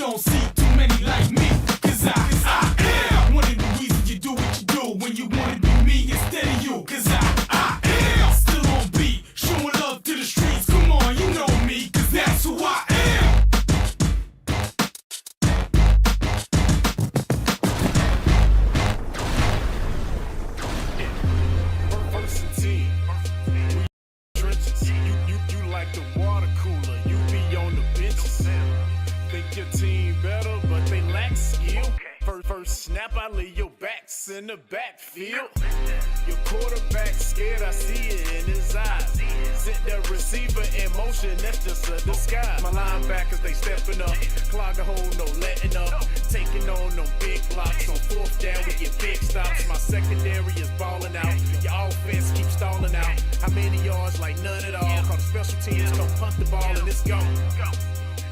don't see too many like me. Cause I am one of the reasons you do what you do when you wanna be me instead of you. Cause I am still on beat, showing love to the streets. Come on, you know me, cause that's who I am. First and 10. Trenches. You like the water cooler. You be on the benches. Think your team better, but they lack skill. First snap, I leave your backs in the backfield. Your quarterback scared, I see it in his eyes. Sent the receiver in motion, that's just a disguise. My linebackers, they stepping up. Clog a hole, no letting up. Taking on them big blocks. On fourth down, we get big stops. My secondary is balling out. Your offense keeps stalling out. How many yards? Like none at all. Call the special teams, come punt the ball and it's gone.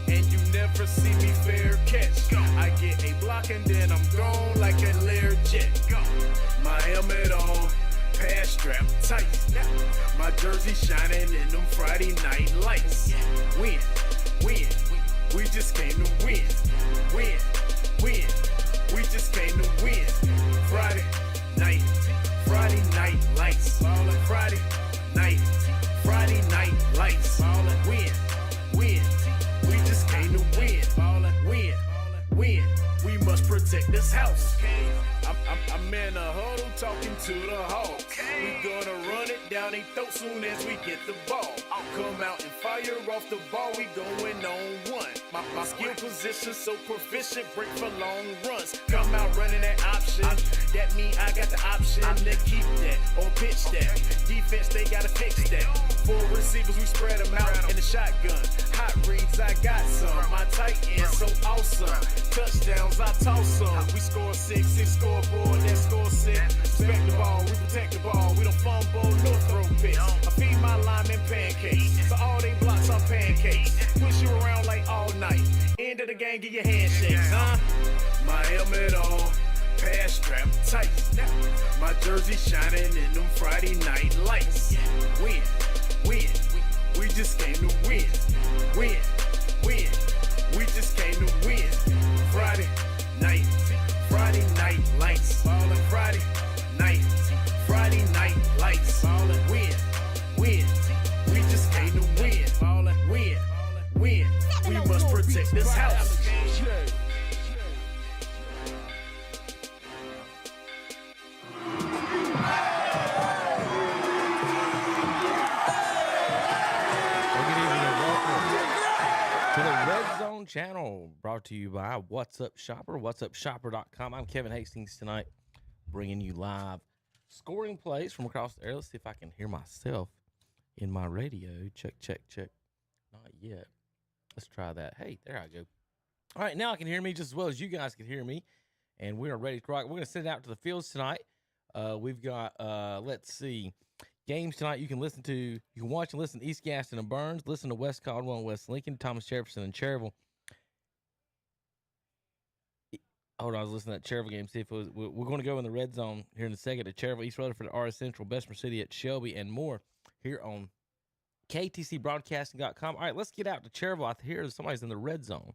And you never see me fair catch. I get a block and then I'm gone like a Lear jet. My helmet on, pass strap tight. My jersey shining in them Friday night lights. Win, we just came to win. Win, we just came to win. Friday night lights. Friday night lights. Win. We just came to win. Win. We must protect this house. I'm in a huddle talking to the Hawks. We gonna run it down their throat soon as we get the ball. Come out and fire off the ball. We going on one. My skill position so proficient. Break for long runs. Come out running that option. That mean I got the option to keep that or pitch that. Defense, they gotta fix that. Four receivers, we spread them out in the shotgun. Hot reads, I got some. My tight end, so awesome. Touchdowns, I toss some. We score 6, scoreboard, that score 6. Respect the ball, we protect the ball. We don't fumble, no throw picks. I feed my linemen pancakes, so all they blocks are pancakes. Push you around like all night. End of the game, get your handshakes, huh? My helmet on, pass strap tight. My jersey shining in them Friday night lights. Win. We just came to win. Win. We just came to win. Friday night lights. Friday night lights. Win. We just came to win. Win. We must protect this house. To the Red Zone channel, brought to you by What's Up Shopper, whatsupshopper.com. I'm Kevin Hastings tonight, bringing you live scoring plays from across the area. Let's see if I can hear myself in my radio. Check. Not yet. Let's try that. Hey, there I go. All right, now I can hear me just as well as you guys can hear me, and we are ready to rock. We're going to send it out to the fields tonight. We've got, let's see, games tonight you can listen to. You can watch and listen to East Gaston and Burns. Listen to West Caldwell and West Lincoln, Thomas Jefferson and Cherryville. Hold on, I was listening to that Cherryville game. See if it was, we're going to go in the red zone here in a second at Cherryville, East Rutherford, RS Central, Bessemer City at Shelby, and more here on KTCBroadcasting.com. All right, let's get out to Cherryville. I hear somebody's in the red zone.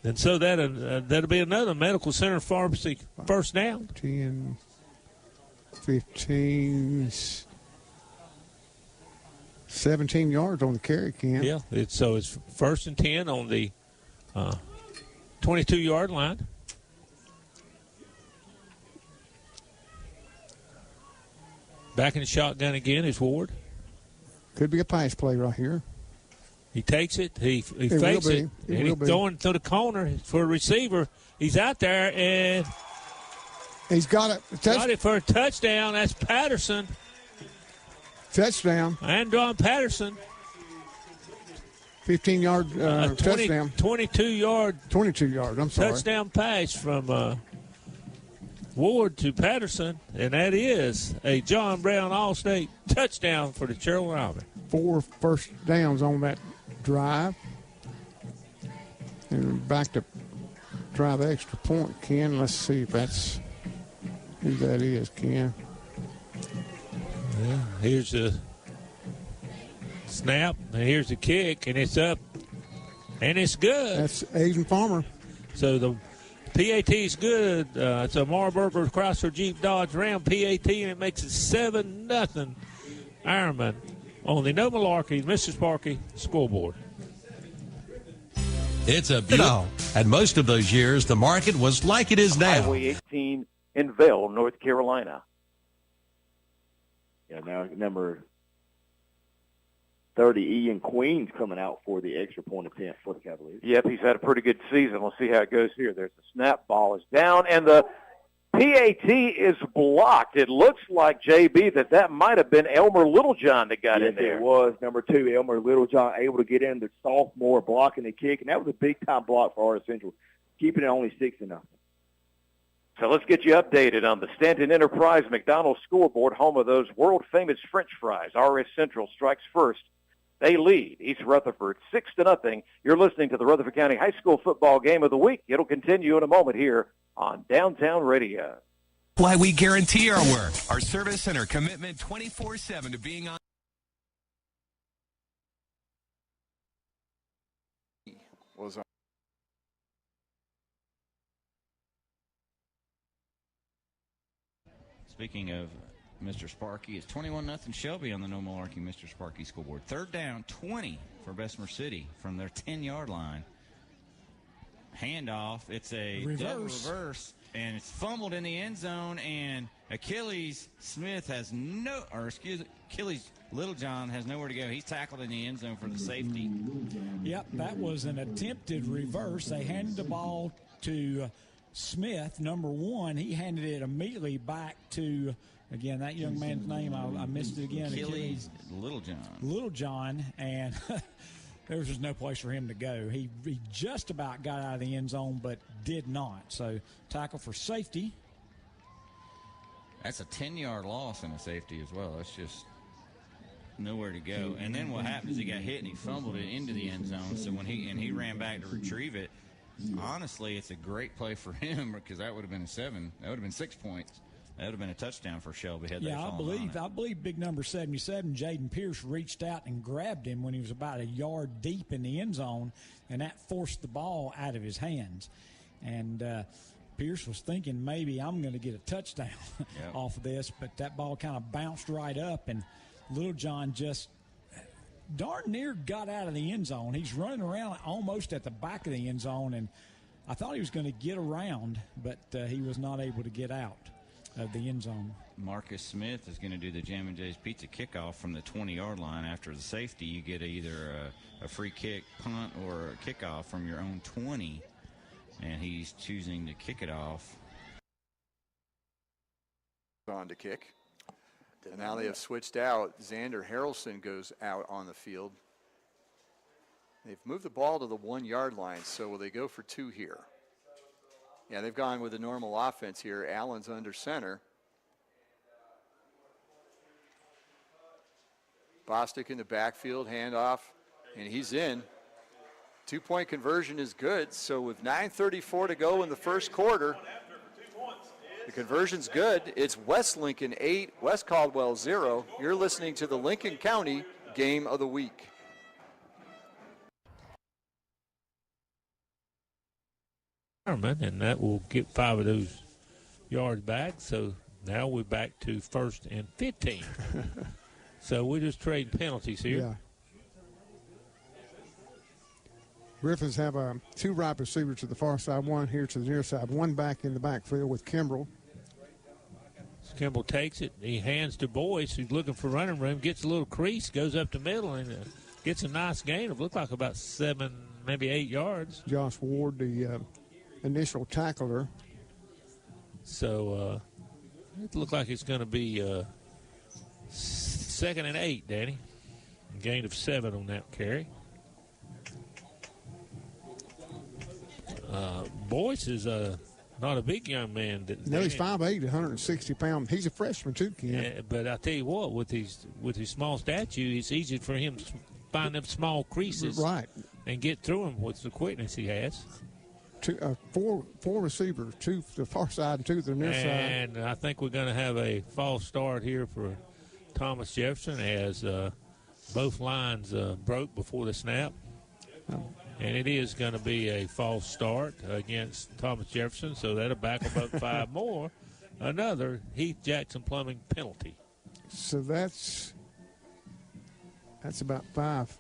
And so that'll be another medical center pharmacy first down. 10, 15, 17 yards on the carry, Ken. Yeah, it's first and 10 on the 22-yard line. Back in the shotgun again is Ward. Could be a pass play right here. He takes it. He fakes it. And he's going to the corner for a receiver. He's out there, and he's got it. Got it for a touchdown. That's Patterson. Touchdown. Andron Patterson. 15-yard touchdown. 22-yard. 22 yards, I'm sorry. Touchdown pass from Ward to Patterson, and that is a John Brown All-State touchdown for the Cherryville Army. 4 first downs on that drive. And back to try the extra point, Ken. Let's see if that's who that is, Ken. Yeah, here's the Snap, and here's the kick, and it's up, and it's good. That's Asian Farmer. So the PAT is good. It's a Marburger Chrysler Jeep Dodge Ram PAT, and it makes it 7-0 Ironman on the No Malarkey, Mr. Sparky scoreboard. It's a beautiful. And most of those years, the market was like it is now. Highway 18 in Vail, North Carolina. Yeah, now number 30, Ian Queen's coming out for the extra point attempt for the Cavaliers. Yep, he's had a pretty good season. We'll see how it goes here. There's the snap, ball is down, and the PAT is blocked. It looks like, JB, that might have been Elmer Littlejohn that got in there. It was. Number 2, Elmer Littlejohn, able to get in, the sophomore blocking the kick, and that was a big-time block for RS Central, keeping it only 6-0. So let's get you updated on the Stanton Enterprise McDonald's scoreboard, home of those world-famous French fries. RS Central strikes first. They lead East Rutherford 6-0. You're listening to the Rutherford County High School football game of the week. It'll continue in a moment here on Downtown Radio. Why we guarantee our work, our service, and our commitment 24/7 to being on. Speaking of Mr. Sparky, it's 21-0 Shelby on the No Malarkey Mr. Sparky scoreboard. Third down, 20 for Bessemer City from their 10-yard line. Handoff. It's a double reverse, and it's fumbled in the end zone, and Achilles Littlejohn has nowhere to go. He's tackled in the end zone for the safety. Yep, that was an attempted reverse. They handed the ball to Smith, number 1. He handed it immediately back to, again, that young man's name, I missed it again. Achilles Littlejohn, and there was just no place for him to go. He just about got out of the end zone, but did not. So tackle for safety. That's a 10-yard loss and a safety as well. That's just nowhere to go. And then what happened is he got hit and he fumbled it into the end zone. So when he ran back to retrieve it, honestly, it's a great play for him because that would have been that would have been 6 points. That would have been a touchdown for Shelby. I believe big number 77, Jaden Pierce, reached out and grabbed him when he was about a yard deep in the end zone, and that forced the ball out of his hands. And Pierce was thinking maybe I'm going to get a touchdown off of this, but that ball kind of bounced right up, and Littlejohn just darn near got out of the end zone. He's running around almost at the back of the end zone, and I thought he was going to get around, but he was not able to get out of the end zone. Marcus Smith is going to do the Jam and Jay's Pizza kickoff from the 20-yard line. After the safety, you get either a free kick, punt, or a kickoff from your own 20, and he's choosing to kick it off. On to kick. And now they have switched out. Xander Harrelson goes out on the field. They've moved the ball to the 1-yard line, so will they go for 2 here? Yeah, they've gone with a normal offense here. Allen's under center. Bostic in the backfield, handoff, and he's in. 2-point conversion is good, so with 9:34 to go in the first quarter, the conversion's good. It's West Lincoln 8, West Caldwell 0. You're listening to the Lincoln County Game of the Week. And that will get 5 of those yards back. So now we're back to 1st and 15. So we're just trading penalties here. Yeah. Griffins have 2 right receivers to the far side, 1 here to the near side, 1 back in the backfield with Kimbrell. Kimbrell takes it. He hands to Boyce, who's looking for running room, gets a little crease, goes up the middle, and gets a nice gain of looked like about 7, maybe 8 yards. Josh Ward, the initial tackler. So it looked like it's going to be 2nd and 8, Danny. A gain of 7 on that carry. Boyce is not a big young man. No, he's 5'8", 160 pounds. He's a freshman too, Ken. Yeah, but I tell you what, with his small stature, it's easy for him to find them small creases, right, and get through them with the quickness he has. 4 receivers, 2 to the far side and 2 to the near side. And I think we're going to have a false start here for Thomas Jefferson as Both lines broke before the snap. And it is going to be a false start against Thomas Jefferson, so that'll back them up 5 more. Another Heath Jackson Plumbing penalty. So that's about 5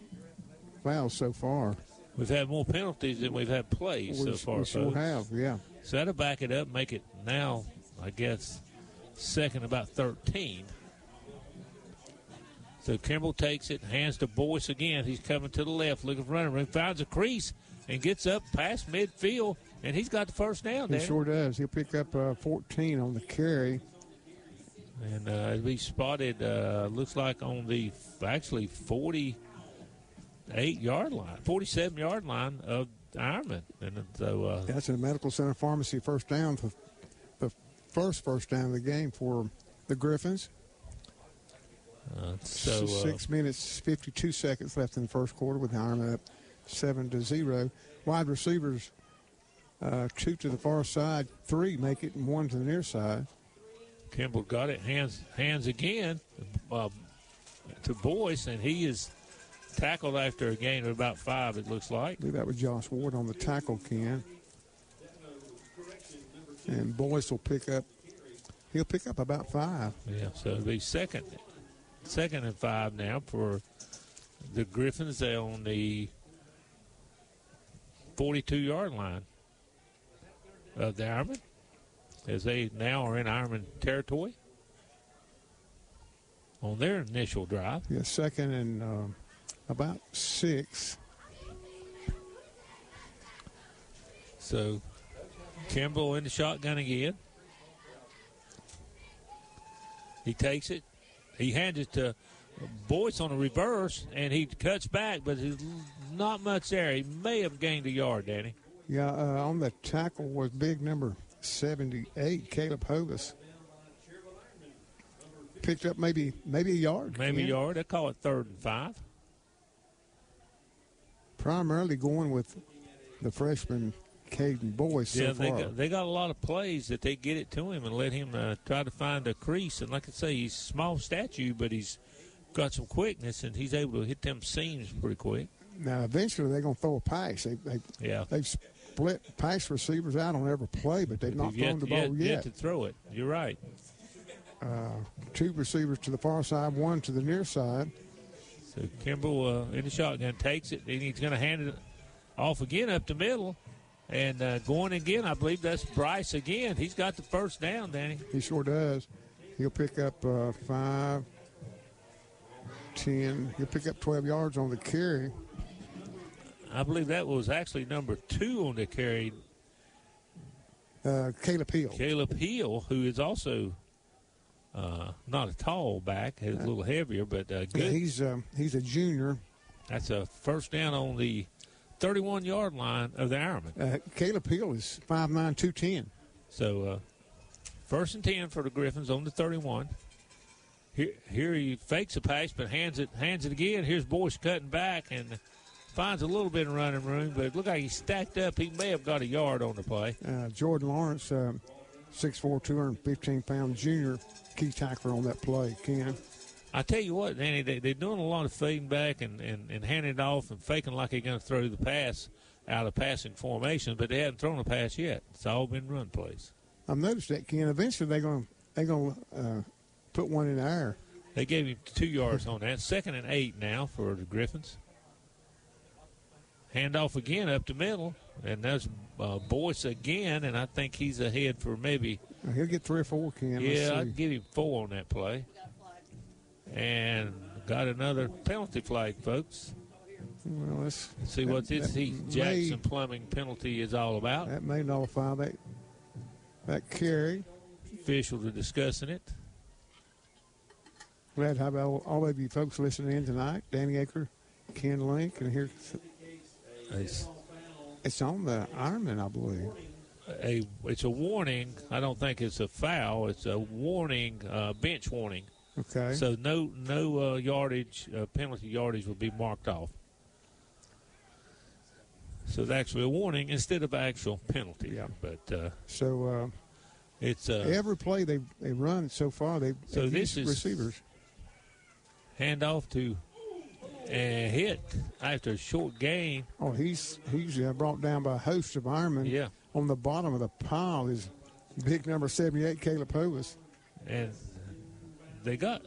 fouls so far. We've had more penalties than we've had plays so far. We sure have, yeah. So that'll back it up, make it now, I guess, second about 13. So Kimball takes it, hands to Boyce again. He's coming to the left, looking for running room, finds a crease, and gets up past midfield, and he's got the first down there. He sure does. He'll pick up 14 on the carry. And we spotted, looks like on the actually 48-yard line, 47-yard line of Ironman. And so that's in the Medical Center Pharmacy first down, the first down of the game for the Griffins. 6 minutes, 52 seconds left in the first quarter with Ironman up 7-0. Wide receivers, 2 to the far side, 3 make it, and 1 to the near side. Kimball got it, hands again to Boyce, and he is tackled after a gain of about 5, it looks like. I believe that was Josh Ward on the tackle, Ken. And Boyce will pick up about 5. Yeah, so it'll be second and 5 now for the Griffins. They're on the 42-yard line of the Ironman, as they now are in Ironman territory on their initial drive. Yeah, second and about 6. So Kimball in the shotgun again. He takes it. He hands it to Boyce on a reverse, and he cuts back, but there's not much there. He may have gained a yard, Danny. Yeah, on the tackle was big number 78, Caleb Hovis. Picked up maybe a yard. Maybe a yard. They call it 3rd and 5. Primarily going with the freshman Caden Boyce so far. They got a lot of plays that they get it to him and let him try to find a crease. And like I say, he's small stature, but he's got some quickness, and he's able to hit them seams pretty quick. Now, eventually they're going to throw a pass. They've split pass receivers out on every play, but they've not thrown the ball yet. To throw it. You're right. 2 receivers to the far side, 1 to the near side. So Kimball in the shotgun takes it, and he's going to hand it off again up the middle. And going again, I believe that's Bryce again. He's got the first down, Danny. He sure does. He'll pick up 5, 10. He'll pick up 12 yards on the carry. I believe that was actually number 2 on the carry. Caleb Hill. Caleb Hill, who is also not a tall back, is a little heavier, but good. Yeah, he's a junior. That's a first down on the 31-yard line of the Ironman. Caleb Hill is 5'9", 210. So, 1st and 10 for the Griffins on the 31. Here he fakes a pass, but hands it again. Here's Boyce cutting back and finds a little bit of running room, but it looked like he stacked up. He may have got a yard on the play. Jordan Lawrence, 6'4", 215-pound junior, key tackler on that play, Ken. I tell you what, Danny, they're doing a lot of fading back and handing it off and faking like they're going to throw the pass out of passing formation, but they haven't thrown a pass yet. It's all been run plays. I've noticed that, Ken. Eventually they're going to put one in the air. They gave him 2 yards on that. 2nd and 8 now for the Griffins. Handoff again up the middle, and that's Boyce again, and I think he's ahead for maybe. He'll get 3 or 4, Ken. Yeah, I'd give him 4 on that play. And got another penalty flag, folks. Well, let's see what this Heath Jackson Plumbing penalty is all about. That may nullify that carry. Officials are discussing it. Glad to have all of you folks listening in tonight. Danny Aker, Ken Link, and here it's on the Ironman, I believe. It's a warning. I don't think it's a foul. It's a warning, bench warning. Okay. So no yardage, penalty yardage will be marked off. So it's actually a warning instead of actual penalty. Yeah. But it's every play they run so far. They this is receivers. Handoff to and hit after a short gain. Oh, he's brought down by a host of Ironmen. Yeah. On the bottom of the pile is big number 78, Caleb Hovis. And they got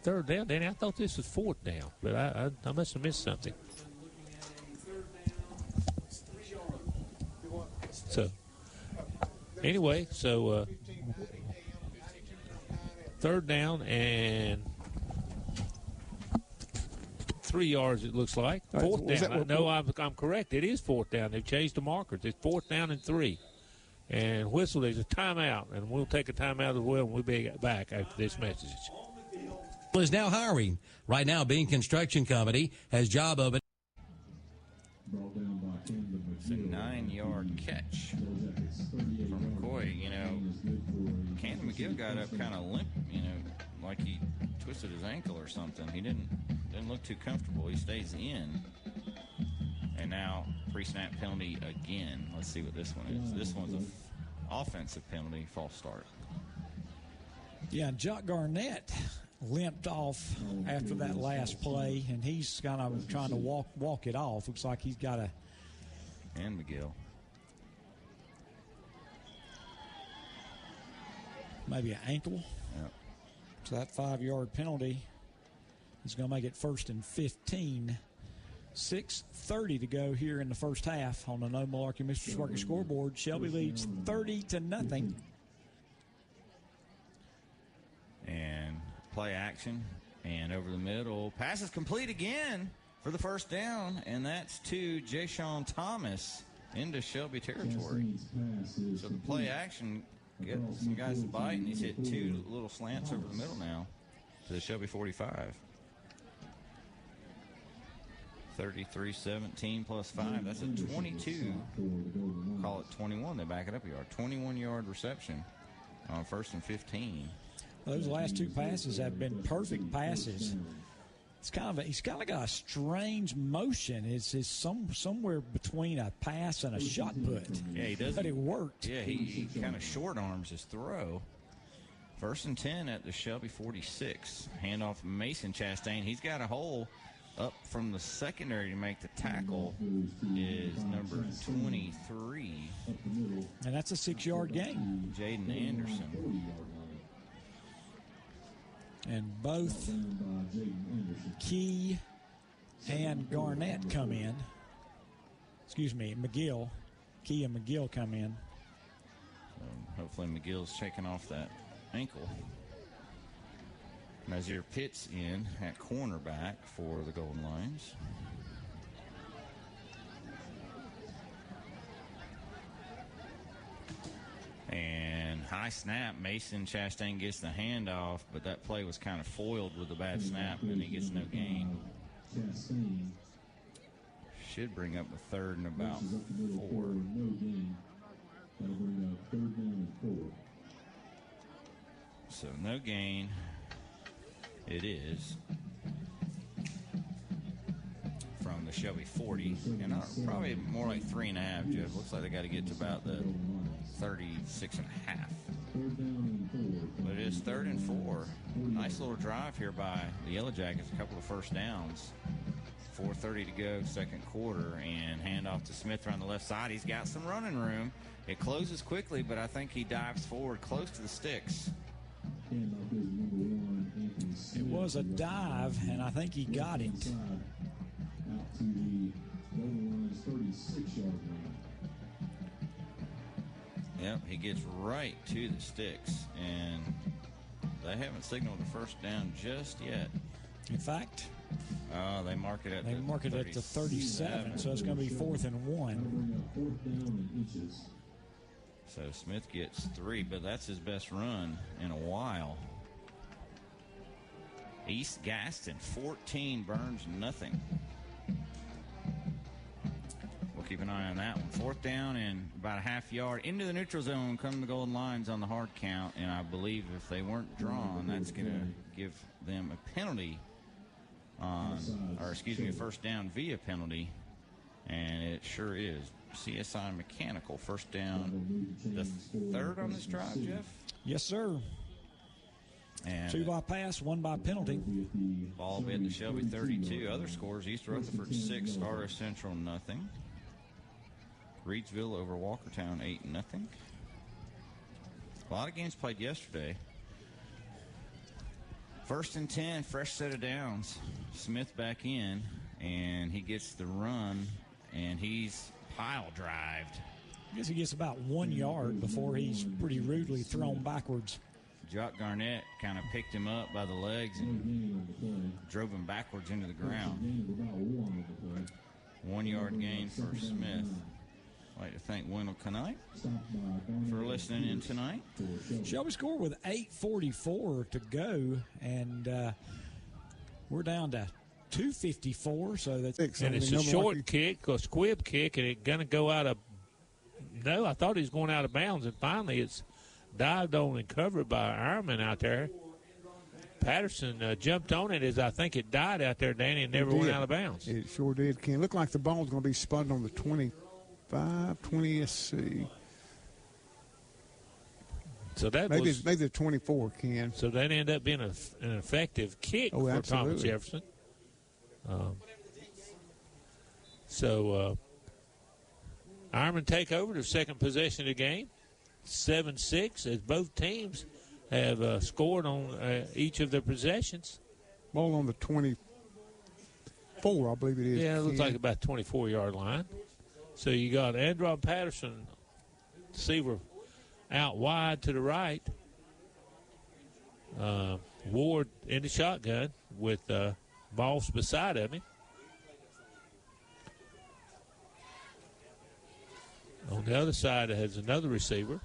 third down. Danny, I thought this was fourth down, but I must have missed something. So, anyway, third down and 3 yards, it looks like. Fourth down. No, I'm correct. It is fourth down. They've changed the markers. It's fourth down and 3. And whistle, there's a timeout, and we'll take a timeout as well, and we'll be back after this message. Is now hiring. Right now, Bean Construction Company has job open. It's a 9-yard catch from McCoy. You know, Camden McGill got up kind of limp, you know, like he twisted his ankle or something. He didn't look too comfortable. He stays in. And now pre-snap penalty again. Let's see what this one is. This one's an offensive penalty, false start. Yeah, Jock Garnett limped off after that last play, and he's kind of trying to walk it off. Looks like he's got a... And McGill. Maybe an ankle. Yep. So that 5-yard penalty is going to make it 1st and 15. 6:30 to go here in the first half on the No Malarkey Mr. Sparky scoreboard. Shelby leads 30-0. And play action. And over the middle. Pass is complete again for the first down. And that's to Jashawn Thomas into Shelby territory. So the play action gets some guys to bite. And he's hit 2 little slants over the middle now to the Shelby 45. 33-17 plus 5. That's a 22. Call it 21. They back it up a yard. 21-yard reception on 1st and 15. Those last 2 passes have been perfect passes. He's kind of got a strange motion. It's somewhere between a pass and a shot put. Yeah, he does. But it worked. Yeah, he kind of short arms his throw. 1st and 10 at the Shelby 46. Handoff Mason Chastain. He's got a hole up from the secondary to make the tackle is number 23. And that's a 6-yard gain. Jaden Anderson. And both Key and Garnett come in. Excuse me, McGill. Key and McGill come in. Hopefully McGill's shaking off that ankle. Nazir Pitts in at cornerback for the Golden Lions. And high snap, Mason Chastain gets the handoff, but that play was kind of foiled with a bad snap, and he gets no gain. Should bring up a 3rd and about 4. So no gain. It is from the Shelby 40, and probably more like 3.5, Jeff. Looks like they got to get to about the 36.5. But it is 3rd and 4. Nice little drive here by the Yellow Jackets, a couple of first downs. 4:30 to go, 2nd quarter, and handoff to Smith around the left side. He's got some running room. It closes quickly, but I think he dives forward close to the sticks. It was a dive, and I think he got it. Yep, he gets right to the sticks, and they haven't signaled the first down just yet. In fact, they mark it at the 37, so it's going to be 4th and 1. So Smith gets 3, but that's his best run in a while. East Gaston 14, Burns nothing. We'll keep an eye on that one. 4th down and about a half yard into the neutral zone come the Golden Lions on the hard count, and I believe if they weren't drawn, that's going to give them a penalty a 1st down via penalty, and it sure is. CSI Mechanical, 1st down, the 3rd on this drive, Jeff? Yes, sir. And 2 by pass, 1 by penalty. Ball bid to Shelby 32. Other scores: East Rutherford 6, RS Central nothing. Reedsville over Walkertown 8-0. A lot of games played yesterday. 1st and 10, fresh set of downs. Smith back in, and he gets the run, and he's pile drived. I guess he gets about 1 yard before he's pretty rudely thrown backwards. Jock Garnett kind of picked him up by the legs and drove him backwards into the ground. 1 yard gain for Smith. I'd like to thank Wendell Knight for listening in tonight. Shelby scored with 8:44 to go, and we're down to 2:54. So that's and it's a short kick, a squib kick, and it's going to go out of. No, I thought he was going out of bounds, and finally it's dived on and covered by Ironman out there. Patterson jumped on it as I think it died out there, Danny, and never went out of bounds. It sure did, Ken. Looked like the ball's going to be spun on the 25, 20, let's see. So that maybe was the 24, Ken. So that ended up being an effective kick for absolutely. Thomas Jefferson. Ironman take over their second possession of the game, 7-6, as both teams have scored on each of their possessions. Ball on the 24, I believe it is. Yeah, it looks like about 24-yard line. So you got Andron Patterson, receiver, out wide to the right. Ward in the shotgun with Moss beside of him. On the other side, it has another receiver.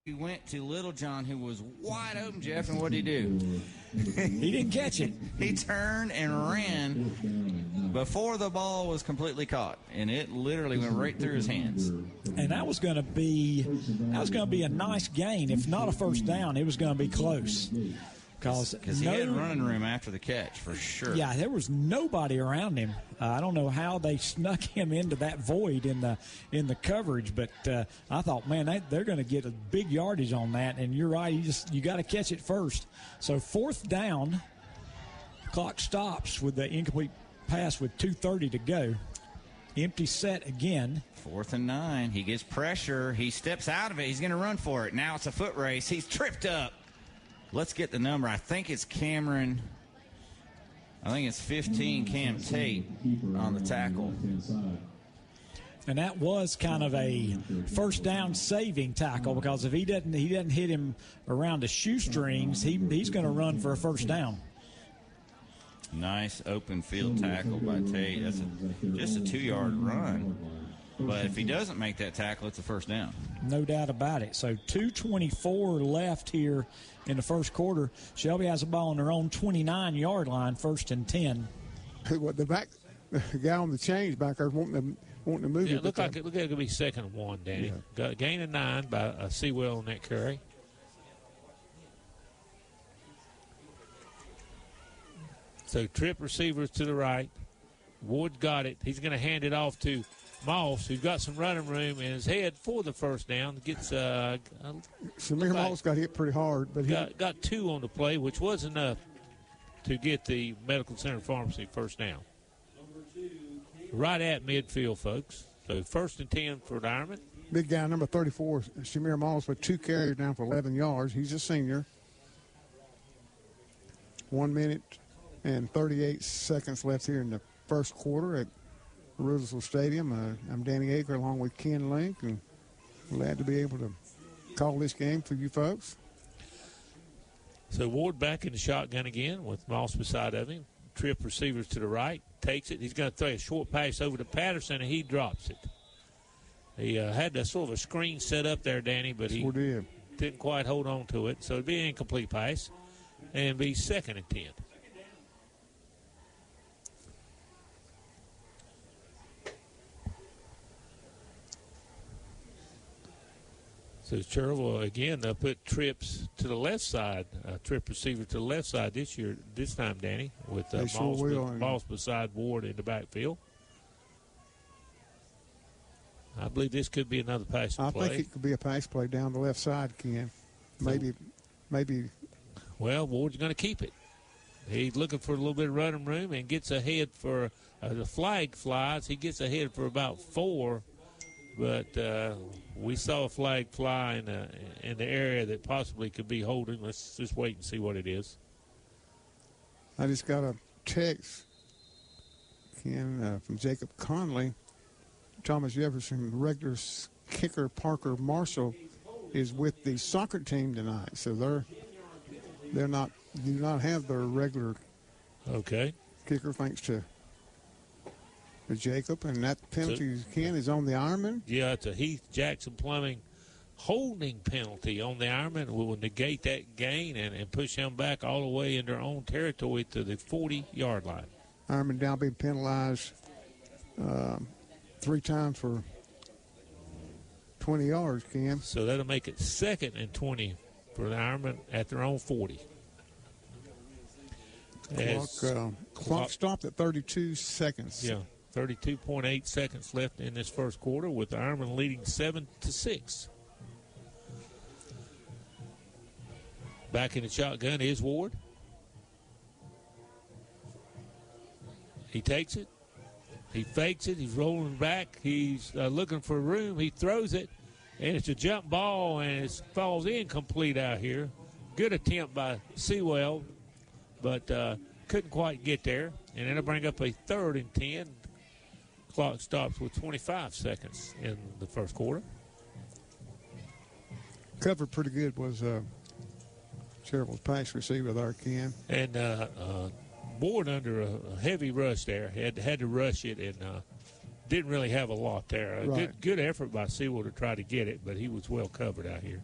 He went to Little John, who was wide open, Jeff, and what did he do? He didn't catch it. He turned and ran before the ball was completely caught, and it literally went right through his hands. And that was going to be a nice gain. If not a first down, it was going to be close. Because he had running room after the catch, for sure. Yeah, there was nobody around him. I don't know how they snuck him into that void in the coverage, but I thought, man, they're going to get a big yardage on that. And you're right, you got to catch it first. So 4th down, clock stops with the incomplete pass with 2:30 to go. Empty set again. 4th and 9. He gets pressure. He steps out of it. He's going to run for it. Now it's a foot race. He's tripped up. Let's get the number. I think it's Cameron. I think it's 15, Cam Tate on the tackle. And that was kind of a first down saving tackle, because if he doesn't hit him around the shoestrings, he's going to run for a first down. Nice open field tackle by Tate. That's just a 2-yard run. But if he doesn't make that tackle, it's a first down. No doubt about it. So 2:24 left here in the first quarter. Shelby has a ball on their own 29-yard line, 1st and 10. What the guy on the change back there wanting to move it. It looked like it could be 2nd and 1, Danny. Yeah. Got a gain of 9 by Sewell on that carry. So trip receivers to the right. Ward got it. He's going to hand it off to Moss, who's got some running room in his head for the first down. Gets Samir Moss got hit pretty hard, but he got 2 on the play, which was enough to get the Medical Center Pharmacy first down. Right at midfield, folks. So 1st and 10 for Ironman. Big guy, number 34, Shamir Moss, with 2 carries down for 11 yards. He's a senior. 1 minute and 38 seconds left here in the first quarter at Roosevelt Stadium. I'm Danny Aker along with Ken Link, and glad to be able to call this game for you folks. So Ward back in the shotgun again with Moss beside of him. Trip receivers to the right. Takes it. He's going to throw a short pass over to Patterson, and he drops it. He had a sort of a screen set up there, Danny, but he didn't quite hold on to it. So it'd be an incomplete pass and be 2nd and 10. So Cherville, again, they'll put trips to the left side, trip receiver to the left side this time, Danny, with Moss beside Ward in the backfield. I believe this could be another passing play. I think it could be a pass play down the left side, Ken. Maybe well, Ward's going to keep it. He's looking for a little bit of running room and gets ahead for the flag flies. He gets ahead for about 4, but we saw a flag fly in the area that possibly could be holding. Let's just wait and see what it is. I just got a text, Ken, from Jacob Conley. Thomas Jefferson regular kicker Parker Marshall is with the soccer team tonight, so do not have their regular kicker thanks to Jacob, and that penalty, Ken, is on the Ironman. Yeah, it's a Heath Jackson Plumbing holding penalty on the Ironman. We will negate that gain and push him back all the way in their own territory to the 40-yard line. Ironman now being penalized 3 times for 20 yards, Ken. So that'll make it 2nd and 20 for the Ironman at their own 40. Clock stopped at 32 seconds. Yeah, 32.8 seconds left in this first quarter with the Ironman leading 7-6. Back in the shotgun is Ward. He takes it. He fakes it. He's rolling back. He's looking for room. He throws it, and it's a jump ball, and it falls incomplete out here. Good attempt by Sewell, but couldn't quite get there. And it'll bring up a 3rd and 10. Clock stops with 25 seconds in the first quarter. Covered pretty good was Cheryl's pass receiver there, Ken. And Ward under a heavy rush there. Had to rush it and didn't really have a lot there. Right. Good effort by Sewell to try to get it, but he was well covered out here.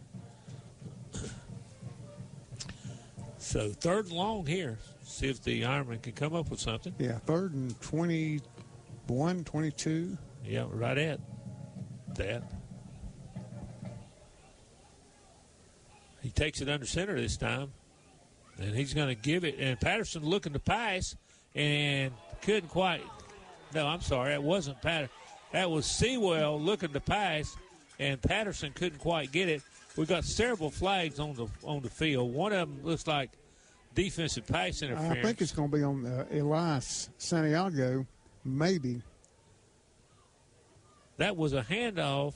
So 3rd and long here. See if the Ironman can come up with something. Yeah, 3rd and 21, 22. Yeah, right at that. He takes it under center this time, and he's going to give it. And Patterson looking to pass and couldn't quite. No, I'm sorry, that wasn't Patterson. That was Sewell looking to pass, and Patterson couldn't quite get it. We've got several flags on the field. One of them looks like defensive pass interference. I think it's going to be on Elias Santiago, maybe. That was a handoff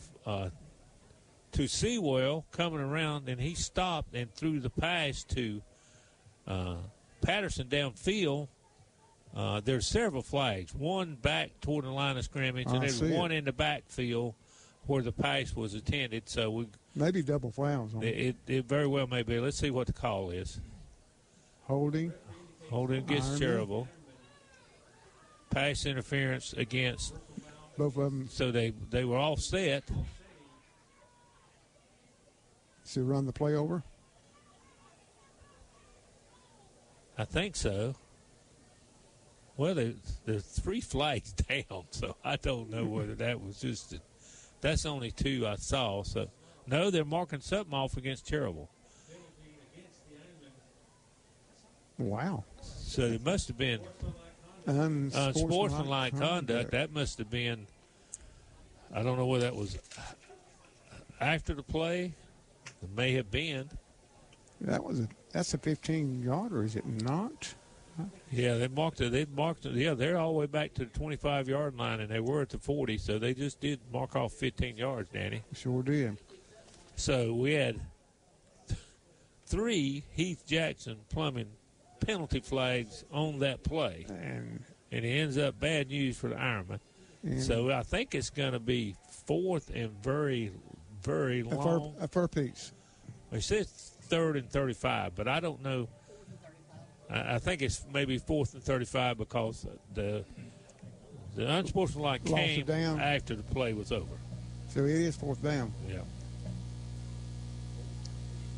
to Sewell coming around, and he stopped and threw the pass to Patterson downfield. There's several flags. One back toward the line of scrimmage, and there's one in the backfield where the pass was intended. So we maybe double fouls on it. It very well may be. Let's see what the call is. Holding against Cherryville. Pass interference against both of them. So they were all set. So run the play over? I think so. Well, there's 3 flags down, so I don't know whether that was just that's only 2 I saw. So, no, they're marking something off against Cherryville. Wow. So it must have been unsportsmanlike conduct. That must have been, I don't know whether that was after the play. It may have been. That's a 15-yarder, is it not? Yeah, they marked it. Yeah, they're all the way back to the 25-yard line, and they were at the 40, so they just did mark off 15 yards, Danny. Sure did. So we had 3 Heath Jackson Plumbing penalty flags on that play, and it ends up bad news for the Ironman. So I think it's going to be 4th and very, very long. A fur piece. It says 3rd and 35, but I don't know. I think it's maybe 4th and 35 because the unsportsmanlike came after the play was over. So it is 4th down. Yeah.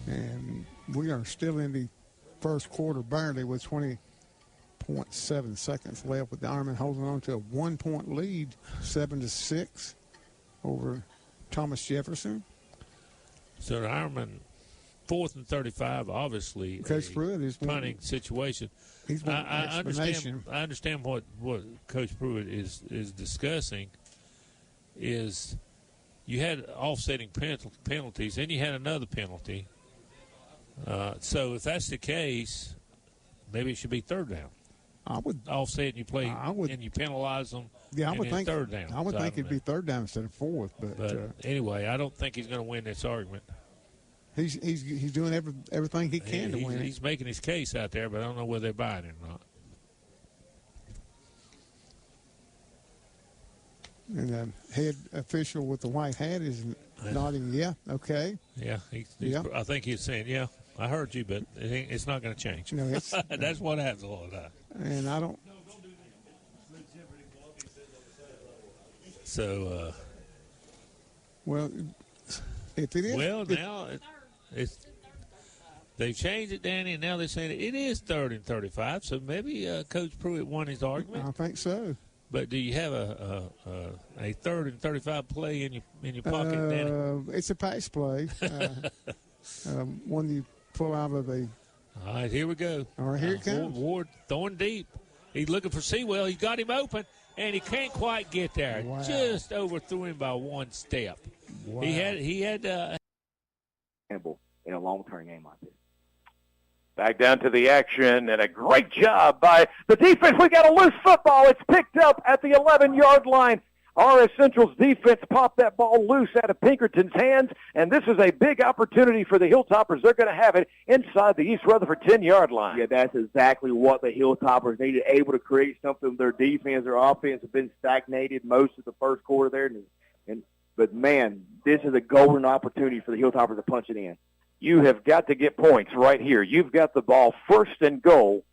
And we are still in the first quarter barely with 20.7 seconds left with the Ironman holding on to a 1-point lead, 7-6 over Thomas Jefferson. So the Ironman 4th and 35, obviously, Coach Pruitt is punting situation. I understand what Coach Pruitt is discussing. Is you had offsetting penalties, and you had another penalty So if that's the case, maybe it should be third down. I would offset and you play and you penalize them. Yeah, I would think third down. I would think it'd be third down instead of fourth. But anyway, I don't think he's going to win this argument. He's doing everything he can to win. He's making his case out there, but I don't know whether they're buying it or not. And the head official with the white hat is nodding, yeah, okay. Yeah, I think he's saying, yeah, I heard you, but it's not going to change. No, that's what happens a lot of time. And I don't. So. Well, if it is. Well, now they've changed it, Danny, and now they're saying it is 3rd and 35. So maybe Coach Pruitt won his argument. I think so. But do you have a 3rd and 35 play in your pocket, Danny? It's a pass play. One you pull out of a. All right, here we go. All right, here it comes. Ward throwing deep. He's looking for Sewell. He got him open, and he can't quite get there. Wow. Just overthrew him by one step. Wow. He had in a long-term game like this. Back down to the action, and a great job by the defense. We got a loose football. It's picked up at the 11-yard line. RS Central's defense popped that ball loose out of Pinkerton's hands, and this is a big opportunity for the Hilltoppers. They're going to have it inside the East Rutherford 10-yard line. Yeah, that's exactly what the Hilltoppers needed, able to create something. Their defense, their offense have been stagnated most of the first quarter there. But, man, this is a golden opportunity for the Hilltoppers to punch it in. You have got to get points right here. You've got the ball 1st and goal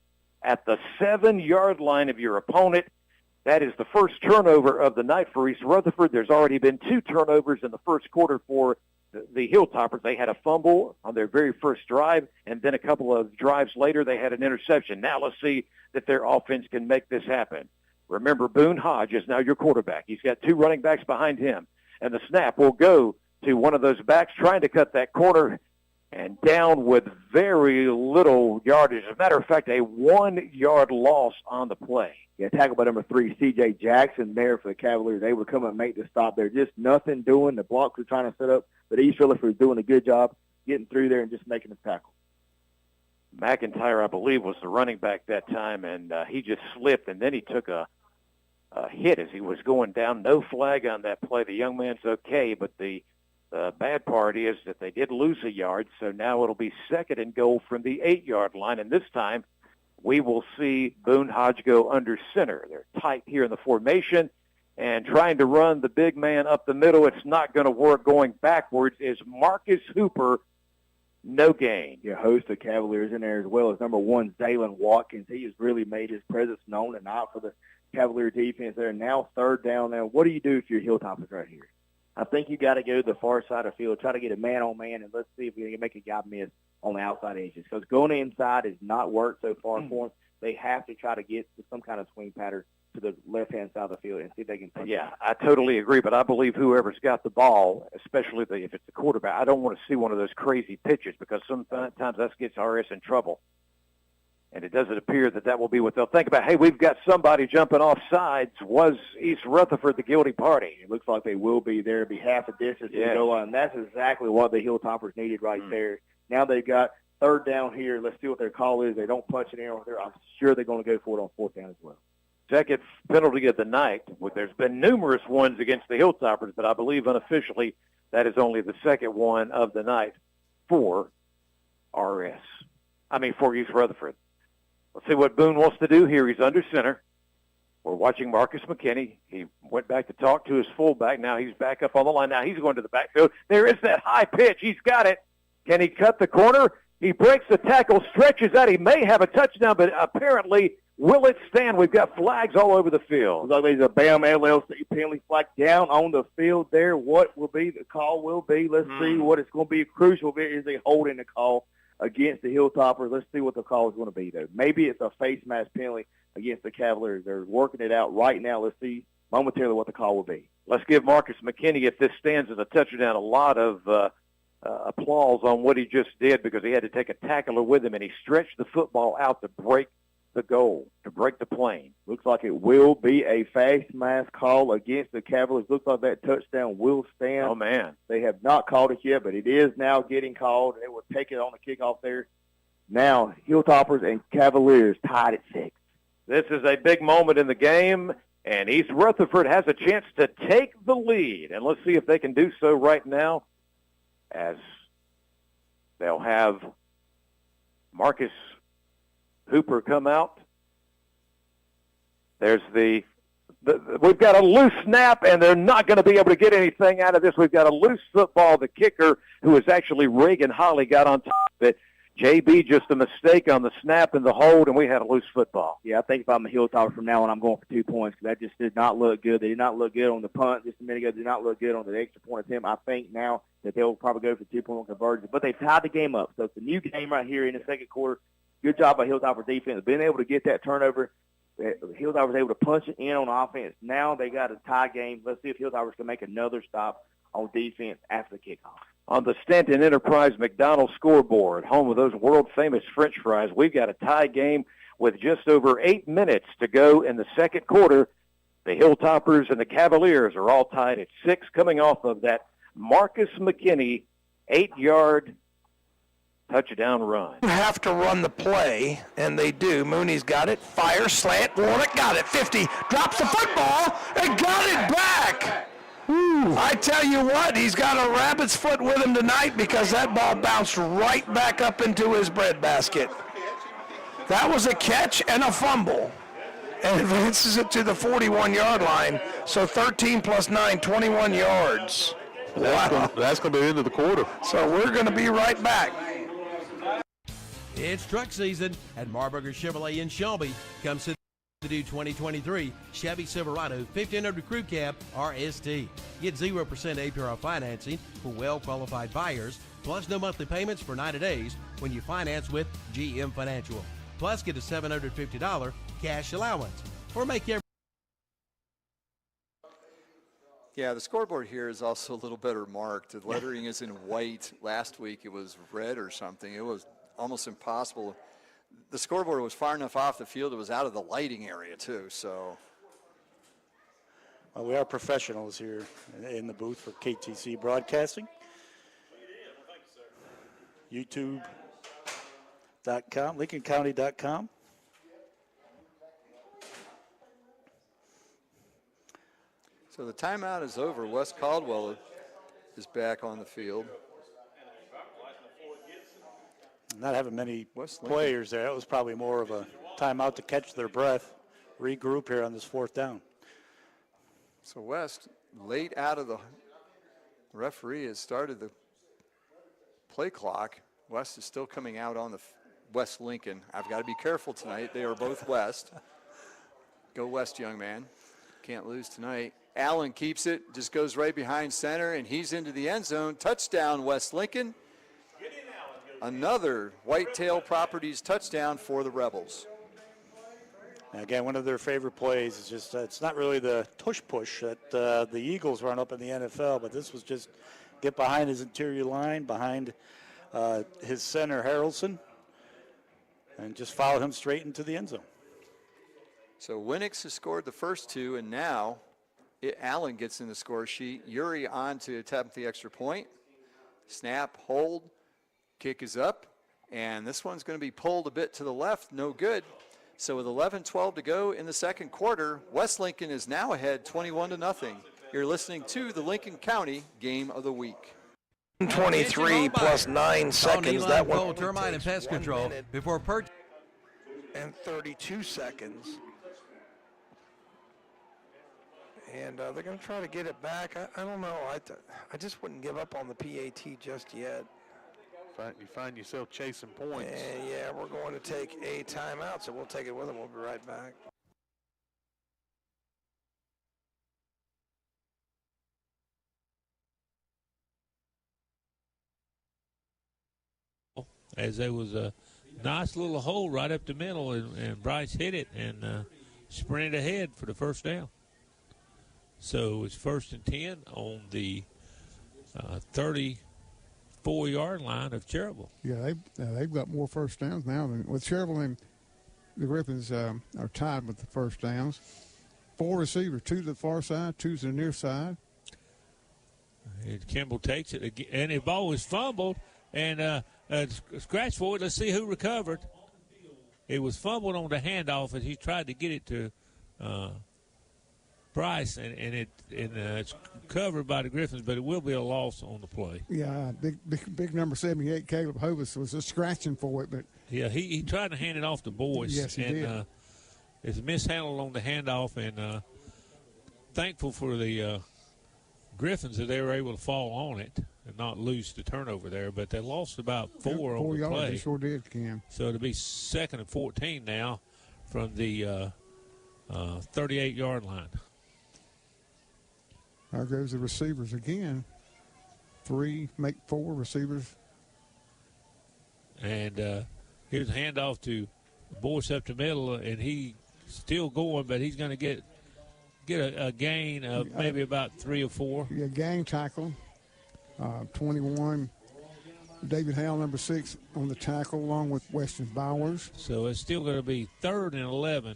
at the 7-yard line of your opponent. That is the first turnover of the night for East Rutherford. There's already been 2 turnovers in the first quarter for the Hilltoppers. They had a fumble on their very first drive, and then a couple of drives later they had an interception. Now let's see that their offense can make this happen. Remember, Boone Hodge is now your quarterback. He's got 2 running backs behind him, and the snap will go to one of those backs trying to cut that corner, and down with very little yardage. As a matter of fact, a 1-yard loss on the play. Yeah, tackled by number 3, C.J. Jackson there for the Cavaliers. They would come and make the stop there. Just nothing doing. The blocks were trying to set up, but East Rutherford was doing a good job getting through there and just making the tackle. McIntyre, I believe, was the running back that time, and he just slipped, and then he took a hit as he was going down. No flag on that play. The young man's okay, but the bad part is that they did lose a yard, so now it'll be 2nd and goal from the 8-yard line, and this time we will see Boone Hodge go under center. They're tight here in the formation, and trying to run the big man up the middle, it's not going to work. Going backwards is Marcus Hooper, no gain. Yeah, host of Cavaliers in there as well as number 1, Zaylen Watkins. He has really made his presence known tonight for the Cavalier defense there. Now 3rd down now. What do you do if you're Hilltoppers right here? I think you got to go to the far side of the field, try to get a man-on-man, and let's see if we can make a guy miss on the outside edges. Because going inside has not worked so far for them. They have to try to get to some kind of swing pattern to the left-hand side of the field and see if they can punch it. I totally agree, but I believe whoever's got the ball, especially if it's the quarterback, I don't want to see one of those crazy pitches because sometimes that gets RS in trouble. And it doesn't appear that will be what they'll think about. Hey, we've got somebody jumping off sides. Was East Rutherford the guilty party? It looks like they will be there. It'll be half a distance to the goal line. That's exactly what the Hilltoppers needed right there. Now they've got 3rd down here. Let's see what their call is. They don't punch it in over there. I'm sure they're going to go for it on 4th down as well. 2nd penalty of the night. There's been numerous ones against the Hilltoppers, but I believe unofficially that is only the 2nd one of the night for East Rutherford. Let's see what Boone wants to do here. He's under center. We're watching Marcus McKinney. He went back to talk to his fullback. Now he's back up on the line. Now he's going to the backfield. There is that high pitch. He's got it. Can he cut the corner? He breaks the tackle, stretches out. He may have a touchdown, but apparently will it stand? We've got flags all over the field. Looks like there's a BAM LLC penalty flag down on the field there. What will be the call will be. Let's see what it's going to be. Crucial is a holding the call against the Hilltoppers. Let's see what the call is going to be, though. Maybe it's a face mask penalty against the Cavaliers. They're working it out right now. Let's see momentarily what the call will be. Let's give Marcus McKinney, if this stands as a touchdown, a lot of applause on what he just did because he had to take a tackler with him, and he stretched the football out to break the goal to break the plane. Looks like it will be a face mask call against the Cavaliers. Looks like that touchdown will stand. Oh, man. They have not called it yet, but it is now getting called. They will take it on the kickoff there. Now, Hilltoppers and Cavaliers tied at 6. This is a big moment in the game, and East Rutherford has a chance to take the lead. And let's see if they can do so right now, as they'll have Marcus Hooper come out. There's we've got a loose snap, and they're not going to be able to get anything out of this. We've got a loose football. The kicker, who is actually Reagan Holly, got on top of it. JB, just a mistake on the snap and the hold, and we had a loose football. Yeah, I think if I'm a Hilltopper from now on, I'm going for 2 points, because that just did not look good. They did not look good on the punt just a minute ago. Did not look good on the extra point attempt. I think now that they'll probably go for 2-point conversion. But they've tied the game up. So it's a new game right here in the second quarter. Good job by Hilltopper defense. Being able to get that turnover. Hilltoppers able to punch it in on offense. Now they got a tie game. Let's see if Hilltoppers can make another stop on defense after the kickoff. On the Stanton Enterprise McDonald's scoreboard, home of those world-famous French fries, we've got a tie game with just over 8 minutes to go in the second quarter. The Hilltoppers and the Cavaliers are all tied at 6, coming off of that Marcus McKinney 8-yard touchdown run. Have to run the play, and they do. Mooney's got it. Fire, slant. Warnock got it. 50. Drops the football and got it back. Ooh. I tell you what, he's got a rabbit's foot with him tonight, because that ball bounced right back up into his breadbasket. That was a catch and a fumble, and advances it to the 41-yard line. So 13 plus 9, 21 yards. Wow. That's going to be the end of the quarter. So we're going to be right back. It's truck season at Marburger Chevrolet in Shelby. Come sit to do 2023 Chevy Silverado 1500 Crew Cab RST. Get 0% APR financing for well-qualified buyers, plus no monthly payments for 90 days when you finance with GM Financial. Plus get a $750 cash allowance. Or make every... Yeah, the scoreboard here is also a little better marked. The lettering is in white. Last week it was red or something. It was almost impossible. The scoreboard was far enough off the field, it was out of the lighting area too, so. Well, we are professionals here in the booth for KTC Broadcasting. YouTube.com, LincolnCounty.com. So the timeout is over. Wes Caldwell is back on the field. Not having many players there. It was probably more of a timeout to catch their breath, regroup here on this 4th down. So West, late out of the referee has started the play clock. West is still coming out on the West Lincoln. I've got to be careful tonight. They are both West. Go West, young man. Can't lose tonight. Allen keeps it, just goes right behind center, and he's into the end zone. Touchdown, West Lincoln. Another Whitetail Properties touchdown for the Rebels. Again, one of their favorite plays is just, it's not really the tush push that the Eagles run up in the NFL, but this was just get behind his interior line, behind his center, Harrelson, and just follow him straight into the end zone. So Winix has scored the first 2, and now Allen gets in the score sheet. Uri on to attempt the extra point. Snap, hold. Kick is up, and this one's going to be pulled a bit to the left, no good. So with 11-12 to go in the second quarter, West Lincoln is now ahead 21-0. You're listening to the Lincoln County Game of the Week. 23 plus 9 seconds. That one termite and pest control before purchase. And 32 seconds. And they're going to try to get it back. I don't know. I just wouldn't give up on the PAT just yet. You find yourself chasing points. And yeah, we're going to take a timeout, so we'll take it with them. We'll be right back. As there was a nice little hole right up the middle, and Bryce hit it and sprinted ahead for the first down. So it's 1st and 10 on the 34-yard line of Cherryville. Yeah, they've got more first downs now than with Cherryville the Griffins are tied with the first downs. 4 receivers, 2 to the far side, 2 to the near side. And Kimball takes it again, and the ball was fumbled and scratched for it. Let's see who recovered. It was fumbled on the handoff as he tried to get it to Bryce, and it's covered by the Griffins, but it will be a loss on the play. Yeah, big number 78, Caleb Hovis, was just scratching for it, but yeah, he tried to hand it off to Boyce. Yes, he did. It's a mishandle on the handoff, and thankful for the Griffins that they were able to fall on it and not lose the turnover there. But they lost about 4 on the yards, play. they sure did, Cam. So it'll be 2nd and 14 now from the 38-yard line. There goes the receivers again. 3 make 4 receivers. And here's a handoff to Boyce up the middle, and he still going, but he's going to get a gain of maybe about 3 or 4. Yeah, gang tackle. 21, David Hale, number 6, on the tackle, along with Weston Bowers. So it's still going to be 3rd and 11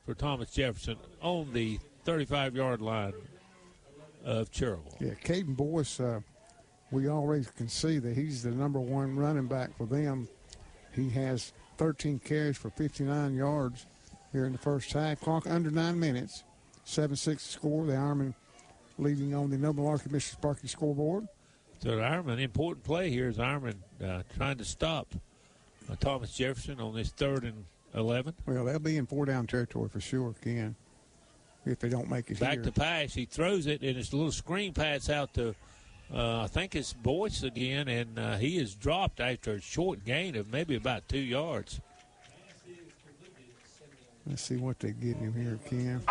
for Thomas Jefferson on the 35-yard line of Cherville. Yeah, Caden Boyce, we already can see that he's the number 1 running back for them. He has 13 carries for 59 yards here in the first half. Clock under 9 minutes. 7-6 score. The Ironman leading on the Noble Malarkey Mission Sparky scoreboard. So the Ironman, important play here is Ironman trying to stop Thomas Jefferson on this 3rd and 11. Well, they'll be in 4-down territory for sure, Ken, if they don't make it Back here. to pass. He throws it, and it's a little screen pass out to, I think it's Boyce again, and he is dropped after a short gain of maybe about 2 yards. Let's see what they get him here, Ken.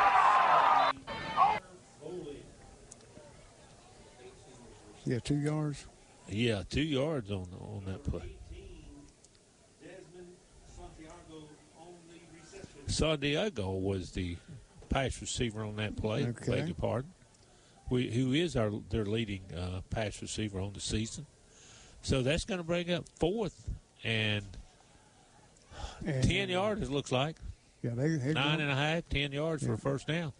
Yeah, 2 yards. Yeah, 2 yards on that play. Santiago was the pass receiver on that play. Okay. Beg your pardon. Who is their leading pass receiver on the season. So that's going to bring up 4th and 10 yards, it looks like. Yeah, 9.5, 10 yards for a first down.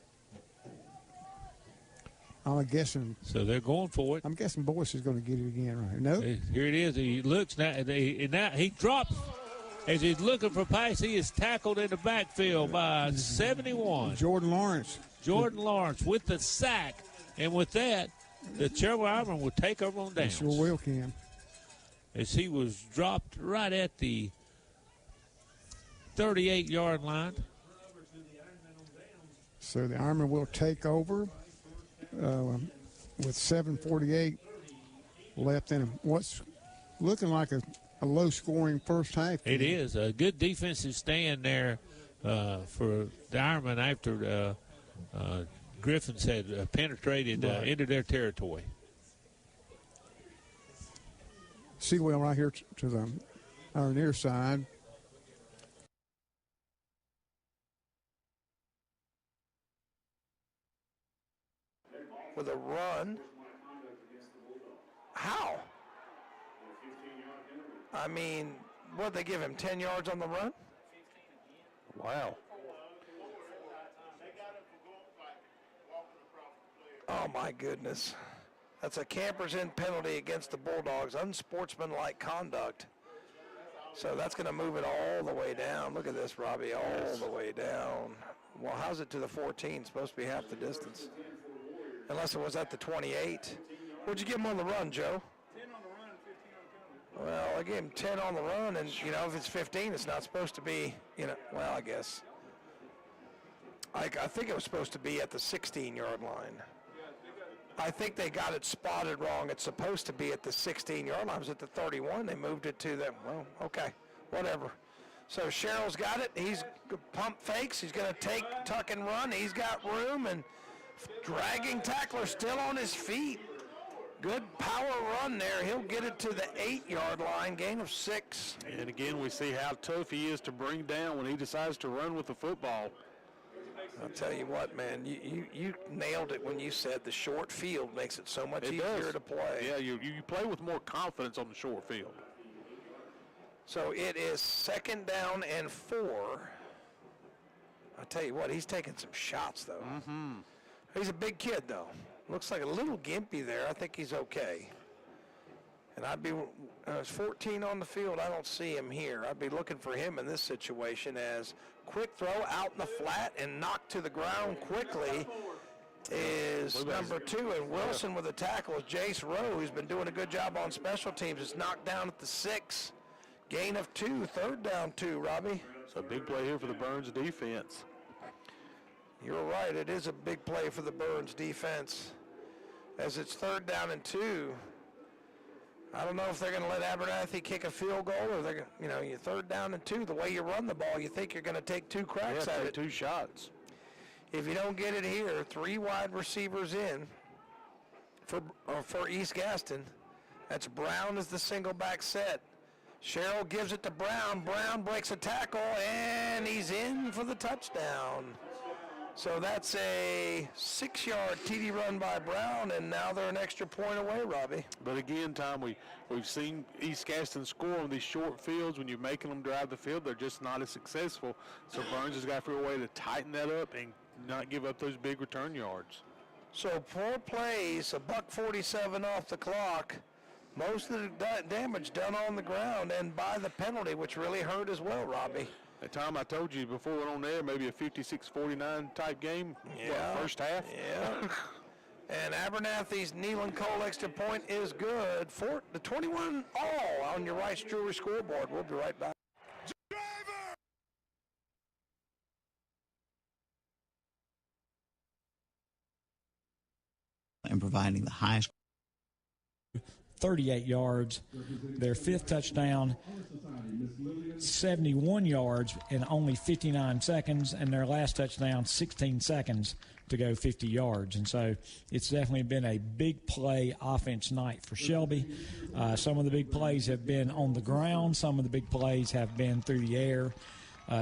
I'm guessing. So they're going for it. I'm guessing Boyce is going to get it again, right? No. Here it is. He looks now. He drops as he's looking for pass. He is tackled in the backfield by 71. Jordan Lawrence. Jordan Lawrence with the sack, and with that, the Cherville Ironman will take over on downs. Sure will, Cam. As he was dropped right at the 38-yard line. So the Ironman will take over with 7:48 left in what's looking like a low-scoring first half. It is a good defensive stand there for the Ironman after Griffins had penetrated into their territory. Seawell right here to our near side. With a run. How? I mean, what, they give him 10 yards on the run? Wow. Oh, my goodness. That's a camper's in penalty against the Bulldogs. Unsportsmanlike conduct. So that's going to move it all the way down. Look at this, Robbie, all the way down. Well, how's it to the 14? It's supposed to be half the distance. Unless it was at the 28. What'd you give him on the run, Joe? 10 on the run, 15 on the penalty. Well, I gave him 10 on the run, and, you know, if it's 15, it's not supposed to be, you know, well, I guess. I think it was supposed to be at the 16-yard line. I think they got it spotted wrong. It's supposed to be at the 16-yard line. It was at the 31. They moved it to the, well, okay, whatever. So Sherrill's got it. He's pump fakes. He's going to tuck and run. He's got room, and dragging tackler still on his feet. Good power run there. He'll get it to the 8-yard line, gain of 6. And again, we see how tough he is to bring down when he decides to run with the football. I'll tell you what, man, you nailed it when you said the short field makes it so much easier to play. Yeah, you play with more confidence on the short field. So it is 2nd down and 4. I'll tell you what, he's taking some shots, though. Mm-hmm. He's a big kid, though. Looks like a little gimpy there. I think he's okay. And I'd be, there's 14 on the field. I don't see him here. I'd be looking for him in this situation as quick throw out in the flat and knocked to the ground quickly is number 2. And Wilson with the tackle is Jace Rowe, who's been doing a good job on special teams. It's knocked down at the 6. Gain of 2, 3rd down 2, Robbie. It's a big play here for the Burns defense. You're right. It is a big play for the Burns defense. As it's 3rd down and 2. I don't know if they're going to let Abernathy kick a field goal or they're, you're 3rd down and 2. The way you run the ball, you think you're going to take 2 cracks at it. 2 shots. If you don't get it here, 3 wide receivers in for East Gaston. That's Brown as the single back set. Sherrill gives it to Brown. Brown breaks a tackle, and he's in for the touchdown. So that's a 6-yard TD run by Brown, and now they're an extra point away, Robbie. But again, Tom, we've seen East Gaston score on these short fields. When you're making them drive the field, they're just not as successful. So Burns has got to figure a way to tighten that up and not give up those big return yards. So 4 plays, $1:47 off the clock. Most of the damage done on the ground and by the penalty, which really hurt as well, Robbie. Hey, Tom, I told you before we went on there, maybe a 56-49 type game. Yeah. First half. Yeah. And Abernathy's Nealon Cole extra point is good for the 21 all on your Rice Jewelry scoreboard. We'll be right back. And providing the highest 38 yards, their 5th touchdown, 71 yards in only 59 seconds, and their last touchdown, 16 seconds to go 50 yards. And so it's definitely been a big play offense night for Shelby. Some of the big plays have been on the ground. Some of the big plays have been through the air.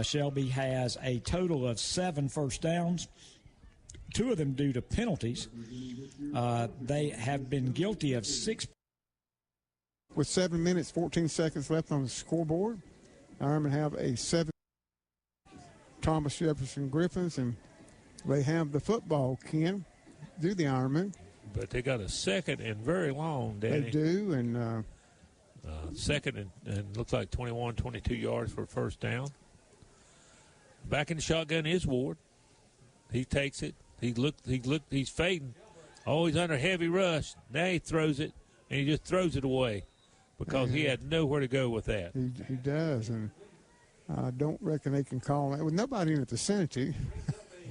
Shelby has a total of 7 first downs, 2 of them due to penalties. They have been guilty of 6. With 7 minutes, 14 seconds left on the scoreboard, Ironman have a 7 Thomas Jefferson Griffins, and they have the football, Ken, do the Ironman. But they got a 2nd and very long, Danny. They do, and 2nd and looks like 21, 22 yards for first down. Back in the shotgun is Ward. He takes it. He's fading. Oh, he's under heavy rush. Now he throws it, and he just throws it away because he had nowhere to go with that. He does, and I don't reckon they can call that with nobody in the vicinity.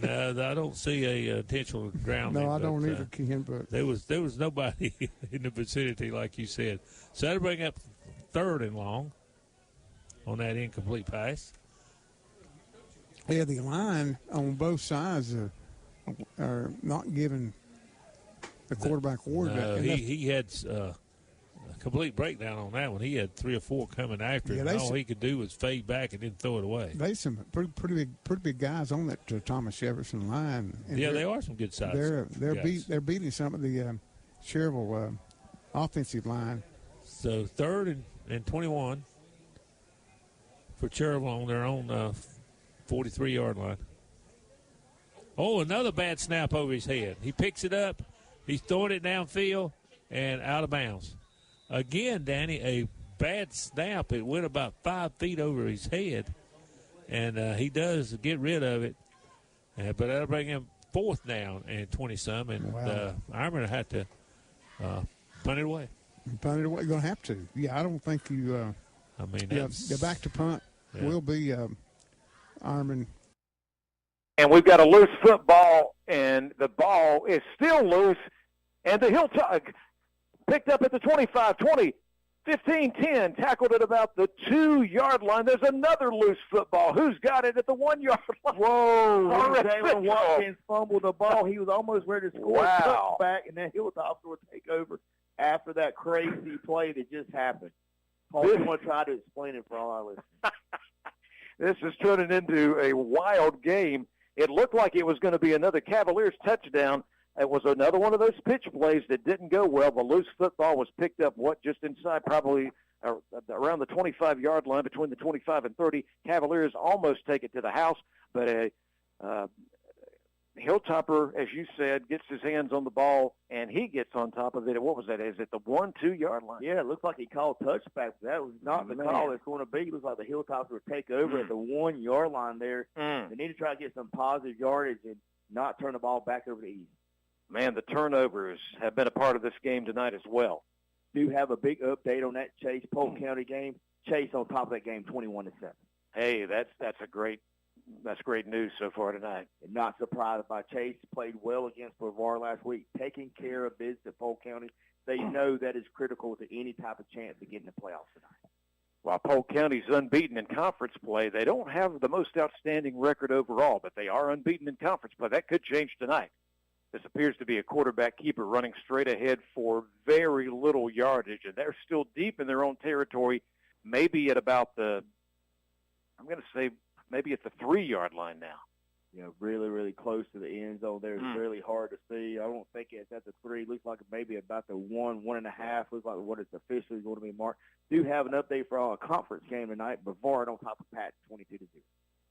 No, I don't see a intentional grounding. No, I don't either, Ken. But there was nobody in the vicinity, like you said. So that'll bring up 3rd and long on that incomplete pass. Yeah, the line on both sides are not giving the quarterback Ward. No, he had a complete breakdown on that one. He had 3 or 4 coming after him. And all he could do was fade back and then throw it away. There's some pretty big guys on that Thomas Jefferson line. And yeah, they are some good size. They're beating some of the Cherville offensive line. So 3rd and 21 for Cherville on their own 43-yard line. Oh, another bad snap over his head. He picks it up. He's throwing it downfield and out of bounds. Again, Danny, a bad snap. It went about 5 feet over his head, and he does get rid of it. But that'll bring him 4th down and 20-some, and Ironman will have to punt it away. Punt it away. You're going to have to. Yeah, I don't think you the back to punt will be Ironman. And we've got a loose football, and the ball is still loose. And the Hilltog picked up at the 25, 20, 15, 10, tackled at about the 2-yard line. There's another loose football. Who's got it at the 1-yard line? Whoa, Jalen Watkins fumbled the ball. He was almost ready to score. Wow. Back, and then Hilltop would take over after that crazy play that just happened. Paul, you want to try to explain it for all our listeners? This is turning into a wild game. It looked like it was going to be another Cavaliers touchdown, it was another one of those pitch plays that didn't go well. The loose football was picked up, just inside probably around the 25-yard line, between the 25 and 30. Cavaliers almost take it to the house, but Hilltopper, as you said, gets his hands on the ball, and he gets on top of it. What was that? Is it the 1-2 yard line? Yeah, it looks like he called touchback. That was not the call it's going to be. It looks like the Hilltoppers will take over at the 1 yard line there. They need to try to get some positive yardage and not turn the ball back over to East. Man, the turnovers have been a part of this game tonight as well. Do have a big update on that Chase Polk County game. Chase on top of that game, 21-7. Hey, that's great news so far tonight. And not surprised by Chase. Played well against Brevard last week, taking care of business at Polk County. They know that is critical to any type of chance of getting the playoffs tonight. While Polk County's unbeaten in conference play, they don't have the most outstanding record overall, but they are unbeaten in conference play. That could change tonight. This appears to be a quarterback keeper running straight ahead for very little yardage, and they're still deep in their own territory, maybe at about maybe at the 3 yard line now. Really, really close to the end zone there. It's really hard to see. I don't think it's at the 3. Looks like maybe about the 1.5. Looks like what it's officially going to be marked. Do have an update for a conference game tonight. Brevard on top of Pat, 22-0.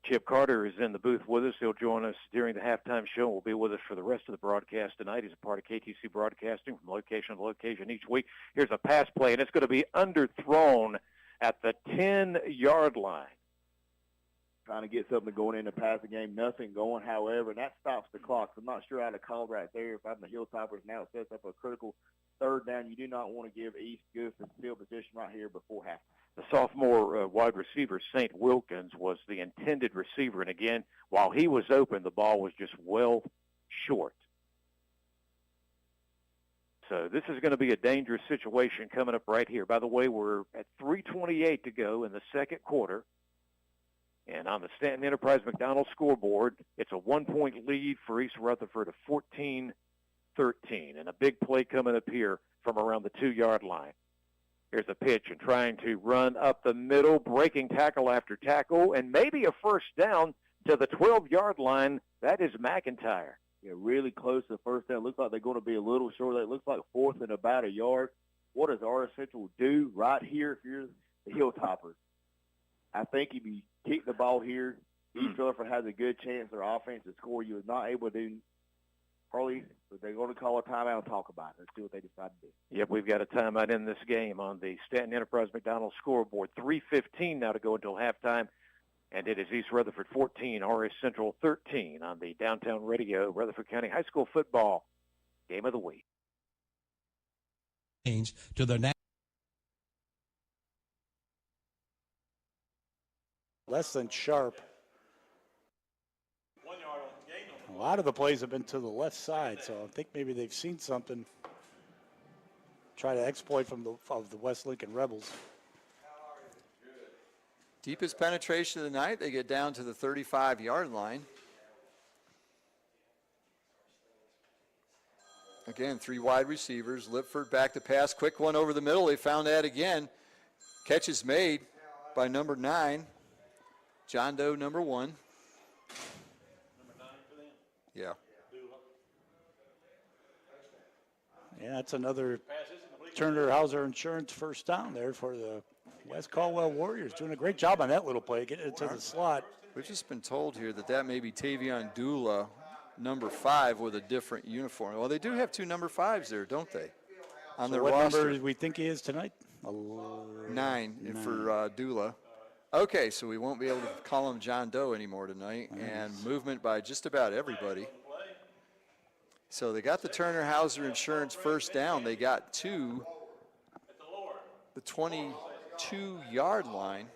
Chip Carter is in the booth with us. He'll join us during the halftime show and will be with us for the rest of the broadcast tonight. He's a part of KTC Broadcasting from location to location each week. Here's a pass play, and it's going to be underthrown at the 10-yard line. Trying to get something going in the passing game, nothing going, however, and that stops the clock. So I'm not sure how to call right there. If I'm the Hilltoppers, now it sets up a critical third down. You do not want to give East good field position right here before halftime. The sophomore wide receiver, St. Wilkins, was the intended receiver, and again, while he was open, the ball was just well short. So this is going to be a dangerous situation coming up right here. By the way, we're at 3:28 to go in the second quarter. And on the Stanton Enterprise McDonald scoreboard, it's a 1-point lead for East Rutherford of 14-13. And a big play coming up here from around the 2 yard line. Here's a pitch and trying to run up the middle, breaking tackle after tackle, and maybe a first down to the 12-yard line. That is McIntyre. Yeah, really close to the first down. Looks like they're going to be a little short. It looks like 4th and about a yard. What does RS Central do right here if you're the Hilltoppers? I think if you kick the ball here, East Rutherford has a good chance their offense to score. You was not able to do early, but they're going to call a timeout and talk about it. Let's see what they decide to do. Yep, we've got a timeout in this game on the Stanton Enterprise McDonald scoreboard. 3:15 now to go until halftime, and it is East Rutherford 14, RS Central 13 on the Downtown Radio Rutherford County High School football game of the week. To their less than sharp. A lot of the plays have been to the left side, so I think maybe they've seen something. Try to exploit from the West Lincoln Rebels. Deepest penetration of the night. They get down to the 35-yard line. Again, 3 wide receivers. Lipford back to pass. Quick one over the middle. They found that again. Catch is made by number 9. John Doe, number 1. Yeah. Yeah, that's another Turner Hauser Insurance first down there for the West Caldwell Warriors. Doing a great job on that little play, getting it to the slot. We've just been told here that may be Tavion Dula, number 5, with a different uniform. Well, they do have 2 number 5s there, don't they? On their what roster. number do we think he is tonight? 9 for Dula. Okay, so we won't be able to call him John Doe anymore tonight, and movement by just about everybody. So they got the Turner Hauser Insurance first down. They got to the 22-yard line.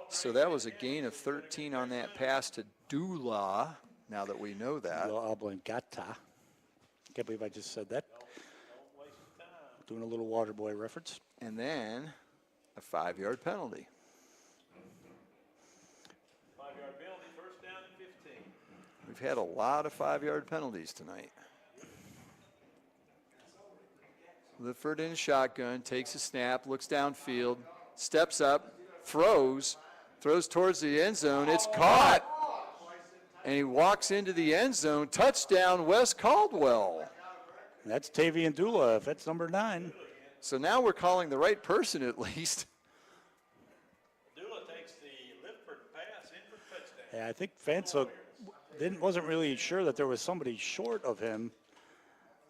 So that was a gain of 13 on that pass to Dula, now that we know that. Oblongata. Can't believe I just said that. Doing a little water boy reference. And then a 5-yard penalty. 5-yard penalty, first down and 15. We've had a lot of 5-yard penalties tonight. Lifford in shotgun, takes a snap, looks downfield, steps up, throws towards the end zone. It's caught. and he walks into the end zone. Touchdown, Wes Caldwell. That's Tavian Dula, if that's number 9. So now we're calling the right person at least. Dula takes the lift for the pass in for the touchdown. Yeah, I think Fanshook wasn't really sure that there was somebody short of him.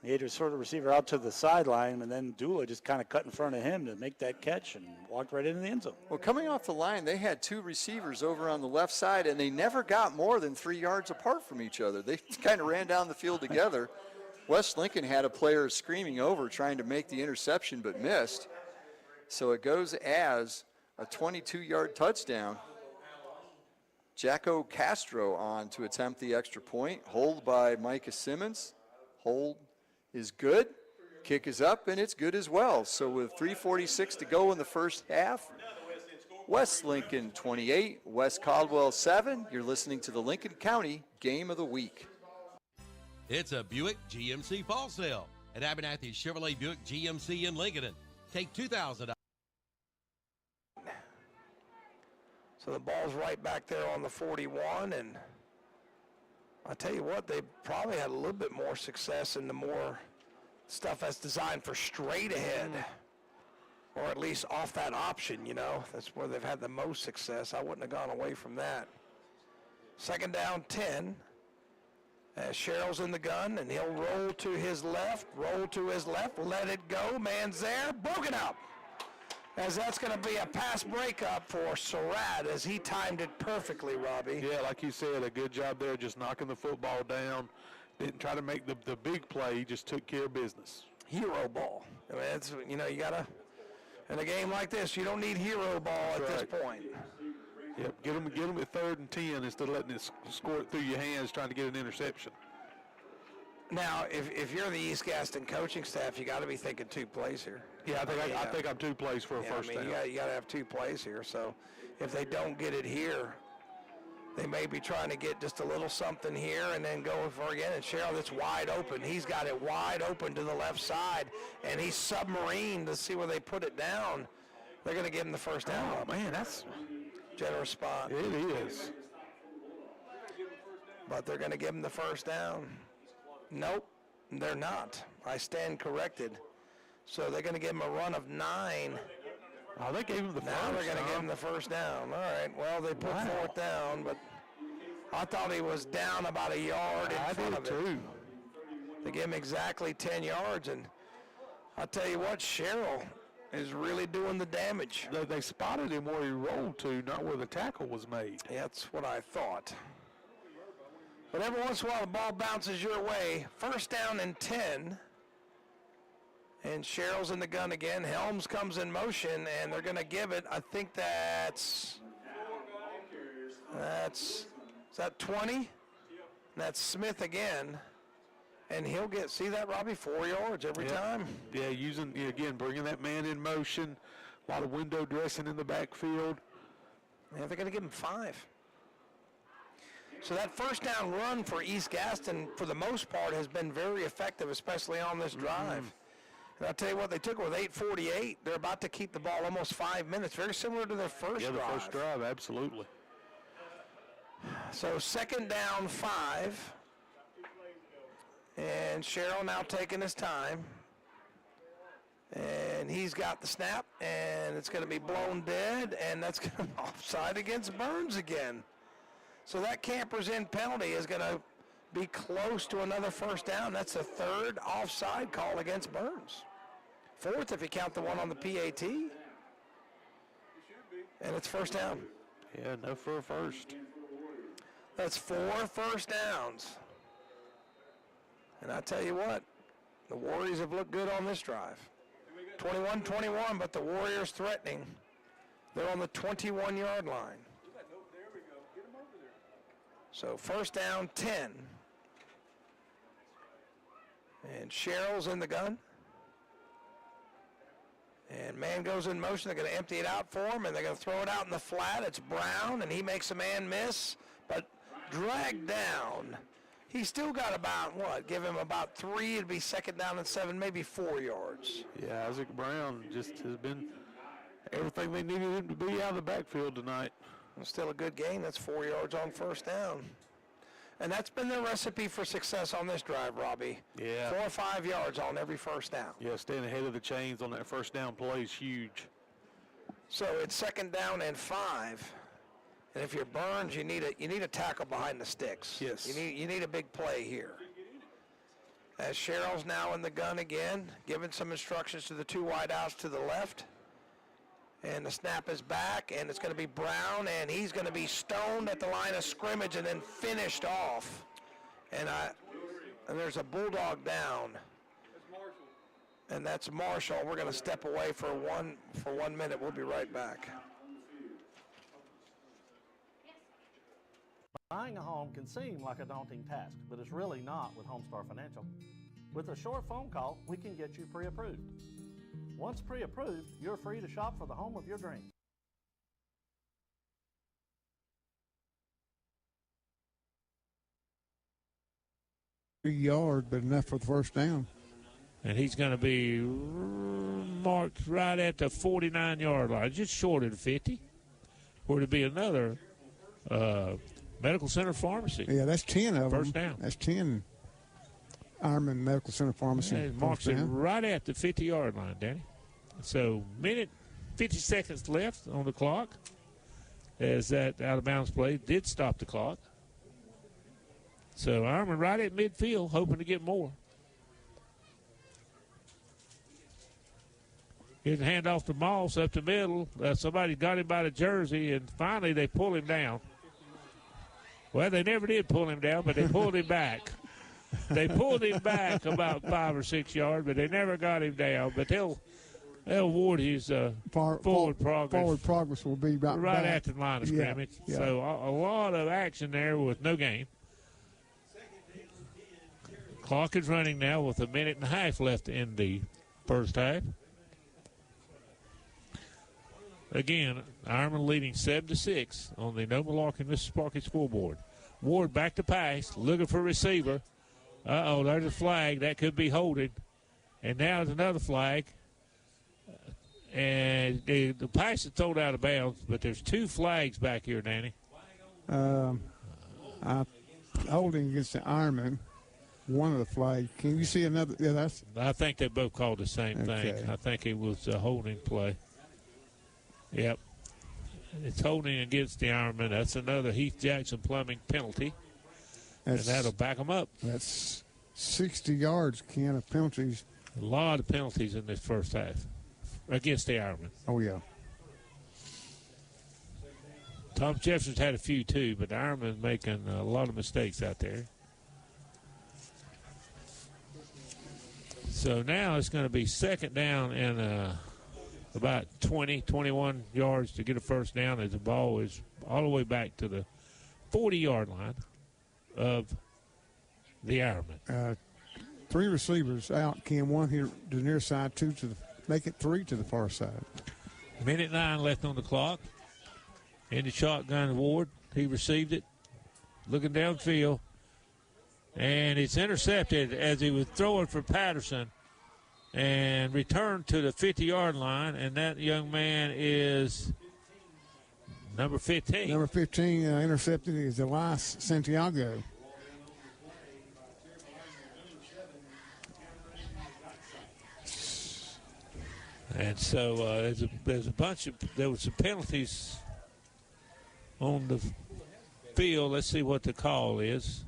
He had to sort of receiver out to the sideline, and then Dula just kind of cut in front of him to make that catch and walked right into the end zone. Well, coming off the line, they had 2 receivers over on the left side, and they never got more than 3 yards apart from each other. They kind of ran down the field together. West Lincoln had a player screaming over trying to make the interception but missed. So it goes as a 22-yard touchdown. Jacko Castro on to attempt the extra point. Hold by Micah Simmons. Hold is good. Kick is up, and it's good as well. So with 3:46 to go in the first half, West Lincoln 28, West Caldwell 7. You're listening to the Lincoln County Game of the Week. It's a Buick GMC fall sale at Abernathy Chevrolet Buick GMC in Lincoln. Take $2,000. So the ball's right back there on the 41, and I tell you what, they probably had a little bit more success in the more stuff that's designed for straight ahead, or at least off that option, you know. That's where they've had the most success. I wouldn't have gone away from that. Second down, 10. Sherrill's in the gun, and he'll roll to his left, let it go. Man's there, broken up. As that's going to be a pass breakup for Surratt as he timed it perfectly, Robbie. Yeah, like you said, a good job there just knocking the football down. Didn't try to make the big play, he just took care of business. Hero ball. I mean, it's, you know, you got to, in a game like this, you don't need hero ball at this point. Yep, get them at 3rd and 10 instead of letting it score it through your hands trying to get an interception. Now, if you're the East Gaston coaching staff, you got to be thinking 2 plays here. Yeah, I think I'm 2 plays for a first down. You got to have 2 plays here. So if they don't get it here, they may be trying to get just a little something here and then go for again. And Sherrill, that's wide open. He's got it wide open to the left side, and he's submarined to see where they put it down. They're going to give him the first down. Oh, man, that's generous spot. It is. But they're going to give him the first down. Nope, they're not. I stand corrected. So they're going to give him a run of 9. Oh, they gave him the first. Now they're going to give him the first down. All right, well, they put 4th down, but I thought he was down about a yard in front of it. Too. They gave him exactly 10 yards, and I'll tell you what, Sherrill is really doing the damage. They spotted him where he rolled to, not where the tackle was made. Yeah, that's what I thought. But every once in a while, the ball bounces your way. First down and 10. And Sherrill's in the gun again. Helms comes in motion, and they're going to give it. I think that's is that 20? That's Smith again. And he'll get, see that, Robbie? 4 yards every time. Yeah, bringing that man in motion. A lot of window dressing in the backfield. Yeah, they're going to give him 5. So that first down run for East Gaston, for the most part, has been very effective, especially on this drive. And I'll tell you what, they took it with 8:48. They're about to keep the ball almost 5 minutes, very similar to their first drive. Yeah, the first drive, absolutely. So second down, 5. And Sherrill now taking his time. And he's got the snap, and it's going to be blown dead, and that's going to be offside against Burns again. So that camper's in penalty is going to be close to another first down. That's the 3rd offside call against Burns. 4th if you count the one on the PAT. And it's first down. Yeah, no for a first. That's 4 first downs. And I tell you what, the Warriors have looked good on this drive. 21-21, but the Warriors threatening. They're on the 21-yard line. So first down, 10. And Sherrill's in the gun. And man goes in motion. They're going to empty it out for him, and they're going to throw it out in the flat. It's Brown, and he makes a man miss, but dragged down. He's still got about, give him about 3. It'd be second down and 7, maybe 4 yards. Yeah, Isaac Brown just has been everything they needed him to be out of the backfield tonight. Still a good gain. That's 4 yards on first down. And that's been the recipe for success on this drive, Robbie. Yeah. 4 or 5 yards on every first down. Yeah, staying ahead of the chains on that first down play is huge. So it's 2nd down and 5. And if you're Burns, you need a tackle behind the sticks. Yes. You need a big play here. As Sherrill's now in the gun again, giving some instructions to the 2 wideouts to the left. And the snap is back, and it's going to be Brown, and he's going to be stoned at the line of scrimmage and then finished off. And there's a Bulldog down. And that's Marshall. We're going to step away for 1 minute. We'll be right back. Buying a home can seem like a daunting task, but it's really not with Homestar Financial. With a short phone call, we can get you pre-approved. Once pre-approved, you're free to shop for the home of your dreams. Yard, but enough for the first down. And he's going to be marked right at the 49-yard line, just short of the 50, where to be another medical center pharmacy. Yeah, that's 10 of them. First down. That's 10 Ironman Medical Center Pharmacy. Yeah, it marks it right at the 50-yard line, Danny. So, 50 seconds left on the clock as that out-of-bounds play did stop the clock. So, Ironman right at midfield, hoping to get more. Here's a handoff to Moss up the middle. Somebody got him by the jersey, and finally they pull him down. Well, they never did pull him down, but they pulled him back. They pulled him back about 5 or 6 yards, but they never got him down. But they'll award his forward progress. Forward progress will be right at the line of scrimmage. Yeah. So a lot of action there with no gain. Clock is running now with 1.5 minutes left in the first half. Again, Ironman leading 7-6 on the Noma Larkin Mrs. Sparky scoreboard. Ward back to pass, looking for receiver. There's a flag. That could be holding. And now there's another flag. And the pass is thrown out of bounds, but there's 2 flags back here, Danny. Holding against the Ironman. One of the flags. Can you see another? Yeah, I think they both called the same Okay. thing. I think it was a holding play. Yep. It's holding against the Ironman. That's another Heath Jackson Plumbing penalty. And that'll back them up. That's 60 yards, Ken, of penalties. A lot of penalties in this first half against the Ironman. Oh, yeah. Tom Jefferson's had a few too, but the Ironman's making a lot of mistakes out there. So now it's going to be 2nd down and about 20, 21 yards to get a first down as the ball is all the way back to the 40-yard line of the Ironman. 3 receivers out, Ken. 1 here to the near side, 2 to make it 3 to the far side. 1:09 left on the clock. In the shotgun, Ward. He received it. Looking downfield. And it's intercepted as he was throwing for Patterson and returned to the 50-yard line. And that young man is number 15. Number 15 intercepted is Elias Santiago. And so there were some penalties on the field. Let's see what the call is.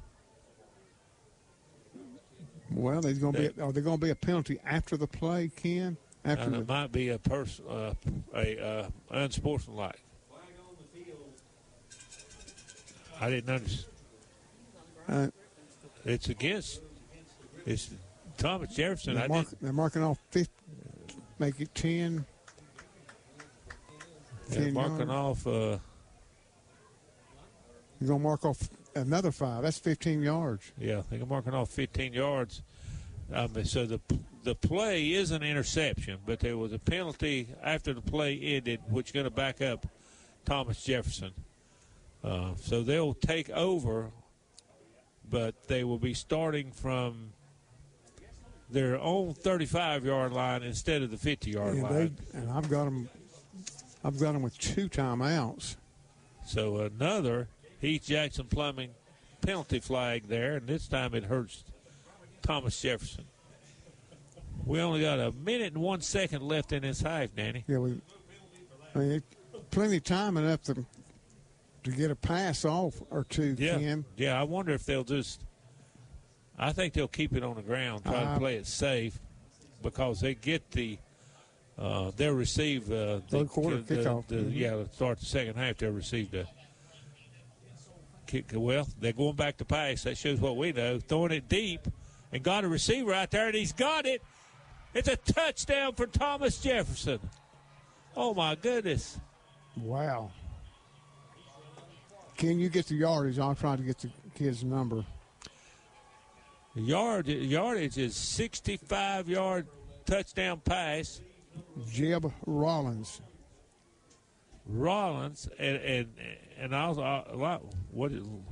Well, are there going to be a penalty after the play, Ken? It might be a unsportsmanlike. I didn't understand. It's Thomas Jefferson. They're marking off 50, make it 10. They're marking off. You're going to mark off another 5. That's 15 yards. Yeah, they're marking off 15 yards. So the play is an interception, but there was a penalty after the play ended, which is going to back up Thomas Jefferson. So they'll take over, but they will be starting from their own 35-yard line instead of the 50-yard line. And I've got them with 2 timeouts. So another Heath Jackson Plumbing penalty flag there, and this time it hurts Thomas Jefferson. We only got a minute and 1 second left in this half, Danny. Yeah, plenty of time enough to get a pass off or two, Kim. Yeah, I wonder if they'll I think they'll keep it on the ground, try to play it safe, because they get they'll receive third quarter kickoff. Yeah, start the second half. They'll receive the kick. Well, they're going back to pass. That shows what we know. Throwing it deep, and got a receiver out there, and he's got it. It's a touchdown for Thomas Jefferson. Oh my goodness! Wow. Can you get the yardage? I'm trying to get the kid's number. Yardage is 65-yard touchdown pass. Jeb Rollins. And also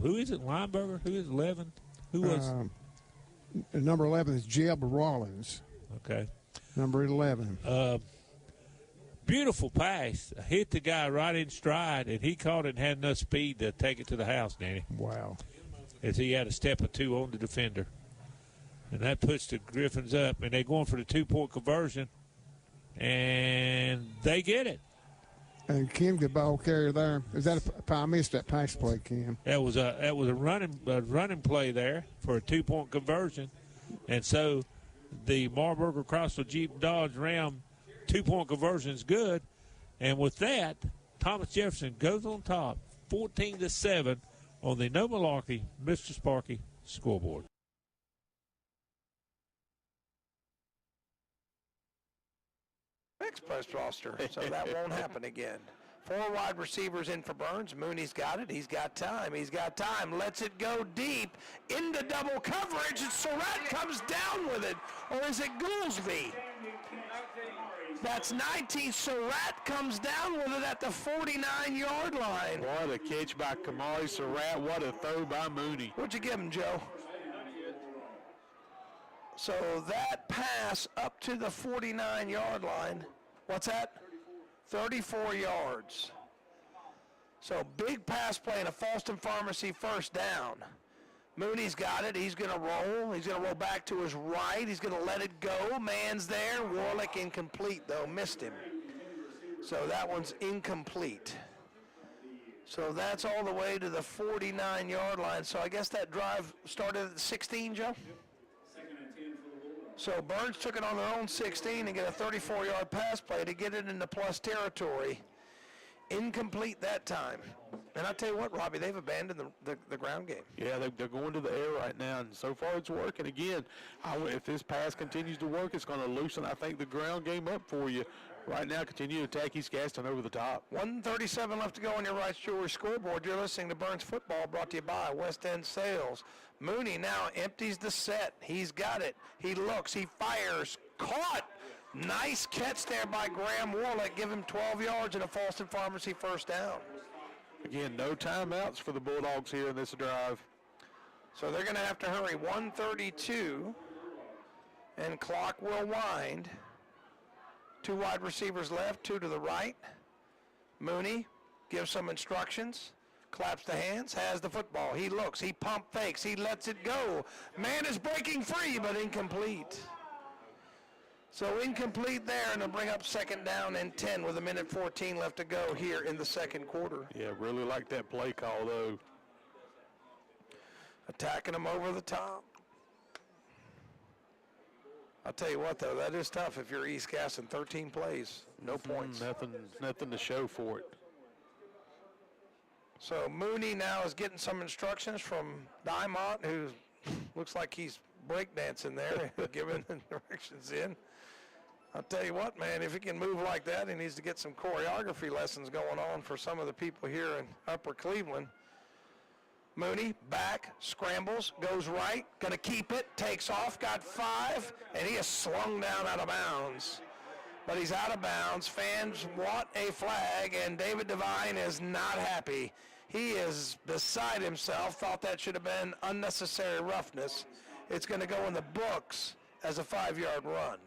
who is it? Lineberger? Who is 11? Who was number 11 is Jeb Rollins. Okay. Number 11. Beautiful pass. Hit the guy right in stride, and he caught it and had enough speed to take it to the house, Danny. Wow. As he had a step or two on the defender. And that puts the Griffins up, and they're going for the 2-point conversion, and they get it. And Kim, the ball carrier there. Is that I missed that pass play, Kim? That was a running play there for a 2-point conversion, and so the Marburger Chrysler Jeep Dodge Ram 2-point conversion is good, and with that, Thomas Jefferson goes on top, 14-7 on the No Malarkey Mr. Sparky scoreboard. Express roster, so that won't happen again. 4 wide receivers in for Burns. Mooney's got it. He's got time. Lets it go deep into double coverage, and Surratt comes down with it. Or is it Goolsby? That's 19. Surratt comes down with it at the 49-yard line. What a catch by Kamari Surratt. What a throw by Mooney. What'd you give him, Joe? So that pass up to the 49-yard line, what's that? 34 yards. So big pass play and a Falston Pharmacy first down. Mooney's got it. He's going to roll. He's going to roll back to his right. He's going to let it go. Man's there. Warlick incomplete, though. Missed him. So that one's incomplete. So that's all the way to the 49-yard line. So I guess that drive started at 16, Joe? So Burns took it on their own 16 and get a 34-yard pass play to get it into plus territory. Incomplete that time. And I tell you what, Robbie, they've abandoned the ground game. Yeah, they're going to the air right now, and so far it's working. Again, if this pass continues to work, it's going to loosen, I think, the ground game up for you. Right now, continue to attack East Gaston over the top. 1:37 left to go on your Rice Jewelry scoreboard. You're listening to Burns Football, brought to you by West End Sales. Mooney now empties the set. He's got it. He looks. He fires. Caught. Nice catch there by Graham Warlick. Give him 12 yards and a Falston Pharmacy first down. Again, no timeouts for the Bulldogs here in this drive. So they're going to have to hurry. 1:32, and clock will wind. 2 wide receivers left, 2 to the right. Mooney gives some instructions, claps the hands, has the football. He looks, he pump fakes, he lets it go. Man is breaking free, but incomplete. So incomplete there, and they'll bring up second down and 10 with 1:14 left to go here in the second quarter. Yeah, really like that play call, though. Attacking them over the top. I'll tell you what, though, that is tough if you're East Gaston. 13 plays, no points. Nothing to show for it. So Mooney now is getting some instructions from Diamont, who looks like he's breakdancing there, giving the directions in. I'll tell you what, man, if he can move like that, he needs to get some choreography lessons going on for some of the people here in Upper Cleveland. Mooney, back, scrambles, goes right, going to keep it, takes off, got 5, and he is slung down out of bounds. But he's out of bounds. Fans want a flag, and David Devine is not happy. He is beside himself, thought that should have been unnecessary roughness. It's going to go in the books as a 5-yard run.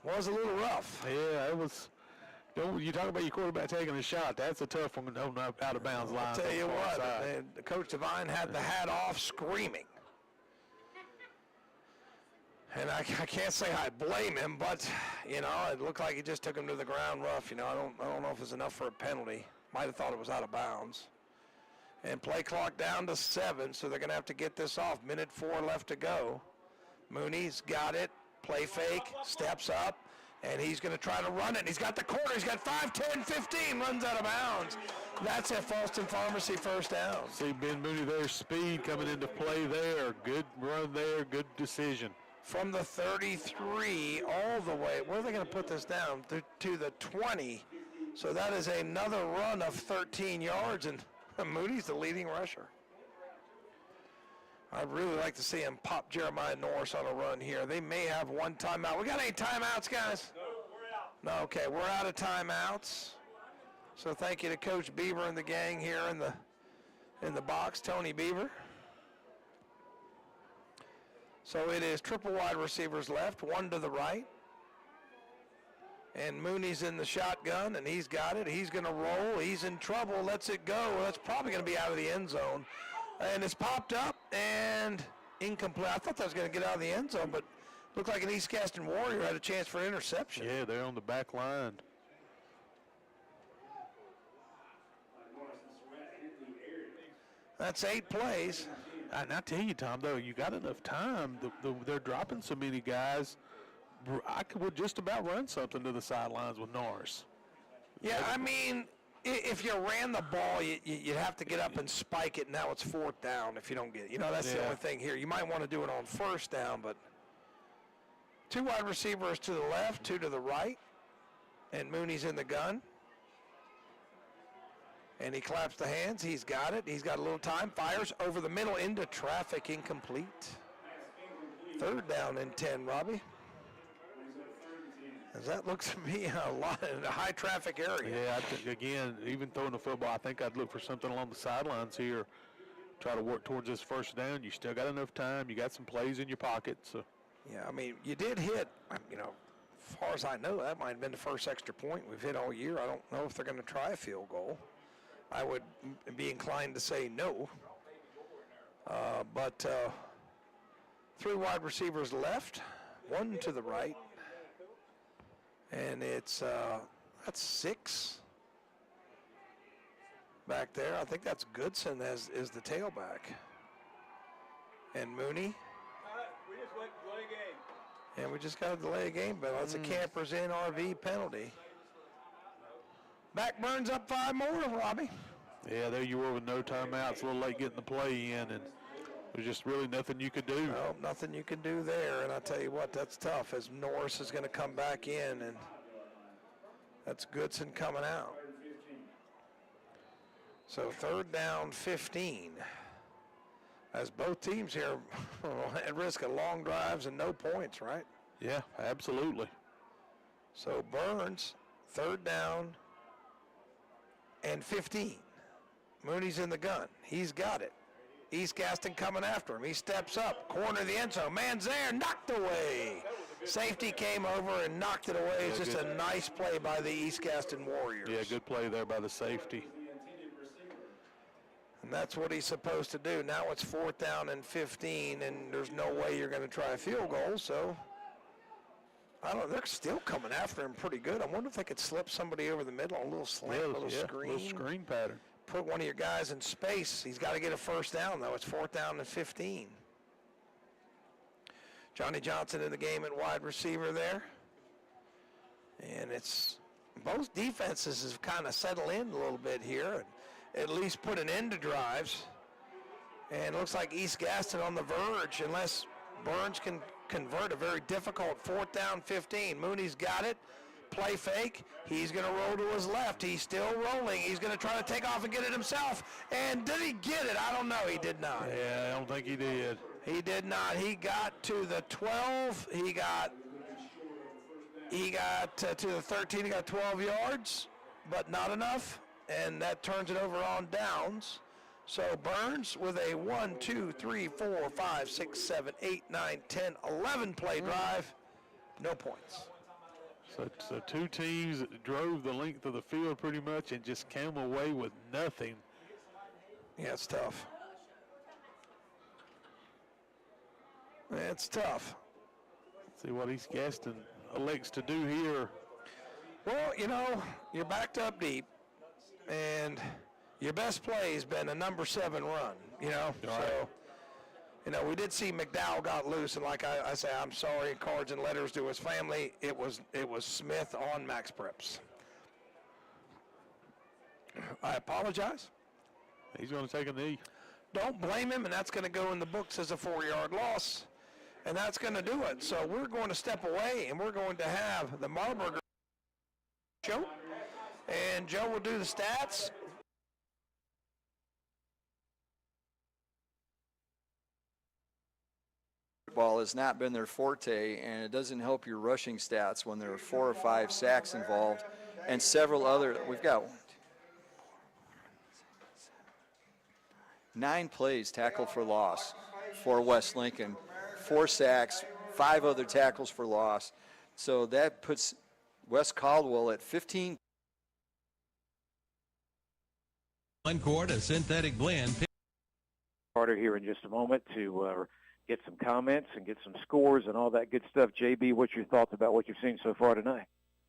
Was a little rough. Yeah, it was You talk about your quarterback taking a shot. That's a tough one on the out of bounds line. I'll tell you what, Coach Devine had the hat off screaming. And I can't say I blame him, but, you know, it looked like he just took him to the ground rough. You know, I don't know if it's enough for a penalty. Might have thought it was out of bounds. And play clock down to 7, so they're going to have to get this off. Minute 4 left to go. Mooney's got it. Play fake, steps up, and he's going to try to run it. And he's got the corner. He's got 5, 10, 15, runs out of bounds. That's a Falston Pharmacy first down. See Ben Mooney there, speed coming into play there. Good run there, good decision. From the 33 all the way, where are they going to put this down? To the 20. So that is another run of 13 yards, and Mooney's the leading rusher. I'd really like to see him pop Jeremiah Norris on a run here. They may have one timeout. We got any timeouts, guys? No, we're out. No, okay, we're out of timeouts. So thank you to Coach Beaver and the gang here in the box, Tony Beaver. So it is triple wide receivers left, one to the right. And Mooney's in the shotgun, and he's got it. He's going to roll. He's in trouble. Lets it go. Well, that's probably going to be out of the end zone. And it's popped up and incomplete. I thought that was going to get out of the end zone, but looked like an East Gaston Warrior had a chance for interception. Yeah, they're on the back line. That's 8 plays. And I tell you, Tom, though, you got enough time. They're dropping so many guys. I would just about run something to the sidelines with Norris. Yeah, I mean, if you ran the ball, you'd have to get up and spike it. Now it's 4th down if you don't get it. You know, that's the only thing here. You might want to do it on 1st down, but 2 wide receivers to the left, 2 to the right, and Mooney's in the gun. And he claps the hands. He's got it. He's got a little time. Fires over the middle into traffic, incomplete. 3rd down and 10, Robbie. As that looks to me a lot in a high traffic area. Yeah, I think, again, even throwing the football, I think I'd look for something along the sidelines here. Try to work towards this 1st down. You still got enough time. You got some plays in your pocket. So. Yeah, I mean, you did hit, you know, as far as I know, that might have been the first extra point we've hit all year. I don't know if they're going to try a field goal. I would be inclined to say no. But 3 wide receivers left, 1 to the right. And it's, that's 6 back there. I think that's Goodson is the tailback. And Mooney. We just went delay game. And we just got to delay a game, but that's a campers in RV penalty. Back Burns up 5 more, Robbie. Yeah, there you were with no timeouts. A little late getting the play in, and there's just really nothing you could do. No, nothing you can do there, and I tell you what, that's tough as Norris is going to come back in, and that's Goodson coming out. So 3rd down, 15. As both teams here at risk of long drives and no points, right? Yeah, absolutely. So Burns, 3rd down and 15. Mooney's in the gun. He's got it. East Gaston coming after him. He steps up, corner of the end zone. Man's there, knocked away. Safety came over and knocked it away. It's just a nice play by the East Gaston Warriors. Yeah, good play there by the safety. And that's what he's supposed to do. Now it's 4th down and 15, and there's no way you're going to try a field goal, so I don't know. They're still coming after him pretty good. I wonder if they could slip somebody over the middle, a little slant, a little screen. Little screen pattern. Put one of your guys in space. He's got to get a 1st down, though. It's 4th down and 15. Johnny Johnson in the game at wide receiver there. And it's both defenses have kind of settled in a little bit here and at least put an end to drives. And it looks like East Gaston on the verge unless Burns can convert a very difficult 4th down 15. Mooney's got it. Play fake. He's going to roll to his left. He's still rolling. He's going to try to take off and get it himself. And did he get it? I don't know. He did not. Yeah, I don't think he did. He did not. He got to the 12. He got to the 13. He got 12 yards, but not enough. And that turns it over on downs. So Burns with a 1, 2, 3, 4, 5, 6, 7, 8, 9, 10, 11 play drive. No points. So two teams that drove the length of the field pretty much and just came away with nothing. Yeah, it's tough. It's tough. See what East Gaston elects to do here. Well, you know, you're backed up deep, and your best play has been a number 7 run, you know. Right. So, you know, we did see McDowell got loose, and like I say, I'm sorry, cards and letters to his family. It was Smith on Max Preps. I apologize. He's going to take a knee. Don't blame him, and that's going to go in the books as a 4-yard loss, and that's going to do it. So we're going to step away, and we're going to have the Marburger show, and Joe will do the stats. Football has not been their forte, and it doesn't help your rushing stats when there are 4 or 5 sacks involved and several other. We've got 9 plays tackle for loss for West Lincoln, 4 sacks, 5 other tackles for loss. So that puts West Caldwell at 15. One quart of synthetic blend. Carter here in just a moment to get some comments and get some scores and all that good stuff. JB, what's your thoughts about what you've seen so far tonight?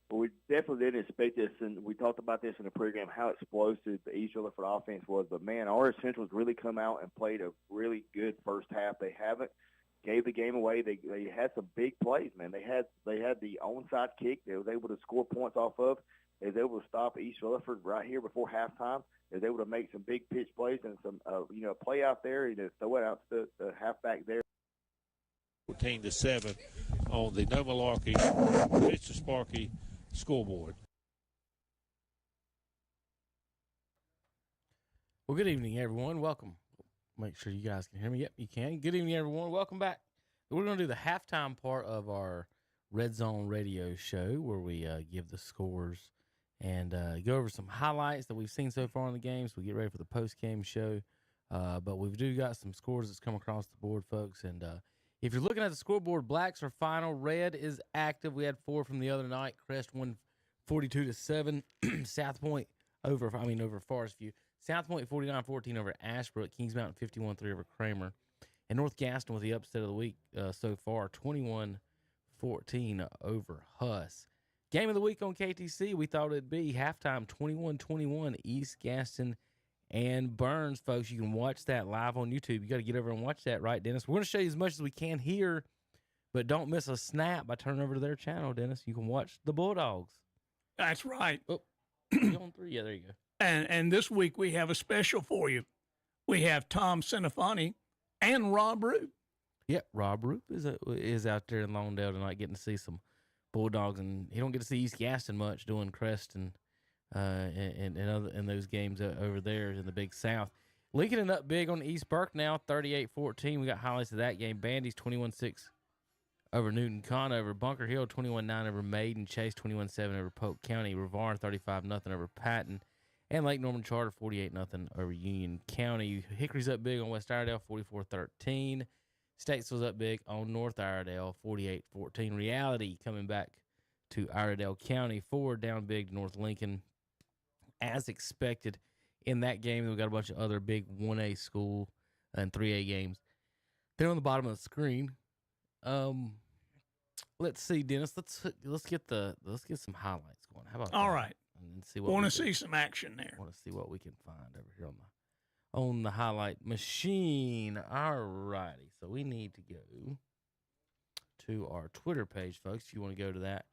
Well, we definitely didn't expect this, and we talked about this in the pregame, how explosive the East Rutherford offense was. But, man, RS Central's really come out and played a really good first half. They haven't gave the game away. They had some big plays, man. They had the onside kick they was able to score points off of. They was able to stop East Rutherford right here before halftime. They was able to make some big pitch plays and some, play out there. Throw it out to the halfback there. 14-7 on the No Malarkey, Mr. Sparky scoreboard. Well, good evening, everyone. Welcome. Make sure you guys can hear me. Yep, you can. Good evening, everyone. Welcome back. We're going to do the halftime part of our Red Zone radio show where we give the scores and go over some highlights that we've seen so far in the game, so we get ready for the post-game show. But we've got some scores that's come across the board, folks. And if you're looking at the scoreboard, blacks are final. Red is active. We had 4 from the other night. Crest won 42-7. South Point over Forest View. South Point 49-14 over Ashbrook. Kings Mountain 51-3 over Kramer. And North Gaston with the upset of the week so far, 21-14 over Huss. Game of the week on KTC, we thought it'd be halftime 21-21 East Gaston and Burns, folks. You can watch that live on YouTube. You got to get over and watch that, right, Dennis? We're going to show you as much as we can here, but don't miss a snap by turning over to their channel, Dennis. You can watch the Bulldogs. That's right. Oh, on 3. Yeah, there you go. And this week we have a special for you. We have Tom Sinafani and Rob Roop. Yeah, Rob Roop is out there in Lawndale tonight getting to see some Bulldogs, and he don't get to see East Gaston much doing Crest and those games over there in the Big South. Lincoln up big on East Burke now, 38-14. We got highlights of that game. Bandy's 21-6 over Newton Conover. Bunker Hill 21-9 over Maiden. Chase 21-7 over Polk County. Rivarn 35-0 over Patton. And Lake Norman Charter 48-0 over Union County. Hickory's up big on West Iredale 44-13. Statesville's up big on North Iredale 48-14. Reality coming back to Iredale County. Ford down big to North Lincoln as expected in that game. Then we got a bunch of other big 1A school and 3A games. They're on the bottom of the screen. Let's see, Dennis. Let's get some highlights going. How about all that? right? And see what want to see some action there. Want to see what we can find over here on the highlight machine. All righty. So we need to go to our Twitter page, folks. If you want to go to that,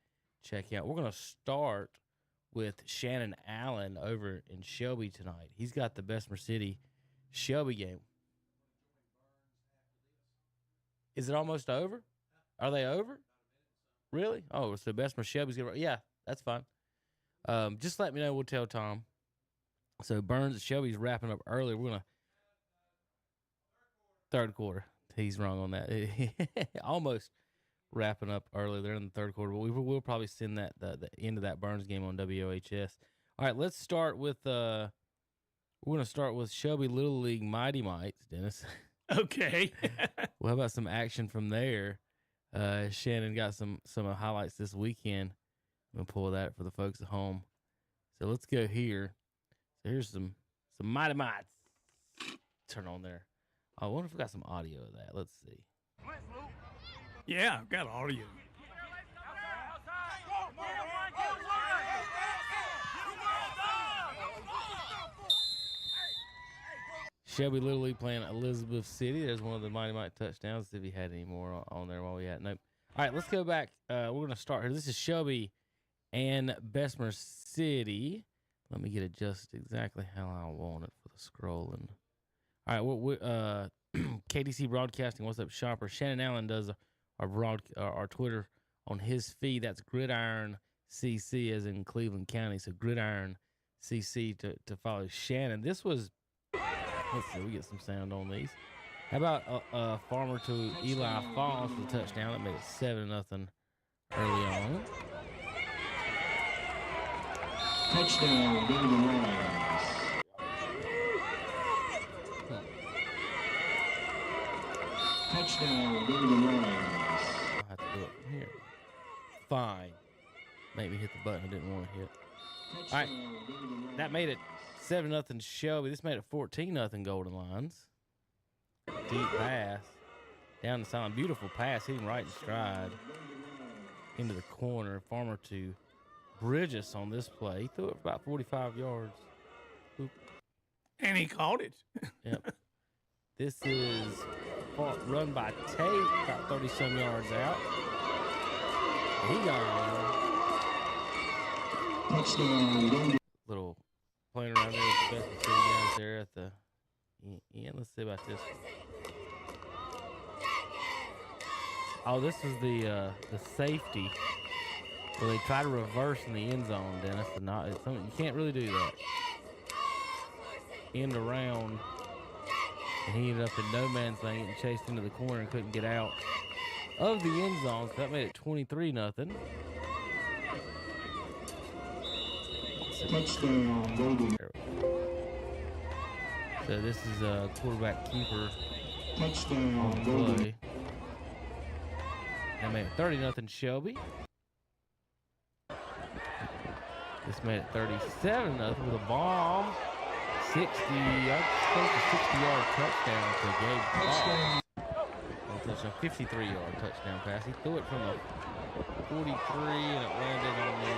check out. We're going to start with Shannon Allen over in Shelby tonight. He's got the Bessemer City Shelby game. Is it almost over? Are they over? Really? Oh, so Bessemer Shelby's going to... Yeah, that's fine. Just let me know. We'll tell Tom. So Burns and Shelby's wrapping up early. We're going to... Third quarter. He's wrong on that. Almost wrapping up early. They're in the third quarter. But we'll probably send that the end of that Burns game on WOHS. All right, let's start with... we're going to start with Shelby Little League Mighty Mites, Dennis. Okay. Well, how about some action from there? Shannon got some highlights this weekend We'll pull that for the folks at home. So let's go here. So here's some Mighty Mites. Turn on there. I wonder if we got some audio of that. Let's see. Yeah, I've got audio. Shelby Little League playing Elizabeth City. There's one of the Mighty Mite touchdowns. See if he had any more on there while we had. Nope. All right, let's go back. We're going to start here. This is Shelby and Bessemer City. Let me get adjusted exactly how I want it for the scrolling. All right, KTC Broadcasting. What's up, Shopper? Shannon Allen does our Twitter on his feed. That's Gridiron CC, as in Cleveland County. So Gridiron CC to follow Shannon. This was. Let's see, we get some sound on these. How about Farmer to Eli Falls for the touchdown? That made it 7-0 early on. Touchdown, go to the Lions. Touchdown, go to the Lions. I'll have to do it from here. Fine. Maybe hit the button I didn't want to hit. All right, that made it 7-0 Shelby. This made it 14-0 Golden Lions. Deep pass down the sideline. Beautiful pass, hitting right in stride into the corner. Farmer to Bridges on this play. He threw it for about 45 yards. Oop. And he caught it. Yep. This is run by Tate, about 30-some yards out. He got Touchdown. Little playing around there with the best of city guys there at the end. Let's see about this one. Oh, this is the safety where they try to reverse in the end zone, Dennis. And you can't really do that. End around, and he ended up in no man's land, getting chased into the corner and couldn't get out of the end zone. So that made it 23-0. Touchdown, Golden. So this is a quarterback keeper Touchdown, on the Golden. play. That made it 30-0 Shelby. This made it 37-0 with a bomb. 60, close to 60-yard touchdown to Gabe Fox. Touchdown, 53-yard touchdown pass. He threw it from the 43 and it landed on the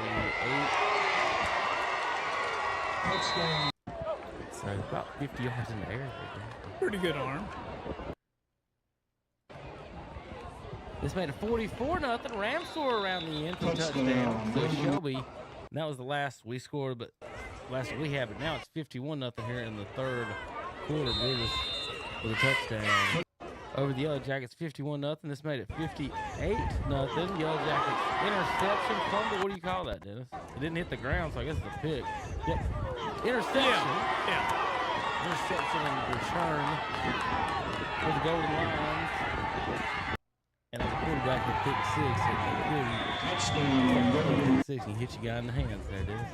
8. Touchdown. So about 50 yards in the air. Pretty good arm. This made it 44-0. Rams score around the end for the touchdown. So Shelby, that was the last we scored, but last we have it. Now it's 51-0 here in the third quarter. Bridges with a touchdown over the Yellow Jackets. 51-0. This made it 58-0. Yellow Jackets interception, fumble. What do you call that, Dennis? It didn't hit the ground, so I guess it's a pick. Yep. Interception. Yeah. Interception and return for the Golden Lions. And as a quarterback with pick six, he hit you guy in the hands there, Dennis.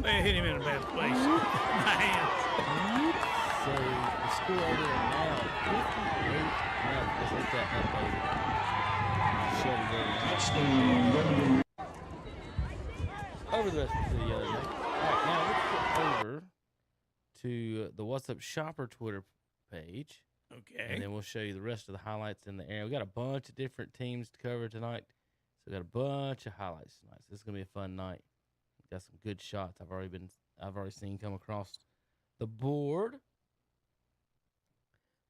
They hit him in a bad place. My hands. So the score over there now, 58-0. Let's look that up, baby. Over the rest of the Yellow Jackets. All right, now let's get over to the What's Up Shopper Twitter page. Okay. And then we'll show you the rest of the highlights in the air. We got a bunch of different teams to cover tonight. So we got a bunch of highlights tonight. So this is gonna be a fun night. Got some good shots I've already seen come across the board.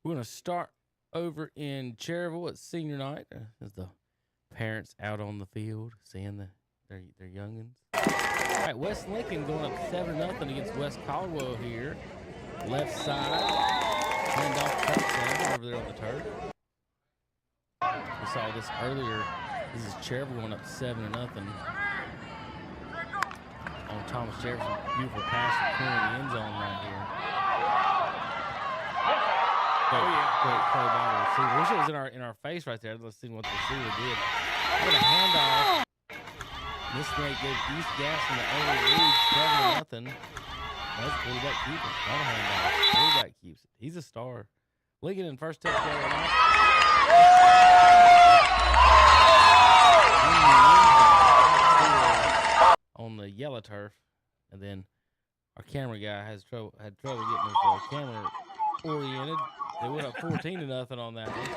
We're gonna start over in Cherryville at senior night as the parents out on the field seeing their youngins. All right, West Lincoln going up 7-0 against West Caldwell here. Left side. Handoff touchdown over there on the turf. We saw this earlier. This is Cherryville going up 7-0 on Thomas Jefferson. Beautiful pass in the corner of the end zone right here. Great play by the receiver. Wish it was in our face right there. Let's see what the receiver did. What a handoff. This snake gave East Gas in the early lead 7-0. That's quarterback keeper. Not a handoff. Quarterback keeps it. He's a star. Lincoln in first touchdown right now. turf, and then our camera guy had trouble getting his camera oriented. They went up 14-0 on that one.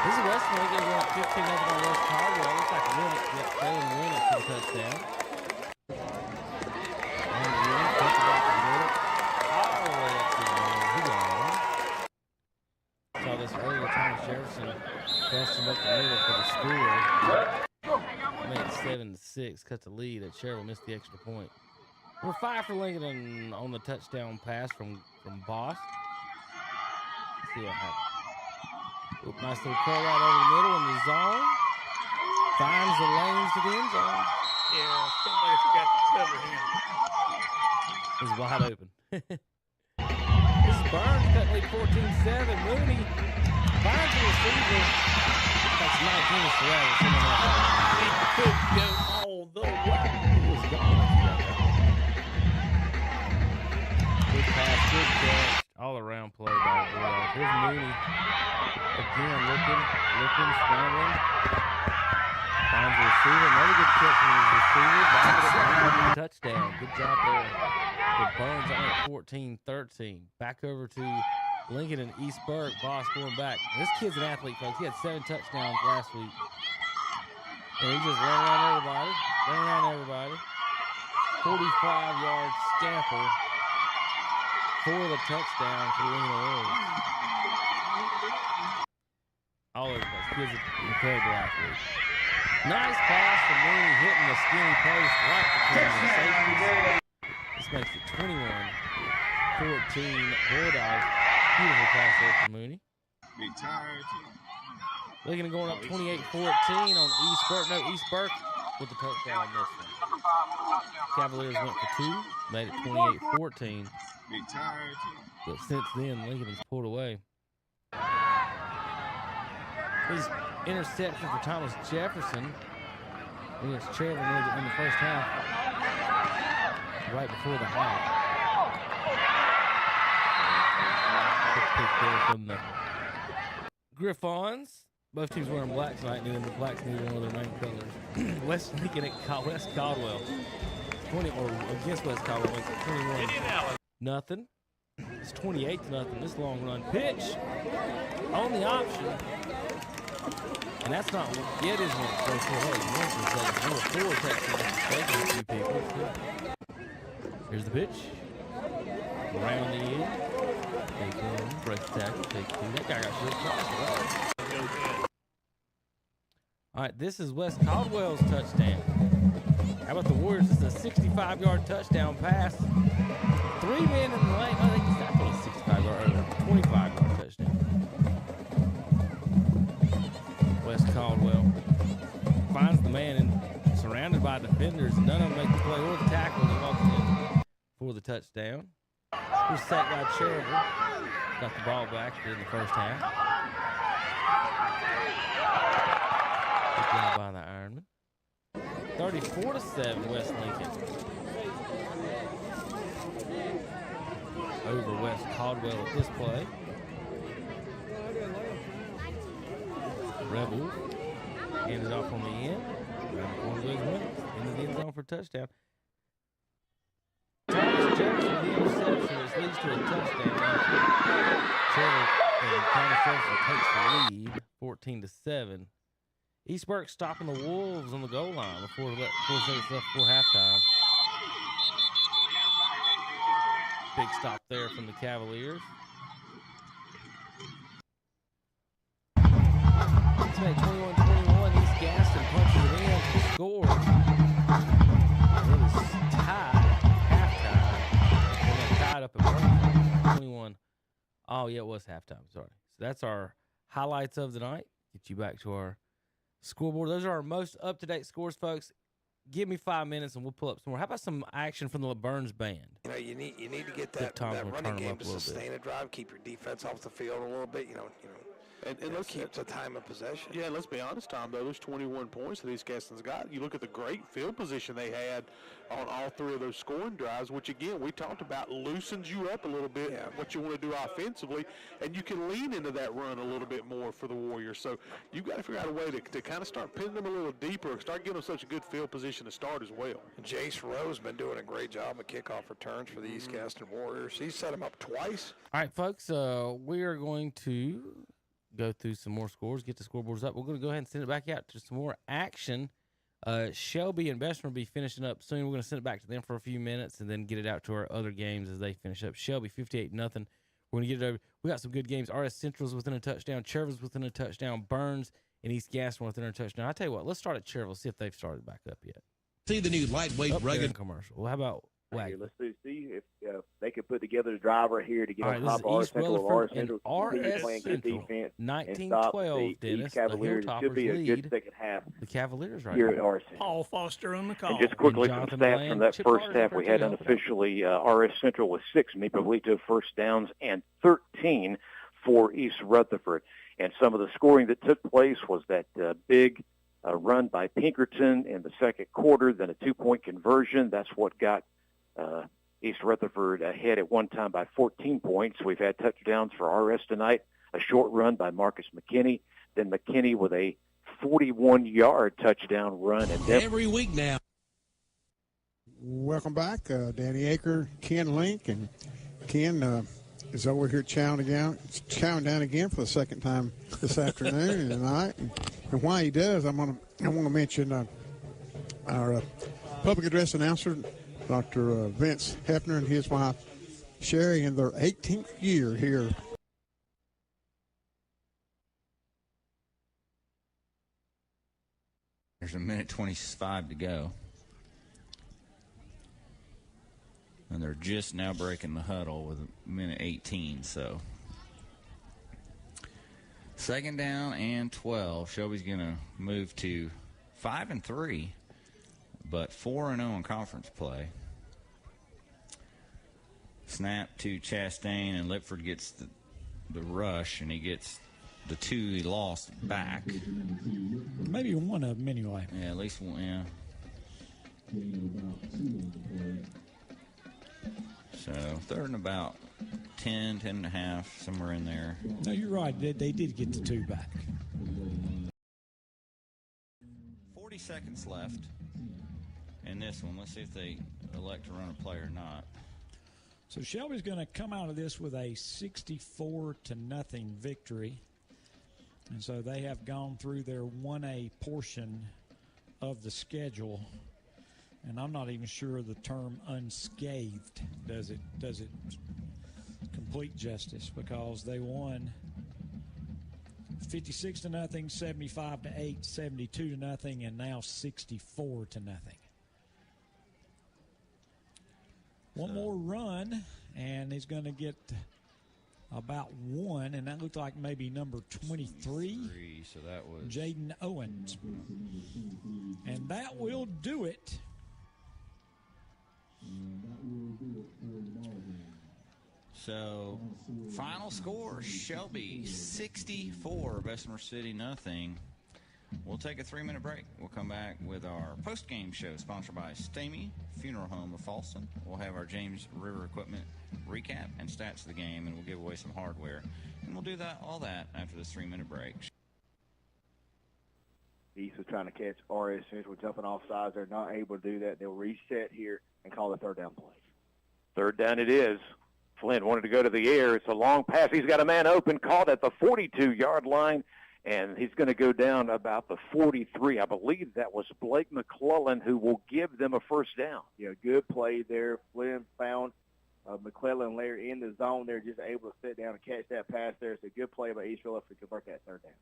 This is West Lincoln going up 15-0 on West Caldwell. Looks like Jalen Winnick for the touchdown. And Winnick puts it back to Winnick. All the way up to the line. He got him. Saw this earlier. Thomas Jefferson crossed him up the middle for the score. Made it 7-6. Cut the lead at Sherrill. Missed the extra point. We're 5 for Lincoln on the touchdown pass from Boss. Let's see what happens. Oop, nice little curl out over the middle in the zone. Finds the lanes to the end zone. Yeah, somebody forgot to cover him. He's wide open. This is Burns cutting lead 14-7. Mooney finds the receiver. That's 19 to Serrata. It could go all the way. He was gone. Good pass, good catch, all around play by the Bulldogs. Here's Mooney again, looking, scrambling. Finds the receiver. Another good catch from his receiver. Touchdown. Good job there. The Burns on at 14-13. Back over to Lincoln and East Burke. Boss going back. This kid's an athlete, folks. He had 7 touchdowns last week. And he just ran around everybody. 45-yard scamper for the touchdown for the Lincoln Royals. All over the place. Kid's an incredible athlete. Nice pass from Mooney hitting the skinny post right between the safeties. This makes it 21-14 Bulldogs. Beautiful pass there from Mooney. Looking at going up 28-14 on East Burke. No, East Burke with the touchdown on this one. Cavaliers went for 2, made it 28-14. But since then, Lincoln has pulled away. His interception for Thomas Jefferson against Cherry in the first half, right before the half. Good pick there from the Griffons. Both teams wearing black tonight, neither the blacks neither one of their main colors. West Lincoln at West Caldwell. Against West Caldwell, it's 21-0. It's 28-0. This long run pitch on the option. And that's not yet, is when it's first four touchdowns. Taking a few people. Here's the pitch. Around the end. Take one. Break the tackle. Take 2. That guy got short cross. All right, this is West Caldwell's touchdown. How about the Warriors? This is a 65-yard touchdown pass. 3 men in the lane. I think it's not a 65-yard, 25-yard touchdown. West Caldwell finds the man and surrounded by defenders. None of them make the play or the tackle. He walks in for the touchdown. Here's sacked by Cherrill. Got the ball back in the first half. Good job by the Ironman. 34-7 West Lincoln over West Caldwell at this play. Rebels handed off on the end. Around the corner goes Winners into the end zone for a touchdown. Thomas Jefferson with the interception, which leads to a touchdown. Thomas Jefferson takes the lead, 14-7. East Burke stopping the Wolves on the goal line before halftime. Big stop there from the Cavaliers. It's made 21-21. East Gaston punches it in to score. It is tied, halftime. And then tied up at 21. Oh, yeah, it was halftime. Sorry. So that's our highlights of the night. Get you back to our scoreboard. Those are our most up-to-date scores, folks. Give me 5 minutes and we'll pull up some more. How about some action from the Burns band? You need to get that running game to sustain a drive, keep your defense off the field a little bit. And let's keep the time of possession. Yeah, let's be honest, Tom, though, those 21 points that East Gaston's got, you look at the great field position they had on all three of those scoring drives, which, again, we talked about loosens you up a little bit, what you want to do offensively, and you can lean into that run a little bit more for the Warriors. So you've got to figure out a way to kind of start pinning them a little deeper, start giving them such a good field position to start as well. Jace Rowe's been doing a great job of kickoff returns for the East Gaston Warriors. He's set them up twice. All right, folks, we are going to go through some more scores, get the scoreboards up. We're going to go ahead and send it back out to some more action. Shelby and Bessemer will be finishing up soon. We're going to send it back to them for a few minutes and then get it out to our other games as they finish up. Shelby 58-0. We're going to get it over. We got some good games. RS Central's within a touchdown. Cherville's within a touchdown. Burns and East Gaston within a touchdown. I tell you what, let's start at Cherville, see if they've started back up yet. See the new lightweight rugged commercial. Well, how about Wagner? Let's see if they could put together a driver here to get All on right, top of RS Central. RS Central RS Central, 19-12, Dennis, Cavaliers. the It should be a good lead. second half. The Cavaliers right here now. at RS Central. Paul Foster on the call. And just quickly, some Jonathan stats Bland, from that Chip first Carter, half we had unofficially. RS Central with 6 Meepo first downs and 13 for East Rutherford. And some of the scoring that took place was that big run by Pinkerton in the second quarter, then a 2-point conversion. That's what got East Rutherford ahead at one time by 14 points. We've had touchdowns for RS tonight, a short run by Marcus McKinney, then McKinney with a 41-yard touchdown run. And then every week now. Welcome back, Danny Aker, Ken Link, and Ken is over here chowing down again for the second time this afternoon and tonight. And while he does, I want to mention our public address announcer, Dr. Vince Hefner, and his wife Sherry, in their 18th year here. There's a minute 25 to go. And they're just now breaking the huddle with a minute 18, so. Second down and 12. Shelby's going to move to 5-3, but 4-0 in conference play. Snap to Chastain, and Lipford gets the rush, and he gets the 2 he lost back. Maybe one of them anyway. Yeah, at least one, yeah. So, third and about 10 and a half, somewhere in there. No, you're right. They did get the 2 back. 40 seconds left in this one. Let's see if they elect to run a play or not. So Shelby's going to come out of this with a 64-0 victory. And so they have gone through their 1A portion of the schedule. And I'm not even sure the term unscathed does it complete justice, because they won 56-0, 75-8, 72-0, and now 64-0. One more run, and he's going to get about 1, and that looked like maybe number 23. So that was Jaden Owens. And that will do it. So, final score, Shelby 64, Bessemer City nothing. We'll take a 3-minute break. We'll come back with our post-game show sponsored by Stamey Funeral Home of Falston. We'll have our James River Equipment recap and stats of the game, and we'll give away some hardware. And we'll do all that after this 3-minute break. East was trying to catch RS Central jumping off sides. They're not able to do that. They'll reset here and call the third down play. third down it is. Flynn wanted to go to the air. It's a long pass. He's got a man open, caught at the 42-yard line, and he's going to go down about the 43. I believe that was Blake McClellan who will give them a first down. Yeah, good play there. Flynn found McClellan later in the zone. They're just able to sit down and catch that pass there. It's a good play by East Phillips to convert that third down.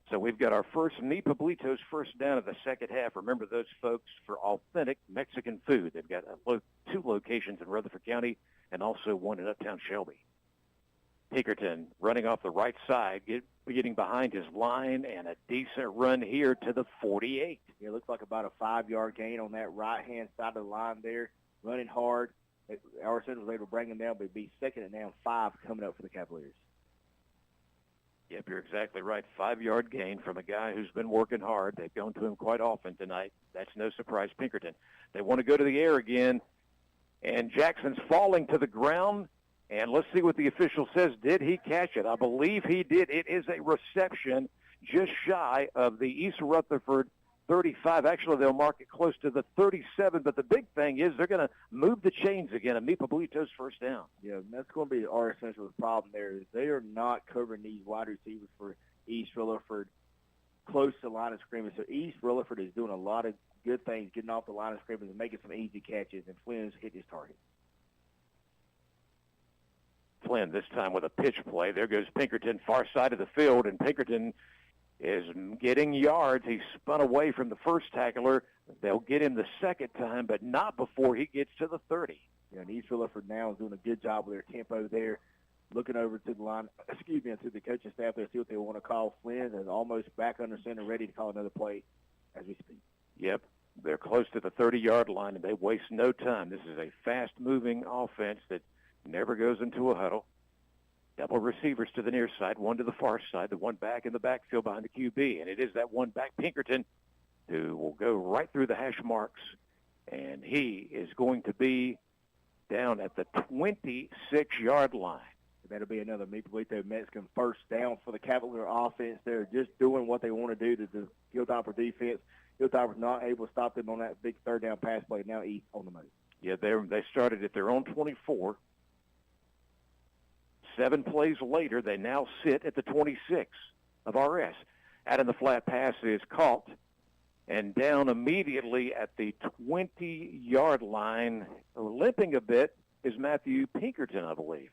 So we've got our first Pablito's first down of the second half. Remember those folks for authentic Mexican food. They've got 2 locations in Rutherford County and also one in Uptown Shelby. Pinkerton running off the right side, getting behind his line, and a decent run here to the 48. Yeah, it looks like about a 5-yard gain on that right-hand side of the line there, running hard. Our Central was able to bring him down, but it'd be second and down 5 coming up for the Cavaliers. Yep, you're exactly right. 5-yard gain from a guy who's been working hard. They've gone to him quite often tonight. That's no surprise, Pinkerton. They want to go to the air again, and Jackson's falling to the ground. And let's see what the official says. Did he catch it? I believe he did. It is a reception just shy of the East Rutherford 35. Actually, they'll mark it close to the 37. But the big thing is they're going to move the chains again. Amipa Pablito's first down. Yeah, that's going to be our essential problem there. Is they are not covering these wide receivers for East Rutherford close to the line of scrimmage. So East Rutherford is doing a lot of good things, getting off the line of scrimmage and making some easy catches, and Flynn's hit his target. Flynn this time with a pitch play. There goes Pinkerton, far side of the field, and Pinkerton is getting yards. He spun away from the first tackler. They'll get him the second time, but not before he gets to the 30. Yeah, and East Rutherford now is doing a good job with their tempo there, looking over to the line, to the coaching staff there, see what they want to call. Flynn is almost back under center, ready to call another play as we speak. Yep, they're close to the 30-yard line, and they waste no time. This is a fast-moving offense that never goes into a huddle. Double receivers to the near side, one to the far side, the one back in the backfield behind the QB. And it is that one back, Pinkerton, who will go right through the hash marks. And he is going to be down at the 26-yard line. That'll be another Mexican Mexican first down for the Cavalier offense. They're just doing what they want to do to the Hilltopper defense. Hilltopper's not able to stop them on that big third down pass play. Now East on the move. Yeah, they started at their own 24. 7 plays later, they now sit at the 26 of RS. Out in the flat pass is caught, and down immediately at the 20-yard line, limping a bit, is Matthew Pinkerton, I believe.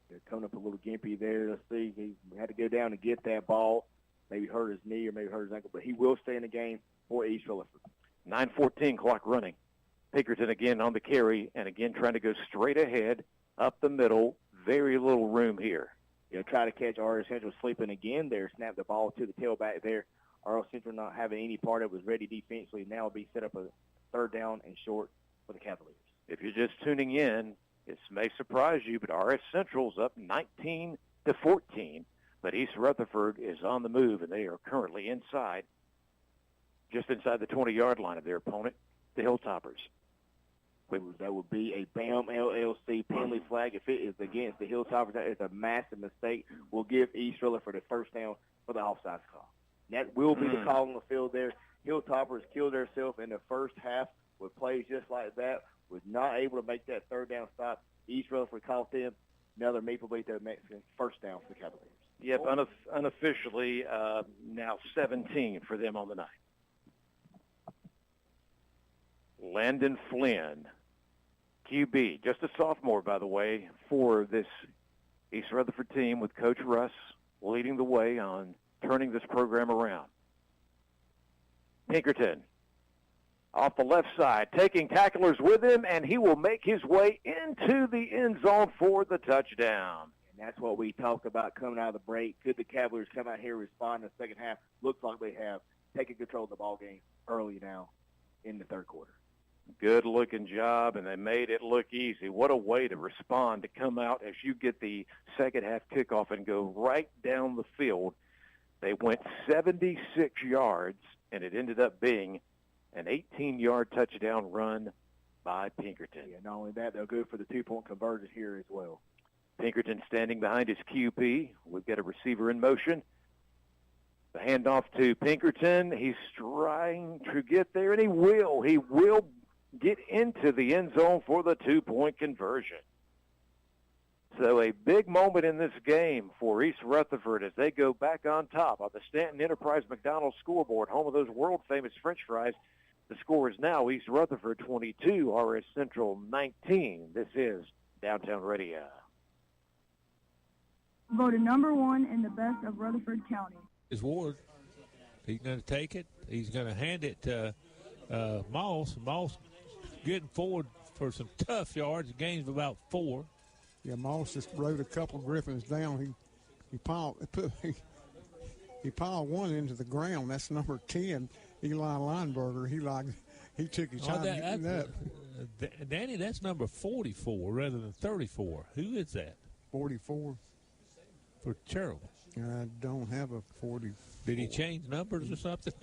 They're coming up a little gimpy there. Let's see. He had to go down to get that ball. Maybe hurt his knee or maybe hurt his ankle, but he will stay in the game for East Rutherford. 9:14 clock running. Pinkerton again on the carry, and again trying to go straight ahead, up the middle. Very little room here. Try to catch RS Central sleeping again there. Snap the ball to the tailback there. RS Central not having any part of it, was ready defensively. Now will be set up a third down and short for the Cavaliers. If you're just tuning in, this may surprise you, but RS Central's up 19-14. But East Rutherford is on the move, and they are currently inside, just inside the 20-yard line of their opponent, the Hilltoppers. That would be a BAM LLC penalty flag. If it is against the Hilltoppers, that is a massive mistake. We'll give East Rutherford a first down for the offside call. That will be the call on the field there. Hilltoppers killed themselves in the first half with plays just like that, was not able to make that third down stop. East Rutherford caught them. Another Maple Leaf Mexican first down for the Cavaliers. Yep, unofficially now 17 for them on the night. Landon Flynn, QB, just a sophomore, by the way, for this East Rutherford team with Coach Russ leading the way on turning this program around. Pinkerton off the left side, taking tacklers with him, and he will make his way into the end zone for the touchdown. And that's what we talked about coming out of the break. Could the Cavaliers come out here and respond in the second half? Looks like they have taken control of the ball game early now in the third quarter. Good-looking job, and they made it look easy. What a way to respond, to come out as you get the second-half kickoff and go right down the field. They went 76 yards, and it ended up being an 18-yard touchdown run by Pinkerton. Yeah, not only that, they'll go for the two-point conversion here as well. Pinkerton standing behind his QB. We've got a receiver in motion. The handoff to Pinkerton. He's trying to get there, and he will. He will get into the end zone for the two-point conversion. So a big moment in this game for East Rutherford as they go back on top of the Stanton Enterprise McDonald's scoreboard, home of those world-famous French fries. The score is now East Rutherford 22, RS Central 19. This is Downtown Radio. Voted #1 in the best of Rutherford County. Is Ward. He's going to take it. He's going to hand it to Moss. Moss getting forward for some tough yards. A gain of about 4. Yeah, Moss just rode a couple of Griffins down. He piled one into the ground. That's number 10, Eli Lineberger. He took his time getting up. Danny, that's number 44 rather than 34. Who is that? 44. For Cheryl. I don't have a 40. Did he change numbers or something?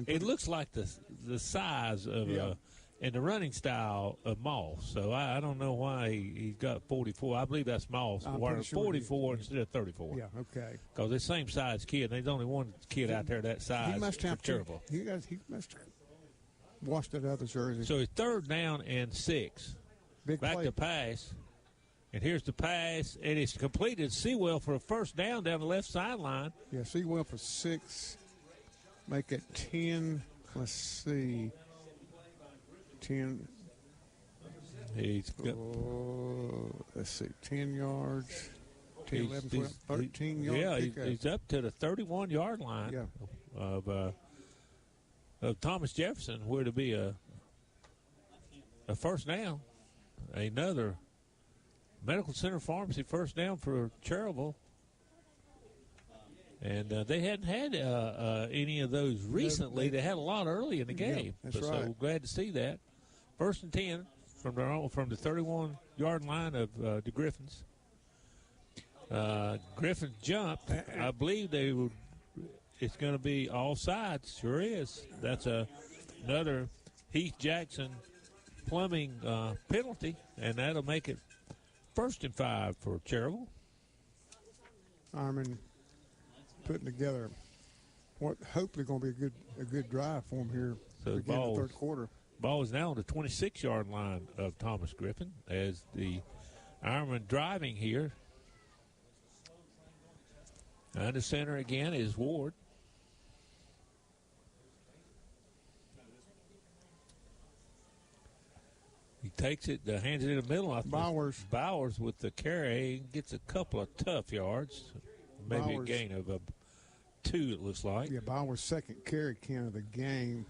It looks like the size of and the running style of Moss. So I don't know why he's got 44. I believe that's Moss. Wearing 44 instead of 34. Yeah, okay. Because the same size kid. There's only one kid out there that size. He must have terrible. He must have washed that other jersey. So it's 3rd down and 6. Big Back play. to pass. And here's the pass, and it's completed. Sewell for a first down the left sideline. Yeah, Sewell for 6. Make it 10. Let's see. 10. He's got, let's see, 10 yards. 10, 11, 12, 13 yards. Yeah, he's up to the 31-yard line of Thomas Jefferson, where to be a first down. Another Medical Center Pharmacy first down for Cherville. And they hadn't had any of those recently. They had a lot early in the game. That's right. So glad to see that. 1st and 10 from the 31-yard line of the Griffins. Griffins jumped. I believe it's going to be all sides. Sure is. That's another Heath Jackson Plumbing penalty, and that'll make it 1st and 5 for Cherville. Ironman putting together what hopefully going to be a good drive for him here beginning of the 3rd quarter. Ball is now on the 26-yard line of Thomas Griffin as the Ironman driving here. Under center again is Ward. He takes it, hands it in the middle. Bowers with the carry gets a couple of tough yards. Maybe a gain of 2, it looks like. Yeah, Bowers' 2nd carry count of the game.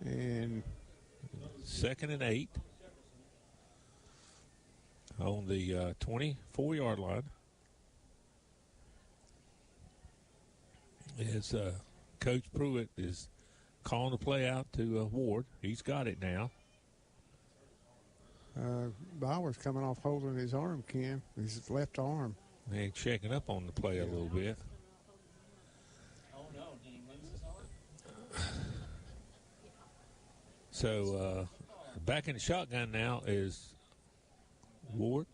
And 2nd and 8 on the 24-yard line. As Coach Pruitt is calling the play out to Ward. He's got it now. Bowers coming off holding his arm, Ken. His left arm. He's checking up on the play a little bit. So back in the shotgun now is Ward.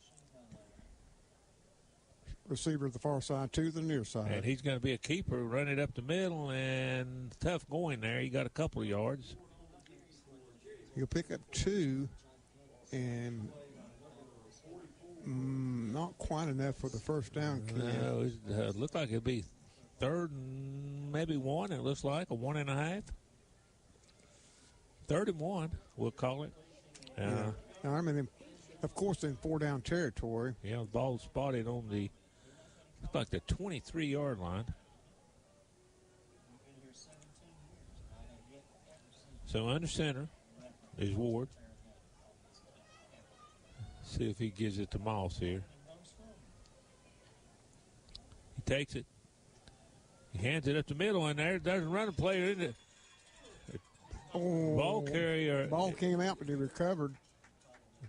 Receiver to the far side to the near side. And he's going to be a keeper, run it up the middle, and tough going there. He got a couple of yards. He'll pick up 2, and not quite enough for the first down. No, it looked like it'd be 3rd and maybe 1. It looks like a 1.5. 3rd and 1, we'll call it. I mean, of course, in 4-down territory. Yeah, the ball spotted on the, looks like the 23-yard line. So under center is Ward. See if he gives it to Moss here. He takes it. He hands it up the middle, and there's a running player, isn't it? Ball carrier. Ball came out, but he recovered.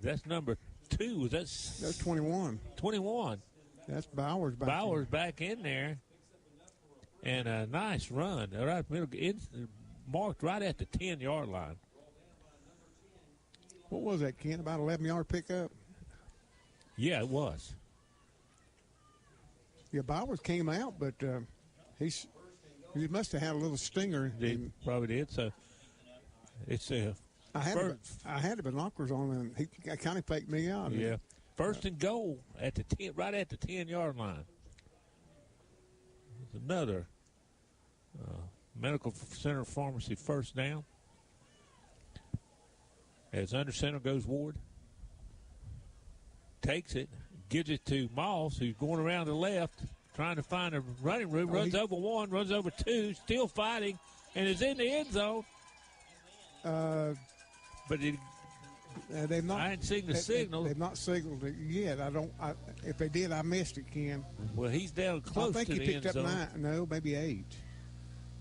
That's number 2. That's 21. 21. That's Bowers back. Bowers back in there. And a nice run. Right middle, marked right at the 10-yard line. What was that, Ken? About 11-yard pickup? Yeah, it was. Yeah, Bowers came out, but he must have had a little stinger. He probably did. So it's a. I had the binoculars on, and he kind of faked me out. Yeah, 1st and goal at the 10, right at the 10-yard line. It's another Medical Center Pharmacy first down. As under center goes Ward. Takes it, gives it to Moss, who's going around the left, trying to find a running room. Runs over 1, runs over 2, still fighting, and is in the end zone. But they've not. I hadn't seen the signal. They've not signaled it yet. If they did, I missed it, Ken. Well, he's down close to the end zone. I think he picked up 9. No, maybe 8.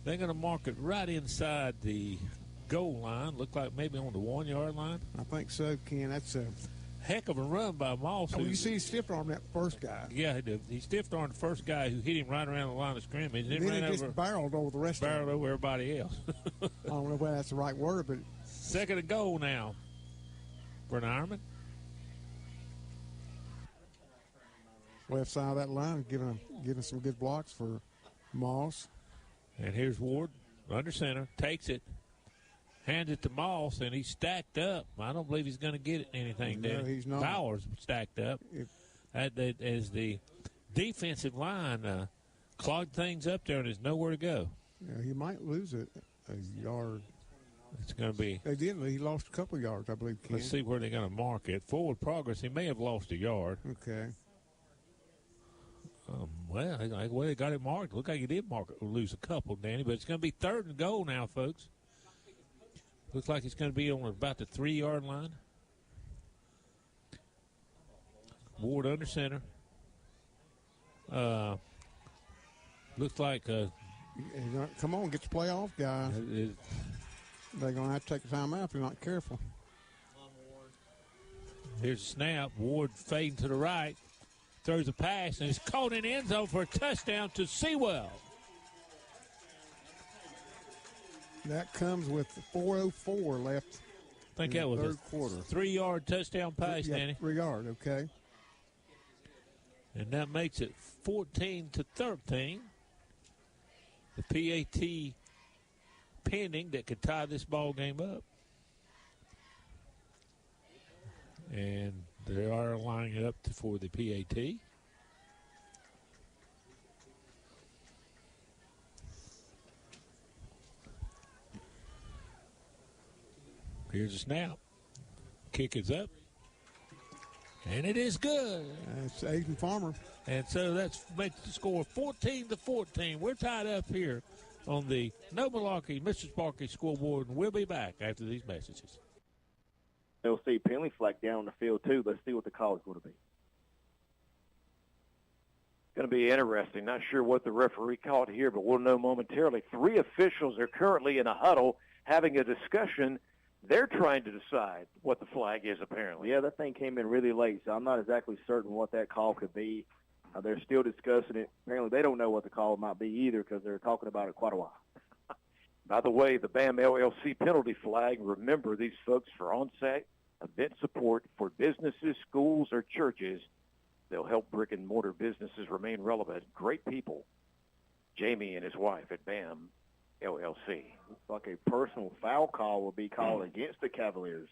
They're going to mark it right inside the goal line. Look like maybe on the 1-yard line. I think so, Ken. That's heck of a run by Moss. Oh, you see he stiff-armed that first guy. Yeah, he did. He stiff-armed the first guy who hit him right around the line of scrimmage. Then he just barreled over the rest of them. Barreled over everybody else. I don't know whether that's the right word, but... Second and goal now for an Ironman. Left side of that line, giving some good blocks for Moss. And here's Ward, under center, takes it, hands it to Moss, and he's stacked up. I don't believe he's going to get anything there. No, he's not. Bowers stacked up. As the defensive line clogged things up there, and there's nowhere to go. Yeah, he might lose it a yard. It's going to be. They did. He lost a couple yards, I believe. Let's see where they're going to mark it. Forward progress, he may have lost a yard. Okay. Well, they got it marked. Looked like he did lose a couple, Danny, but it's going to be third and goal now, folks. Looks like it's going to be on about the 3-yard line. Ward under center. Looks like. Come on, get the playoff, guys. They're going to have to take the time out if they're not careful. Here's a snap. Ward fading to the right. Throws a pass, and it's caught in the end zone for a touchdown to Sewell. That comes with 4:04 left. I think that was third quarter. 3-yard touchdown pass, yeah, Danny. 3 yard, okay. And that makes it 14-13. The PAT pending that could tie this ball game up. And they are lining it up for the PAT. Here's a snap. Kick is up. And it is good. It's Aiden Farmer. And so that makes the score 14-14. We're tied up here on the No Malarkey, Mr. Sparky scoreboard, and we'll be back after these messages. They'll see penalty flag down on the field, too. Let's see what the call is going to be. Going to be interesting. Not sure what the referee called here, but we'll know momentarily. 3 officials are currently in a huddle having a discussion. They're trying to decide what the flag is, apparently. Yeah, that thing came in really late, so I'm not exactly certain what that call could be. They're still discussing it. Apparently they don't know what the call might be either because they're talking about it quite a while. By the way, the BAM LLC penalty flag, remember these folks for on-site event support for businesses, schools, or churches. They'll help brick-and-mortar businesses remain relevant. Great people. Jamie and his wife at BAM LLC. Looks like a personal foul call will be called against the Cavaliers.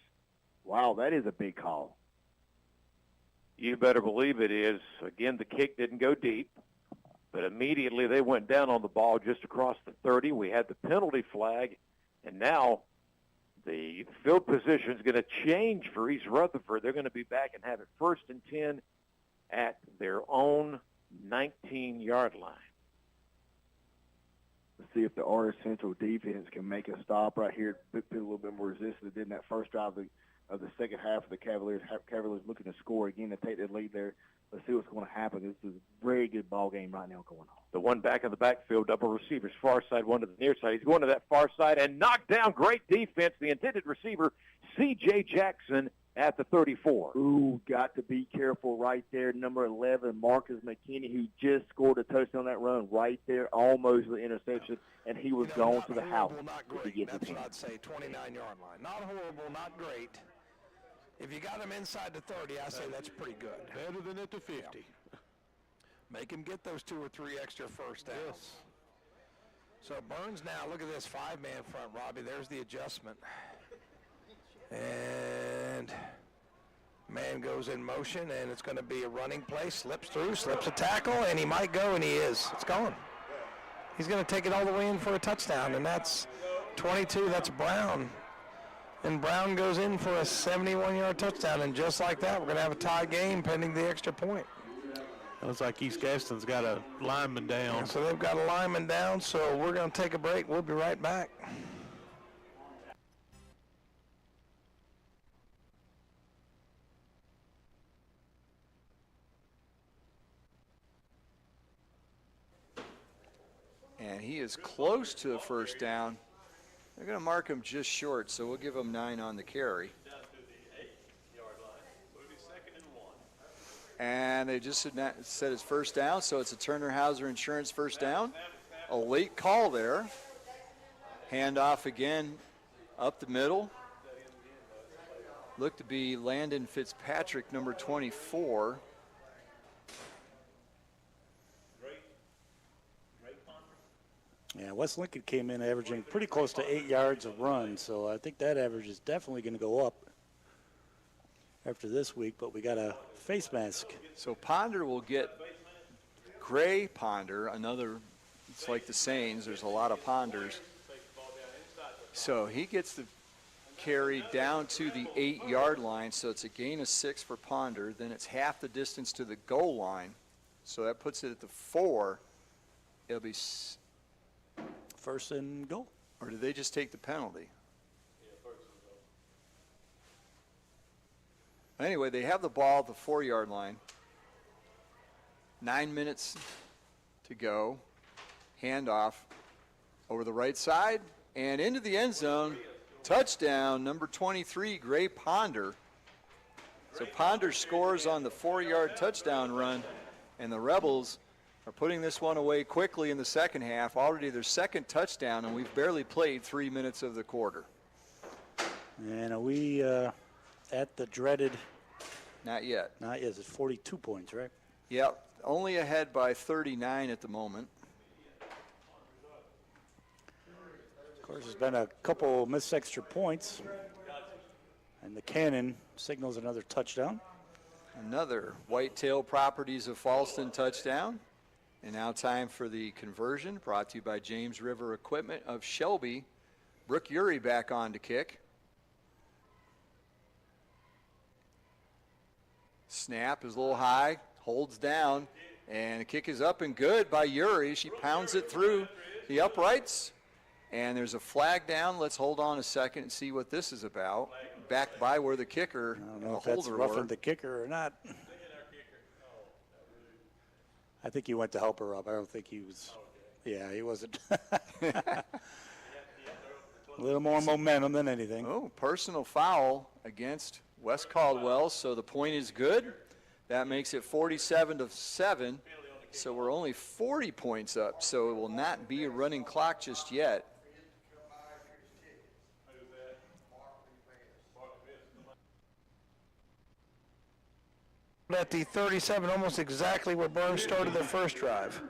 Wow, that is a big call. You better believe it is. Again, the kick didn't go deep, but immediately they went down on the ball just across the 30. We had the penalty flag, and now the field position is going to change for East Rutherford. They're going to be back and have it 1st and 10 at their own 19-yard line. Let's see if the RS Central defense can make a stop right here, put a little bit more resistance than that first drive of the second half of the Cavaliers. Cavaliers looking to score again to take the lead there. Let's see what's going to happen. This is a very good ball game right now going on. The one back in the backfield, double receivers, far side, one to the near side. He's going to that far side and knocked down. Great defense. The intended receiver, C.J. Jackson, at the 34. Ooh, got to be careful right there. Number 11, Marcus McKinney, who just scored a touchdown on that run right there, almost the interception, and he was gone to the house. Not great. That's what I'd say, 29-yard line. Not horrible, not great. If you got him inside the 30, I say that's pretty good. Better than at the 50. Yeah. Make him get those 2 or 3 extra first downs. Yes. So Burns now, look at this 5-man front, Robbie. There's the adjustment. And man goes in motion, and it's going to be a running play. Slips through, slips a tackle, and he might go, and he is. It's gone. He's going to take it all the way in for a touchdown, and that's 22. That's Brown. And Brown goes in for a 71-yard touchdown, and just like that, we're going to have a tie game pending the extra point. It looks like East Gaston's got a lineman down. And so they've got a lineman down, so we're going to take a break. We'll be right back. And he is close to a first down. They're going to mark him just short, so we'll give him 9 on the carry. And they just said it's first down, so it's a Turner Hauser Insurance first down. A late call there. Handoff again up the middle. Looked to be Landon Fitzpatrick, number 24. Yeah, West Lincoln came in averaging pretty close to 8 yards a run, so I think that average is definitely going to go up after this week, but we got a face mask. So Ponder will get Gray Ponder, another, it's like the Saints, there's a lot of Ponders. So he gets the carry down to the 8-yard line, so it's a gain of 6 for Ponder. Then it's half the distance to the goal line, so that puts it at the 4. It'll be first and goal. Or did they just take the penalty? Anyway, they have the ball at the 4-yard line. 9 minutes to go. Handoff over the right side and into the end zone. Touchdown, number 23, Gray Ponder. So Ponder scores on the 4-yard touchdown run, and the Rebels are putting this one away quickly in the second half. Already their second touchdown, and we've barely played 3 minutes of the quarter. And are we at the dreaded? Not yet. Not yet. It's 42 points, right? Yep, only ahead by 39 at the moment. Of course, there's been a couple missed extra points. And the cannon signals another touchdown. Another Whitetail Properties of Falston touchdown. And now time for the conversion, brought to you by James River Equipment of Shelby. Brooke Urey back on to kick. Snap is a little high, holds down, and the kick is up and good by Urey. She pounds it through the uprights, and there's a flag down. Let's hold on a second and see what this is about. Back by where the kicker I don't and know the if that's holder roughing were. the kicker or not. I think he went to help her up. I don't think he was. Yeah, he wasn't. A little more momentum than anything. Oh, personal foul against Wes Caldwell, so the point is good. That makes it 47-7, so we're only 40 points up, so it will not be a running clock just yet. At the 37, almost exactly where Burns started their first drive.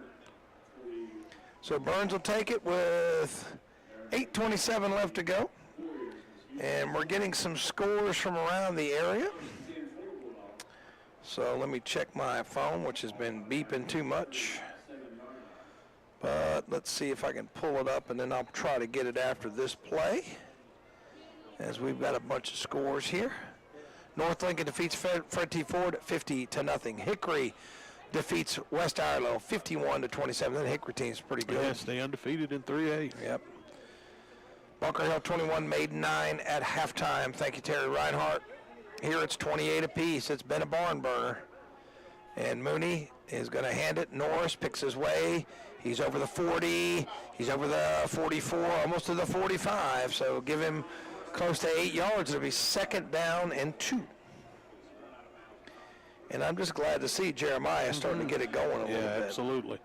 So Burns will take it with 8:27 left to go. And we're getting some scores from around the area. So let me check my phone, which has been beeping too much. But let's see if I can pull it up, and then I'll try to get it after this play, as we've got a bunch of scores here. North Lincoln defeats Fred T. Ford 50-0. Hickory defeats West Ireland 51-27. That Hickory team's pretty good. Yes, they undefeated in 3A. Yep. Bunker Hill 21, Maiden 9 at halftime. Thank you, Terry Reinhardt. Here it's 28 apiece. It's been a barn burner. And Mooney is going to hand it. Norris picks his way. He's over the 40. He's over the 44, almost to the 45. So give him close to 8 yards. It'll be second down and 2. And I'm just glad to see Jeremiah starting to get it going a little bit. Yeah, absolutely.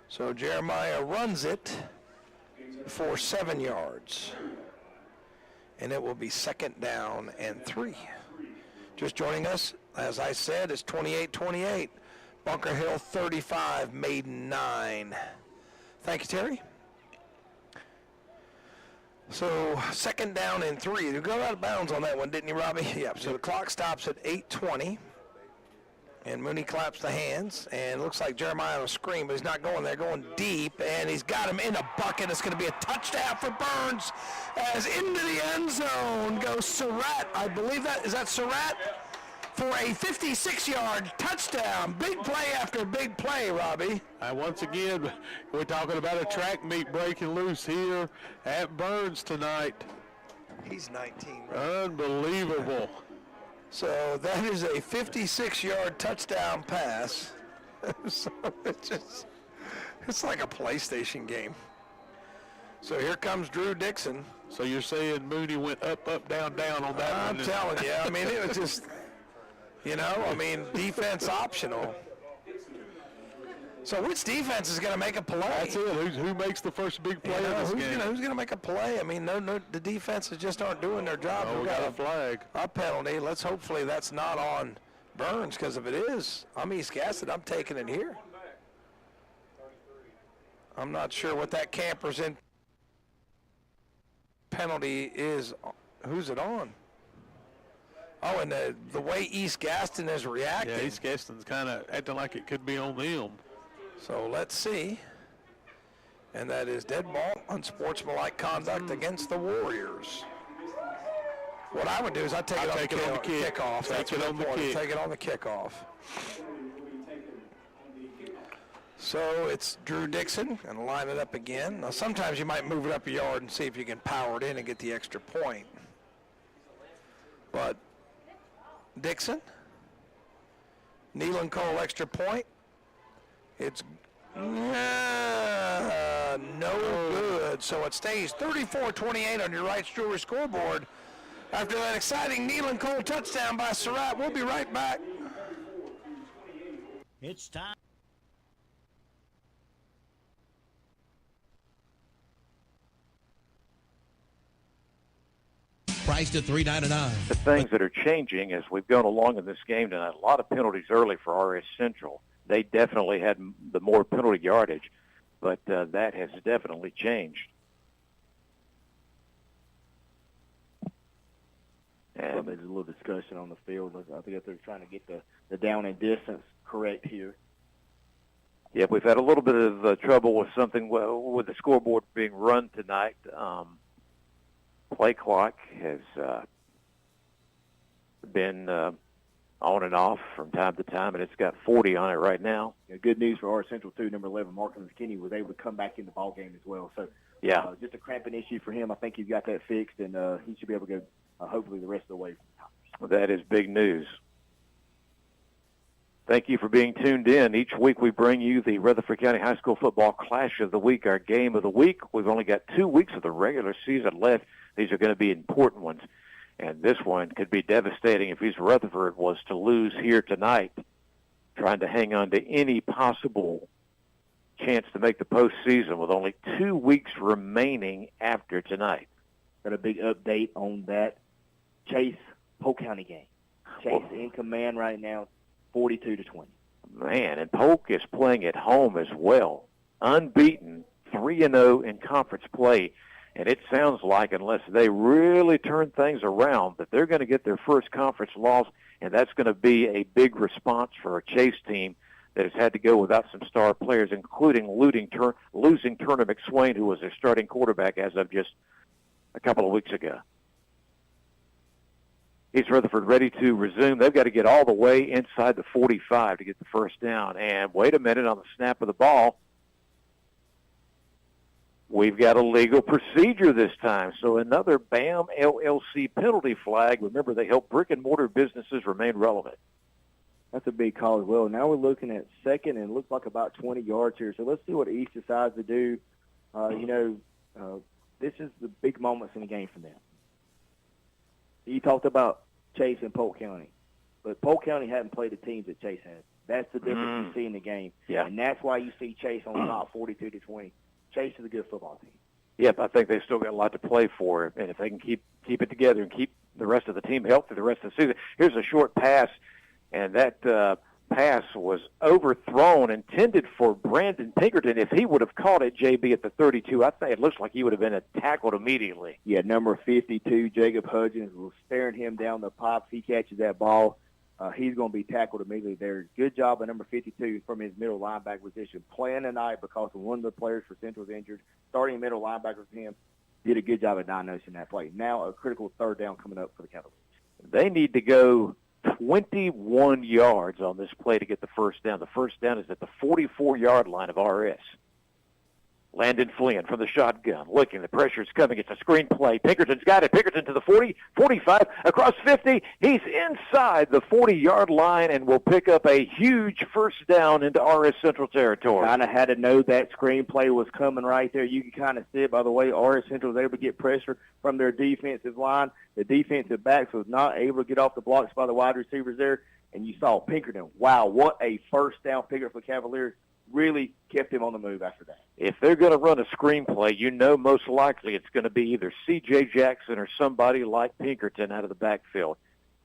So Jeremiah runs it for 7 yards. And it will be second down and 3. Just joining us, as I said, it's 28-28. Bunker Hill 35, Maiden 9. Thank you, Terry. So second down and 3. You got out of bounds on that one, didn't you, Robbie? Yep. So the clock stops at 8:20. And Mooney claps the hands, and it looks like Jeremiah will scream, but he's not going there, going deep, and he's got him in a bucket. It's going to be a touchdown for Burns as into the end zone goes Surratt. I believe that, is that Surratt? For a 56-yard touchdown. Big play after big play, Robbie. Once again, we're talking about a track meet breaking loose here at Burns tonight. He's 19, right? Unbelievable. So that is a 56-yard touchdown pass. So it's like a PlayStation game. So here comes Drew Dixon. So you're saying Mooney went up, up, down, down on that one? I'm telling you. I mean, it was just, You know, I mean, defense optional. So which defense is going to make a play? That's it. Who makes the first big play of this game? Who's going to make a play? I mean, the defenses just aren't doing their job. Oh, we got a flag. A penalty. Hopefully that's not on Burns, because if it is, I'm East Gaston. I'm taking it here. I'm not sure what that camper's in penalty is. Who's it on? Oh, and the way East Gaston is reacting. Yeah, East Gaston's kind of acting like it could be on them. So let's see. And that is dead ball, unsportsmanlike conduct against the Warriors. What I would do is I'd take it on the kickoff. Take it on the kick. Take it on the kickoff. So it's Drew Dixon, going to line it up again. Now sometimes you might move it up a yard and see if you can power it in and get the extra point. But Dixon, Nealon Cole extra point. It's no good. So it stays 34-28 on your Wrights Jewelry scoreboard. After that exciting Nealon Cole touchdown by Surratt, we'll be right back. It's time. Priced at $3.99. The things that are changing as we've gone along in this game tonight, a lot of penalties early for RS Central. They definitely had the more penalty yardage, but that has definitely changed. And there's a little discussion on the field. I think they're trying to get the down and distance correct here. Yeah, we've had a little bit of trouble with something with the scoreboard being run tonight. Play clock has been on and off from time to time, and it's got 40 on it right now. Yeah, good news for RS Central, too. Number 11, Marcus McKinney, was able to come back in the ball game as well. So, yeah, just a cramping issue for him. I think he's got that fixed, and he should be able to go hopefully the rest of the way. Well, that is big news. Thank you for being tuned in. Each week we bring you the Rutherford County High School Football Clash of the Week, our game of the week. We've only got 2 weeks of the regular season left. These are going to be important ones. And this one could be devastating if East Rutherford was to lose here tonight, trying to hang on to any possible chance to make the postseason with only 2 weeks remaining after tonight. Got a big update on that Chase Polk County game. Chase in command right now, 42-20. Man, and Polk is playing at home as well. Unbeaten, 3-0 in conference play. And it sounds like, unless they really turn things around, that they're going to get their first conference loss, and that's going to be a big response for a Chase team that has had to go without some star players, including losing Turner McSwain, who was their starting quarterback as of just a couple of weeks ago. East Rutherford ready to resume. They've got to get all the way inside the 45 to get the first down. And wait a minute, on the snap of the ball, we've got a legal procedure this time. So another BAM LLC penalty flag. Remember, they help brick-and-mortar businesses remain relevant. That's a big call as well. Now we're looking at second, and it looks like about 20 yards here. So let's see what East decides to do. This is the big moments in the game for them. You talked about Chase and Polk County, but Polk County hadn't played the teams that Chase has. That's the difference you see in the game. Yeah. And that's why you see Chase on top 42-20. Chase is a good football team. Yep, I think they've still got a lot to play for, and if they can keep it together and keep the rest of the team healthy the rest of the season. Here's a short pass, and that pass was overthrown, intended for Brandon Pinkerton. If he would have caught it, JB, at the 32, I think it looks like he would have been tackled immediately. Yeah, number 52, Jacob Hudgens, was staring him down the pipes. He catches that ball. He's going to be tackled immediately there. Good job by number 52 from his middle linebacker position. Playing tonight because one of the players for Central was injured. Starting middle linebacker for him. Did a good job at diagnosing that play. Now a critical third down coming up for the Cavaliers. They need to go 21 yards on this play to get the first down. The first down is at the 44-yard line of RS. Landon Flynn from the shotgun, looking. The pressure's coming. It's a screen play. Pinkerton's got it. Pinkerton to the 40, 45, across 50. He's inside the 40-yard line and will pick up a huge first down into RS Central territory. Kind of had to know that screen play was coming right there. You can kind of see it by the way RS Central was able to get pressure from their defensive line. The defensive backs was not able to get off the blocks by the wide receivers there. And you saw Pinkerton. Wow, what a first down pickup for Cavaliers. Really kept him on the move after that. If they're going to run a screenplay, you know most likely it's going to be either C.J. Jackson or somebody like Pinkerton out of the backfield.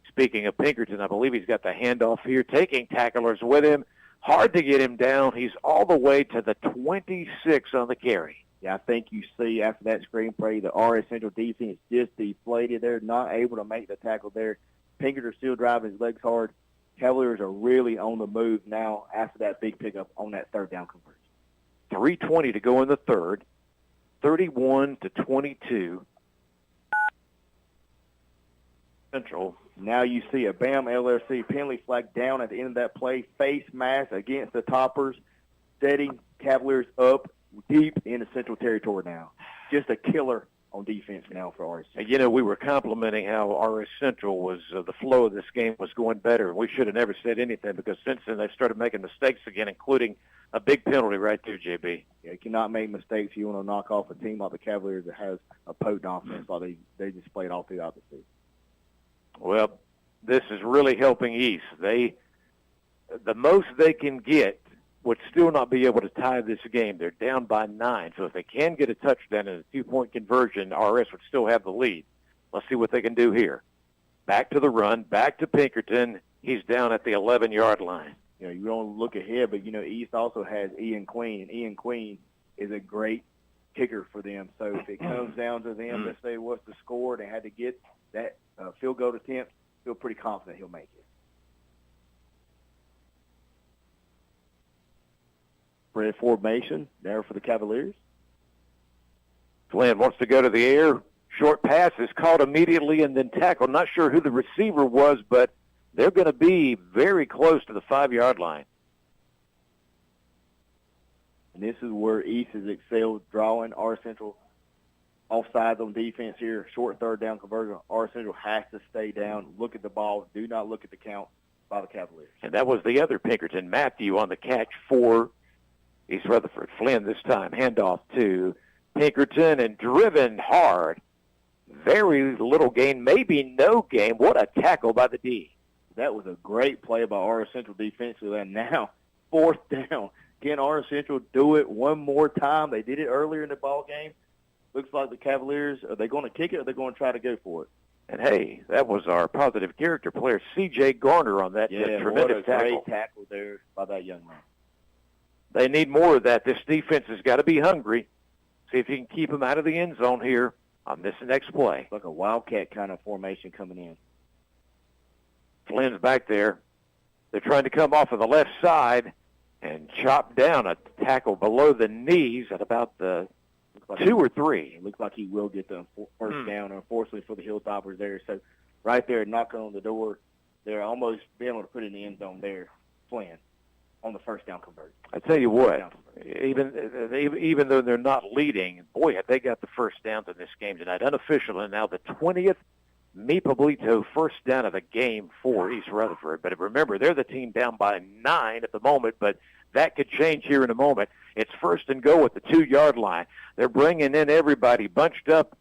Speaking of Pinkerton, I believe he's got the handoff here, taking tacklers with him. Hard to get him down. He's all the way to the 26 on the carry. Yeah, I think you see after that screenplay, the RS Central defense just deflated. They're not able to make the tackle there. Pinkerton still driving his legs hard. Cavaliers are really on the move now after that big pickup on that third down conversion. 3:20 to go in the third, 31-22. Central. Now you see a BAM LRC penalty flag down at the end of that play, face mask against the Toppers, setting Cavaliers up deep into Central territory now. Just a killer on defense now for RS. You know, we were complimenting how RS Central was, the flow of this game was going better. We should have never said anything because since then they've started making mistakes again, including a big penalty right there, JB. Yeah, you cannot make mistakes. You want to knock off a team like the Cavaliers that has a potent offense like they just played all throughout the season. Well, this is really helping East. The most they can get would still not be able to tie this game. They're down by 9. So if they can get a touchdown and a 2-point conversion, RS would still have the lead. Let's see what they can do here. Back to the run, back to Pinkerton. He's down at the 11-yard line. You know, you don't look ahead, but, you know, East also has Ian Queen, and Ian Queen is a great kicker for them. So if it comes down to them, let's say what's the score, they had to get that field goal attempt, feel pretty confident he'll make it. Red formation there for the Cavaliers. Flynn wants to go to the air. Short pass is caught immediately and then tackled. Not sure who the receiver was, but they're going to be very close to the 5-yard line. And this is where East has excelled, drawing R Central offsides on defense here. Short third down conversion. R Central has to stay down, look at the ball, do not look at the count by the Cavaliers. And that was the other Pinkerton, Matthew, on the catch for East Rutherford. Flynn this time, handoff to Pinkerton and driven hard. Very little gain, maybe no gain. What a tackle by the D. That was a great play by R Central defensively. And now, fourth down. Can R Central do it one more time? They did it earlier in the ball game. Looks like the Cavaliers, are they going to kick it or are they going to try to go for it? And, hey, that was our positive character player, C.J. Garner, on that tremendous what a tackle. great tackle there by that young man. They need more of that. This defense has got to be hungry. See if you can keep them out of the end zone here on this next play. It's like a wildcat kind of formation coming in. Flynn's back there. They're trying to come off of the left side and chop down a tackle below the knees at about the 2 or 3. It looks like he will get the first down, unfortunately, for the Hilltoppers there. So right there, knocking on the door, they're almost being able to put it in the end zone there, Flynn, on the first down conversion. I tell you what, even though they're not leading, boy, have they got the first downs in this game tonight. Unofficial, and now the 20th Mi Pablito first down of the game for East Rutherford. But remember, they're the team down by 9 at the moment, but that could change here in a moment. It's first and go at the 2-yard line. They're bringing in everybody bunched up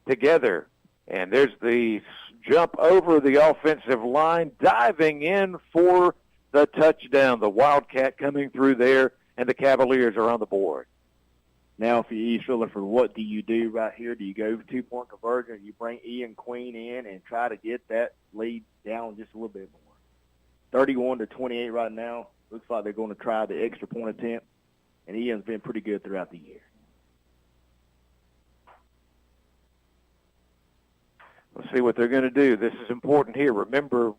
together. And there's the jump over the offensive line, diving in for the touchdown. The Wildcat coming through there, and the Cavaliers are on the board. Now, for East Rutherford, what do you do right here? Do you go 2-point conversion, or you bring Ian Queen in and try to get that lead down just a little bit more? 31-28 right now. Looks like they're going to try the extra point attempt, and Ian's been pretty good throughout the year. Let's see what they're going to do. This is important here. Remember,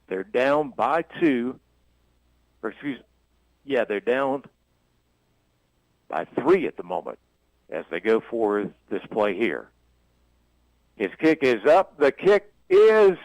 they're down by 2. They're down by 3 at the moment as they go for this play here. His kick is up. The kick is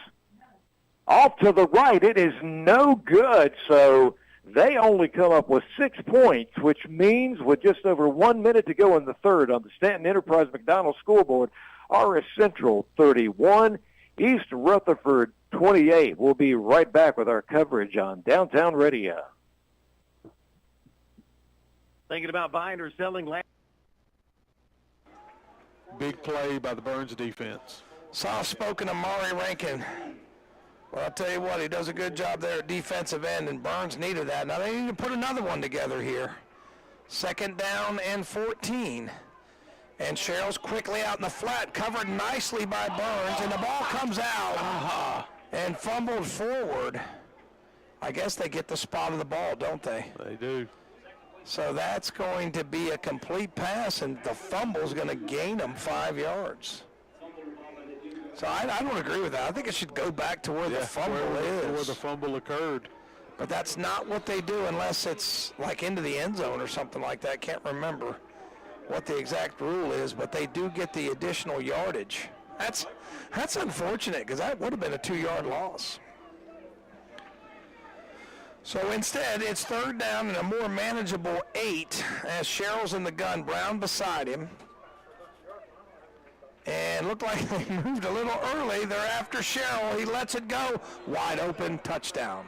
off to the right. It is no good. So They only come up with 6 points, which means with just over 1 minute to go in the third on the Stanton Enterprise McDonald scoreboard, RS Central 31, East Rutherford 28. We'll be right back with our coverage on Downtown Radio. Thinking about buying or selling land? Big play by the Burns defense. Soft-spoken Amari Rankin. Well, I'll tell you what, he does a good job there at defensive end, and Burns needed that. Now they need to put another one together here. 2nd down and 14. And Sherrill's quickly out in the flat, covered nicely by Burns, and the ball comes out and fumbled forward. I guess they get the spot of the ball, don't they? They do. So that's going to be a complete pass, and the fumble's going to gain them 5 yards. So I don't agree with that. I think it should go back to where the fumble is. Where the fumble occurred. But that's not what they do unless it's like into the end zone or something like that. Can't remember what the exact rule is, but they do get the additional yardage. That's unfortunate because that would have been a 2-yard loss. So instead, it's 3rd down and a more manageable 8 as Sherrill's in the gun, Brown beside him. And looked like they moved a little early. They're after Sherrill. He lets it go. Wide open, touchdown.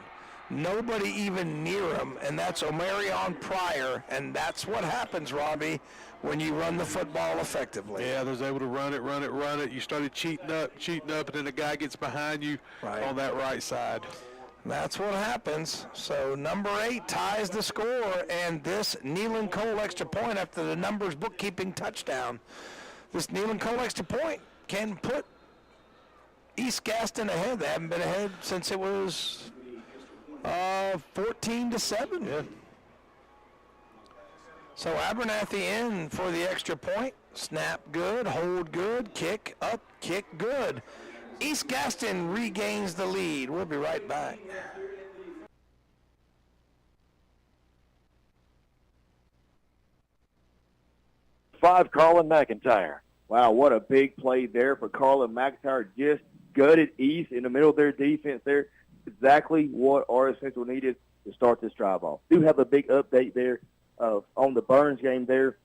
Nobody even near him, and that's Omarion Pryor. And that's what happens, Robbie, when you run the football effectively. Yeah, they was able to run it. You started cheating up, and then the guy gets behind you on that right side. That's what happens. So number 8 ties the score, and this Nealon Cole extra point after the numbers bookkeeping touchdown. This Nealon Cole extra point can put East Gaston ahead. They haven't been ahead since it was 14-7. Yeah. So Abernathy in for the extra point. Snap good, hold good, kick up, kick good. East Gaston regains the lead. We'll be right back. Carlin McIntyre. Wow, what a big play there for Carlin McIntyre. Just gutted East in the middle of their defense there. Exactly what RS Central needed to start this drive off. Do have a big update there on the Burns game there.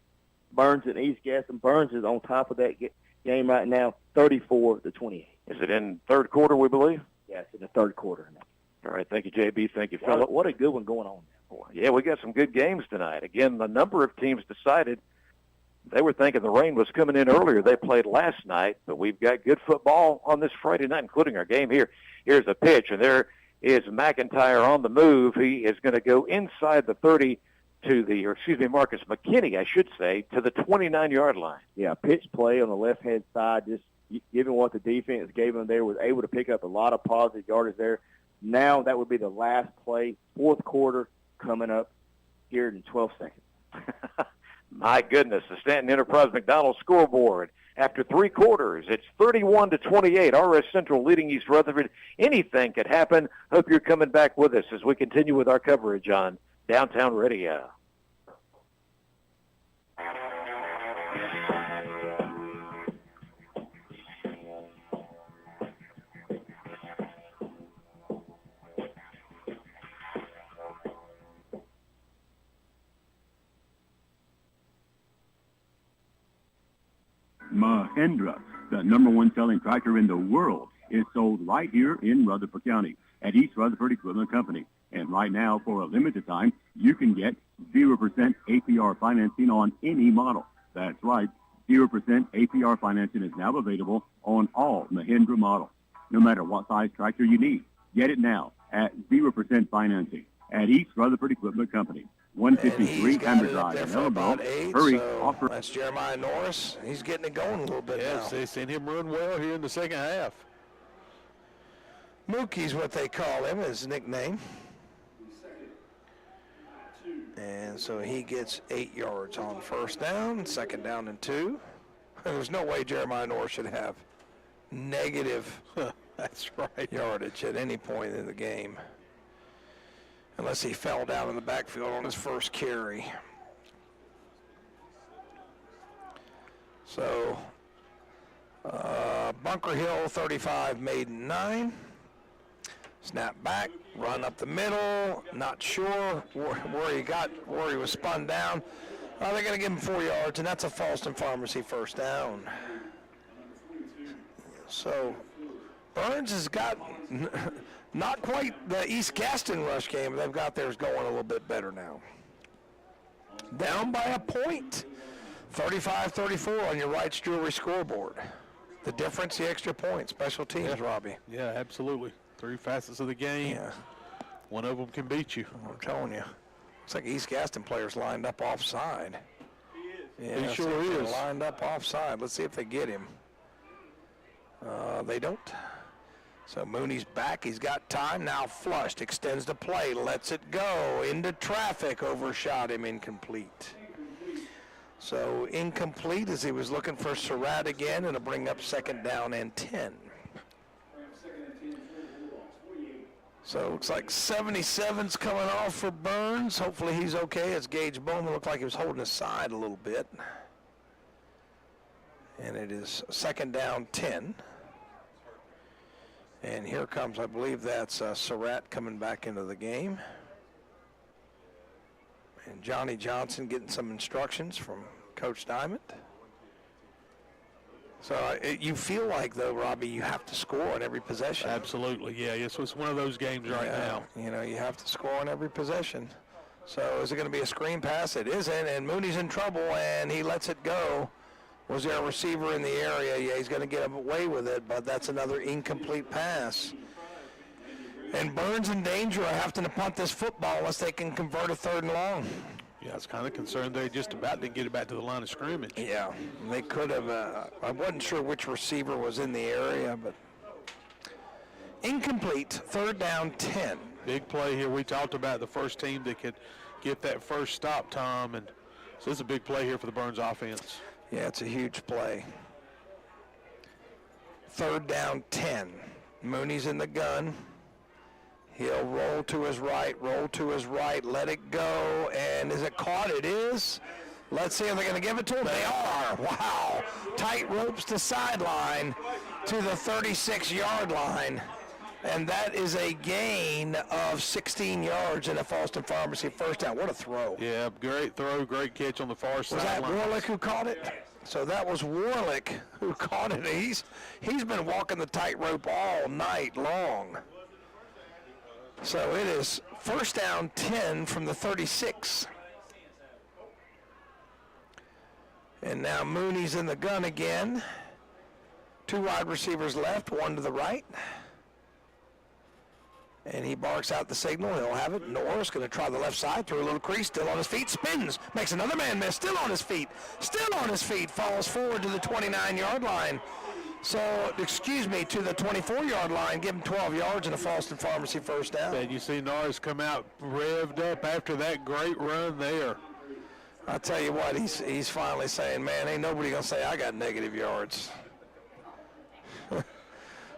Burns and East Gaston. Burns is on top of that game right now, 34-28. Is it in third quarter, we believe? Yeah, it's in the third quarter now. All right, thank you, JB. Thank you, Philip. What a good one going on now. Yeah, we got some good games tonight. Again, the number of teams decided they were thinking the rain was coming in earlier. They played last night, but we've got good football on this Friday night, including our game here. Here's a pitch, and there is McIntyre on the move. He is going to go inside the 30 Marcus McKinney, I should say, to the 29-yard line. Yeah, pitch play on the left-hand side, just given what the defense gave him there, was able to pick up a lot of positive yardage there. Now that would be the last play, fourth quarter coming up here in 12 seconds. My goodness, the Stanton Enterprise McDonald scoreboard. After 3 quarters, it's 31-28. RS Central leading East Rutherford. Anything could happen. Hope you're coming back with us as we continue with our coverage on Downtown Radio. Mahindra, the #1 selling tractor in the world, is sold right here in Rutherford County at East Rutherford Equipment Company. And right now, for a limited time, you can get 0% APR financing on any model. That's right, 0% APR financing is now available on all Mahindra models. No matter what size tractor you need, get it now at 0% financing at East Rutherford Equipment Company. 153 Amber Drive in Ellenboro. Hurry, offer. That's Jeremiah Norris. He's getting it going a little bit now. They've seen him run well here in the second half. Mookie's what they call him, his nickname. And so he gets 8 yards on first down, second down and 2. There's no way Jeremiah Norris should have negative that's right. yardage at any point in the game, unless he fell down in the backfield on his first carry. So Bunker Hill 35, Maiden 9. Snap back, Run up the middle, not sure where he was spun down. They're going to give him 4 yards, and that's a Falston Pharmacy first down. So Burns has got not quite the East Gaston rush game they've got theirs going a little bit better now. Down by a point, 35-34 on your Wright's Jewelry scoreboard. The difference, the extra point, special teams, Robbie. Yeah, absolutely. 3 facets of the game. Yeah. One of them can beat you. I'm telling you. Looks like East Gaston players lined up offside. Yeah, He sure is. Lined up offside. Let's see if they get him. They don't. So Mooney's back. He's got time. Now flushed. Extends the play. Lets it go. Into traffic. Overshot him. Incomplete. So incomplete as he was looking for Surratt again. And it'll bring up 2nd down and 10. So it looks like 77's coming off for Burns. Hopefully he's okay. As Gage Bowman looked like he was holding his side a little bit. And it is 2nd down 10. And here comes, I believe that's Surratt coming back into the game. And Johnny Johnson getting some instructions from Coach Diamond. So you feel like, though, Robbie, you have to score on every possession. Absolutely, yeah. Yes, it's one of those games right now. You know, you have to score on every possession. So is it going to be a screen pass? It isn't, and Mooney's in trouble, and he lets it go. Was there a receiver in the area? Yeah, he's going to get away with it, but that's another incomplete pass. And Burns in danger of having to punt this football unless they can convert a 3rd and long. Yeah, I was kind of concerned they just about didn't get it back to the line of scrimmage. Yeah, they could have. I wasn't sure which receiver was in the area, but incomplete, 3rd down 10. Big play here. We talked about the first team that could get that first stop, Tom, and so it's a big play here for the Burns offense. Yeah, it's a huge play. 3rd down 10. Mooney's in the gun. He'll roll to his right, let it go, and is it caught? It is. Let's see if they're going to give it to him. They are. Wow. Tight ropes to sideline to the 36-yard line, and that is a gain of 16 yards in a Falston Pharmacy first down. What a throw. Yeah, great throw, great catch on the far side. Was that Warlick who caught it? So that was Warlick who caught it. He's been walking the tightrope all night long. So it is 1st down 10 from the 36. And now Mooney's in the gun again. 2 wide receivers left, 1 to the right. And he barks out the signal. He'll have it. Norris going to try the left side through a little crease. Still on his feet. Spins. Makes another man miss. Still on his feet. Still on his feet. Falls forward to the 29-yard line. So, excuse me, to the 24-yard line. Give him 12 yards in a Falston Pharmacy first down. And you see Norris come out revved up after that great run there. I tell you what, he's finally saying, man, ain't nobody going to say I got negative yards.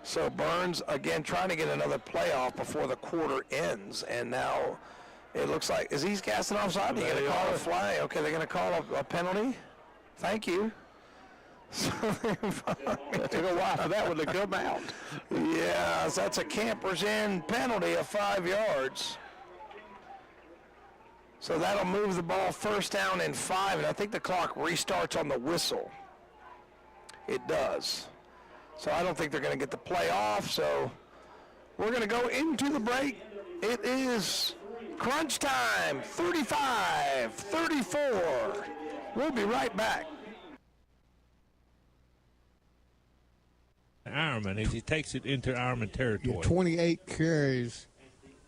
So Burns, again, trying to get another playoff before the quarter ends. And now it looks like, is East Gaston offside? They're going to call a flag. Okay, they're going to call a penalty. Thank you. So it took a while for that one to come out. Yeah, so that's a camper's in penalty of 5 yards. So that'll move the ball 1st down and 5, and I think the clock restarts on the whistle. It does. So I don't think they're going to get the play off, so we're going to go into the break. It is crunch time, 35-34. We'll be right back. Ironman as he takes it into Ironman territory. 28 carries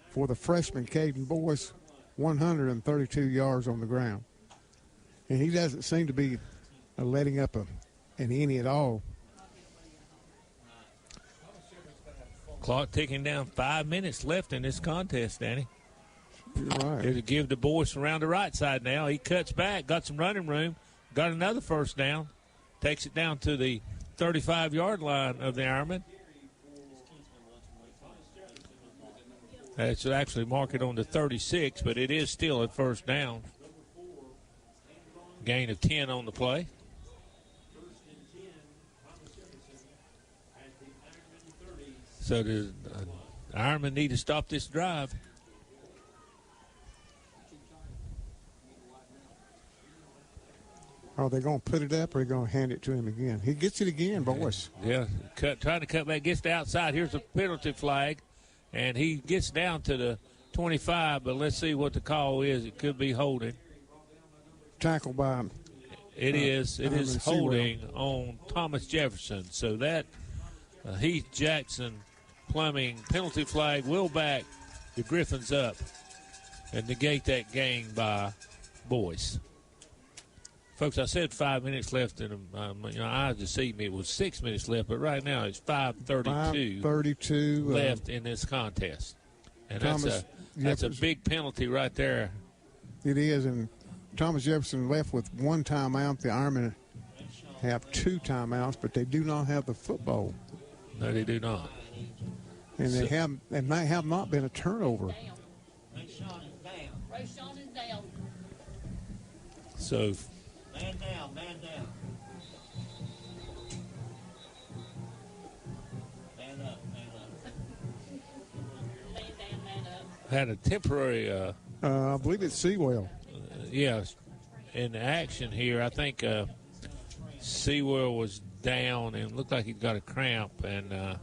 for the freshman Caden Boyce, 132 yards on the ground. And he doesn't seem to be letting up an inning at all. Clock ticking down, 5 minutes left in this contest, Danny. You're right. It'll give the Boyce around the right side now. He cuts back, got some running room, got another first down, takes it down to the 35-yard line of the Ironman. That should actually mark it on the 36, but it is still a first down. Gain of 10 on the play. So the Ironman need to stop this drive. Are they going to put it up or are they going to hand it to him again? He gets it again, boys. Yeah, trying to cut back, gets to outside. Here's a penalty flag, and he gets down to the 25, but let's see what the call is. It could be holding. Tackle by It is holding on Thomas Jefferson. So that Heath Jackson Plumbing penalty flag will back the Griffins up and negate that gain by Boyce. Folks, I said 5 minutes left, and I deceived me. It was 6 minutes left, but right now it's 5:32 left in this contest. And that's a big penalty right there. It is, and Thomas Jefferson left with one timeout. The Ironmen have 2 timeouts, but they do not have the football. No, they do not. And they have not been a turnover. So Man down, man down. Man up, man up. Man down, man up. had a temporary I believe it's Sewell. Yes, in action here. I think Sewell was down and looked like he'd got a cramp. And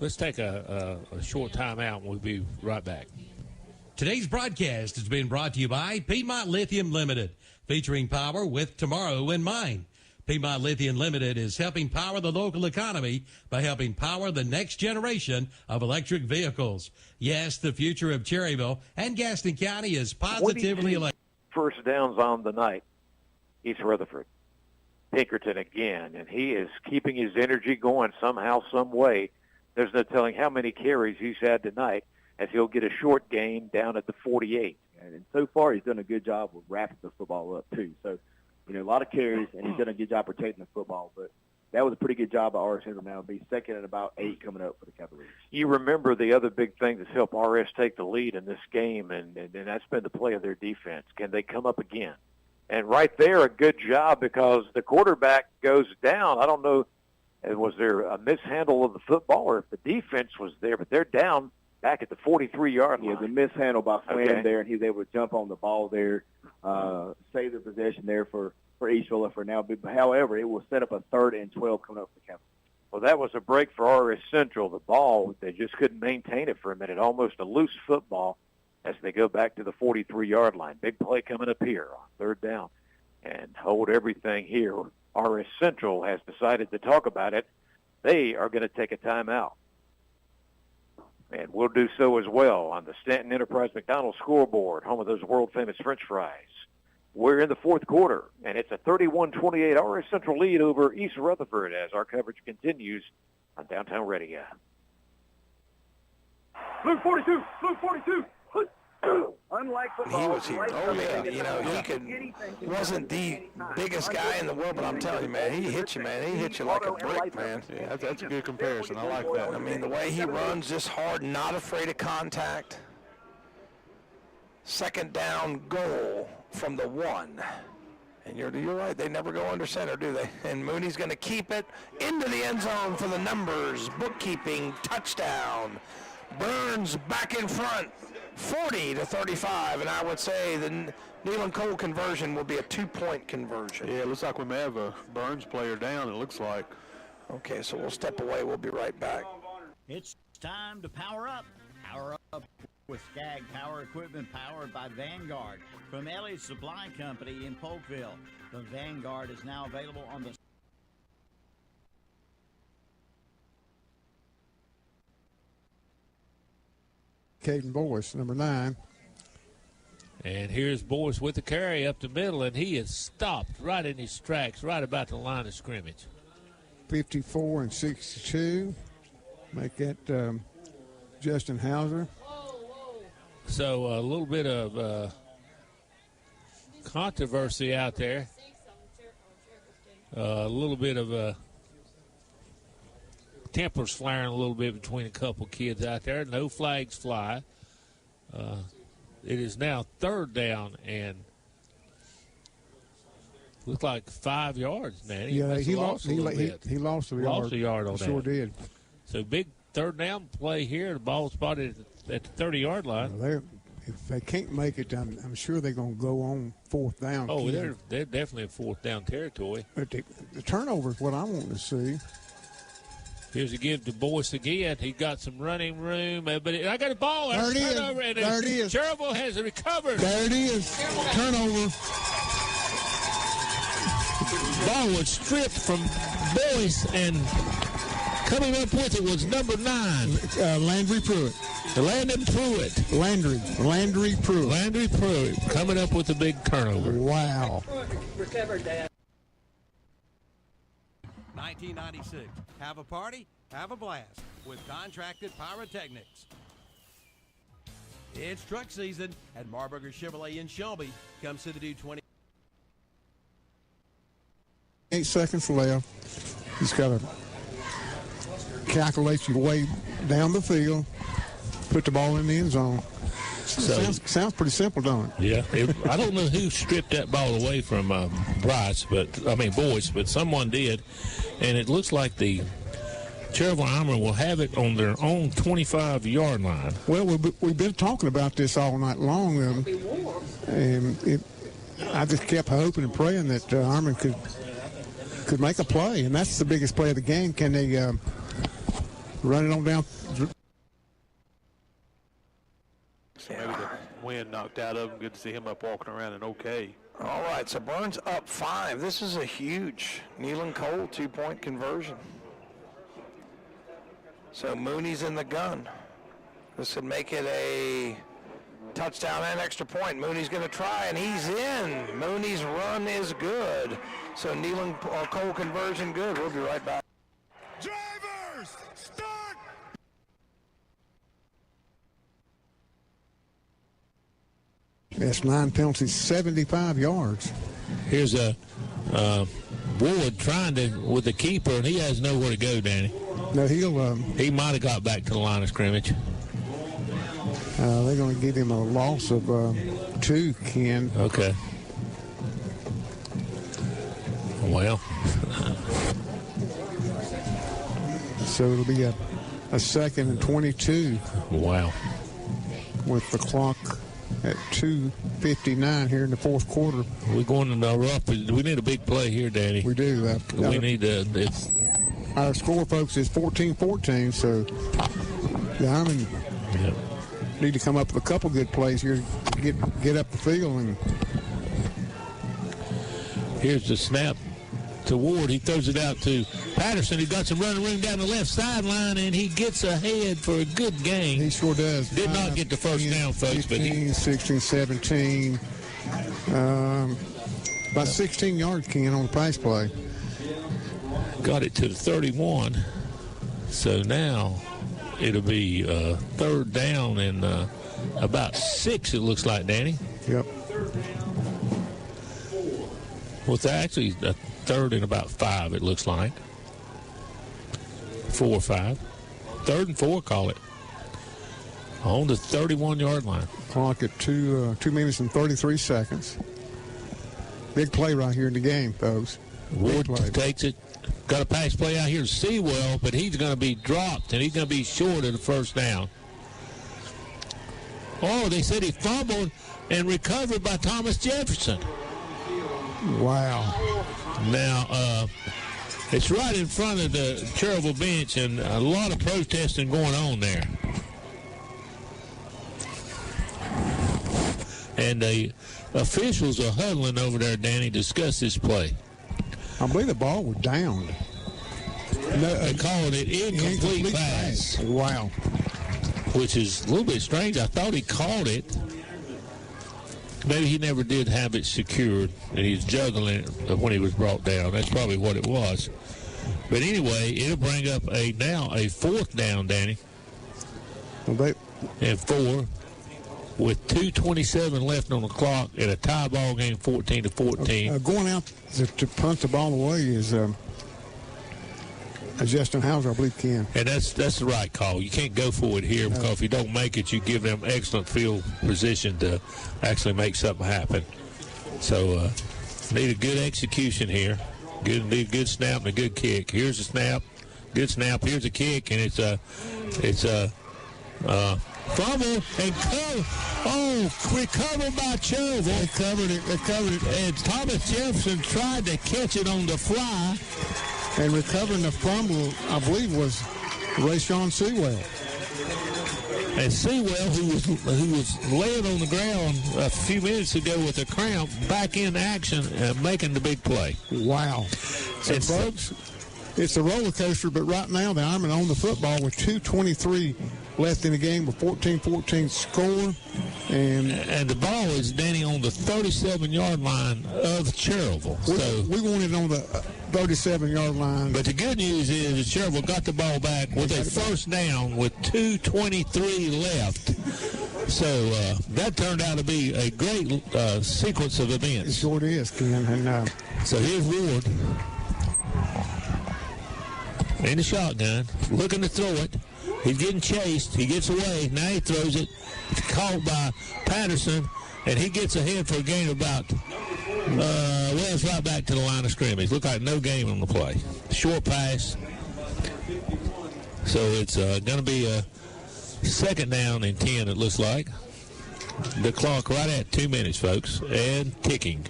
let's take a short timeout, and we'll be right back. Today's broadcast has been brought to you by Piedmont Lithium Limited, featuring power with tomorrow in mind. Piedmont Lithium Limited is helping power the local economy by helping power the next generation of electric vehicles. Yes, the future of Cherryville and Gaston County is positively electric. First downs on the night. East Rutherford. Pinkerton again, and he is keeping his energy going somehow, some way. There's no telling how many carries he's had tonight, as he'll get a short gain down at the 48. And so far, he's done a good job of wrapping the football up, too. So, a lot of carries, and he's done a good job protecting the football. But that was a pretty good job by RS Central. Now, it'll be second and about 8 coming up for the Cavaliers. You remember the other big thing that's helped RS take the lead in this game, and that's been the play of their defense. Can they come up again? And right there, a good job, because the quarterback goes down. I don't know, was there a mishandle of the football or if the defense was there, but they're down back at the 43-yard line. Yeah, the mishandle by Flynn there, and he was able to jump on the ball there, save the possession there for Eastville for now. But, however, it will set up a 3rd and 12 coming up for the Cavaliers. Well, that was a break for RS Central. The ball, they just couldn't maintain it for a minute, almost a loose football as they go back to the 43-yard line. Big play coming up here on 3rd down. And hold everything here. RS Central has decided to talk about it. They are going to take a timeout. And we'll do so as well on the Stanton Enterprise McDonald's scoreboard, home of those world-famous French fries. We're in the 4th quarter, and it's a 31-28 RS Central lead over East Rutherford as our coverage continues on Downtown Radio. Blue 42, Blue 42. Unlike football, he was here. Oh yeah, he wasn't the biggest guy in the world, but I'm telling you, man, he hit you, man. He hit you like a brick, man. Yeah, that's a good comparison. I like that. I mean, the way he runs, just hard, not afraid of contact. 2nd down goal from the 1. And you're right, they never go under center, do they? And Mooney's going to keep it into the end zone for the numbers. Bookkeeping touchdown. Burns back in front. 40-35, and I would say the Neal and Cole conversion will be a 2-point conversion. Yeah, it looks like we may have a Burns player down, it looks like. Okay, so we'll step away. We'll be right back. It's time to power up. Power up with Skag Power Equipment powered by Vanguard from Ellie's Supply Company in Polkville. The Vanguard is now available on the Caden Boyce, number 9. And here's Boyce with the carry up the middle, and he is stopped right in his tracks, right about the line of scrimmage. 54 and 62. Make that Justin Hauser. So a little bit of controversy out there. A little bit of tempers flaring a little bit between a couple kids out there. No flags fly. It is now 3rd down and looks like 5 yards, man. Yeah, he lost a yard. Lost a yard on that. Sure did. So big third down play here. The ball spotted at the 30-yard line. Well, if they can't make it, I'm sure they're going to go on fourth down. Oh, they're definitely in fourth down territory. But the turnover is what I want to see. Here's a give to Boyce again. He got some running room, but I got a ball. There it is. Turnover, and There it is. Cherville has it recovered. There it is. Turnover. Ball was stripped from Boyce, and coming up with it was number 9. Landry Pruitt. Landry Pruitt. Landry Pruitt. Landry Pruitt coming up with a big turnover. Wow. Recovered that. 1996. Have a party, have a blast with Contracted Pyrotechnics. It's truck season at Marburger Chevrolet in Shelby. Come see the dude 8 seconds left. He's got to calculate your way down the field, put the ball in the end zone. Sounds pretty simple, don't it? Yeah. I don't know who stripped that ball away from Boyce, but someone did. And it looks like the Cherville Armour will have it on their own 25-yard line. Well, we've been talking about this all night long. And I just kept hoping and praying that Armour could make a play. And that's the biggest play of the game. Can they run it on down? So maybe the wind knocked out of him. Good to see him up walking around and okay. All right, so Burns up 5. This is a huge Nealon Cole 2-point conversion. So Mooney's in the gun. This would make it a touchdown and extra point. Mooney's going to try, and he's in. Mooney's run is good. So Nealon Cole conversion good. We'll be right back. Drivers, start! That's 9 penalties, 75 yards. Here's a Ward trying to with the keeper, and he has nowhere to go, Danny. No, he might have got back to the line of scrimmage. They're going to give him a loss of 2, Ken. Okay. Well. So it'll be a 2nd and 22. Wow. With the clock at 2:59 here in the fourth quarter. We're going to the rough. We need a big play here, Danny. We do. We need to. Our score, folks, is 14-14. So the Army need to come up with a couple good plays here. Get up the field. And here's the snap to Ward. He throws it out to Patterson. He got some running room down the left sideline, and he gets ahead for a good gain. He sure does. Did not get the first down, folks. 15, 16, 17. About 16 yards, Ken, on the pass play. Got it to the 31. So now it'll be third down and about 6, it looks like, Danny. Yep. Well, it's actually a third and about 5, it looks like. 4 or 5. 3rd and 4, call it. On the 31-yard line. Clock at 2 minutes and 33 seconds. Big play right here in the game, folks. Ward takes it. Got a pass play out here to Sewell, but he's going to be dropped, and he's going to be short of the first down. Oh, they said he fumbled and recovered by Thomas Jefferson. Wow. Now, it's right in front of the Cherville bench, and a lot of protesting going on there. And the officials are huddling over there, Danny, discuss this play. I believe the ball was downed. They called it incomplete pass. Wow. Which is a little bit strange. I thought he called it. Maybe he never did have it secured, and he's juggling it when he was brought down. That's probably what it was. But anyway, it'll bring up now a 4th down, Danny. And 4 with 2:27 left on the clock and a tie ball game, 14-14. Going out to punt the ball away is Justin Hauser, I believe, Ken. And that's the right call. You can't go for it here because if you don't make it, you give them excellent field position to actually make something happen. So need a good execution here. Need a good snap and a good kick. Here's the snap. Good snap. Here's a kick, and it's a fumble and cover. Oh, recovered by Chovel. They covered it. And Thomas Jefferson tried to catch it on the fly. And recovering the fumble, I believe, was Rayshawn Sewell. And Sewell, who was laying on the ground a few minutes ago with a cramp, back in action and making the big play. Wow. So, folks, it's a roller coaster, but right now the Ironmen own the football with 2:23 left in the game with 14-14 score. And the ball is, Danny, on the 37-yard line of Cherville. So we want it on the 37-yard line. But the good news is that Cherville got the ball back with a first down with 2:23 left. So that turned out to be a great sequence of events. It sure is, Ken. And, so here's Ward in the shotgun, looking to throw it. He's getting chased. He gets away. Now he throws it. It's caught by Patterson, and he gets ahead for a gain of about, it's right back to the line of scrimmage. Look like no game on the play. Short pass. So it's going to be a second down and 10, it looks like. The clock right at 2 minutes, folks, and ticking.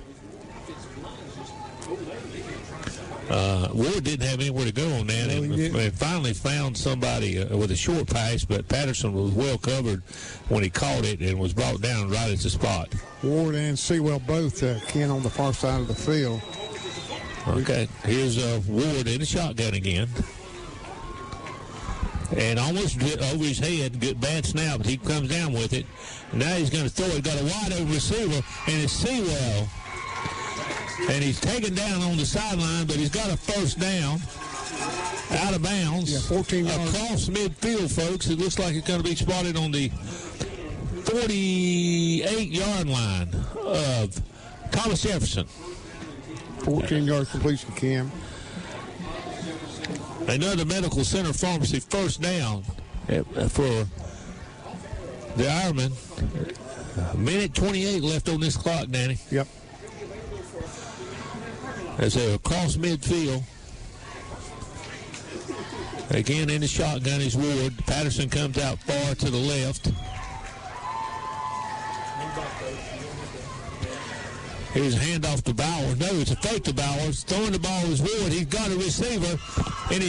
Ward didn't have anywhere to go on that, and finally found somebody with a short pass, but Patterson was well covered when he caught it and was brought down right at the spot. Ward and Sewell both, Ken, on the far side of the field. Okay, here's Ward in the shotgun again. And almost over his head, good bad snap, but he comes down with it. Now he's going to throw it, got a wide open receiver, and it's Sewell. And he's taken down on the sideline, but he's got a first down out of bounds. Yeah, 14 yards. Across midfield, folks. It looks like it's going to be spotted on the 48-yard line of Thomas Jefferson. 14-yard completion, Cam. Another Medical Center Pharmacy first down for the Ironmen. Minute 28 left on this clock, Danny. Yep. As they're across midfield. Again in the shotgun is Ward. Patterson comes out far to the left. Here's a handoff to Bowers. No, it's a fake to Bowers. Throwing the ball is Ward. He's got a receiver. And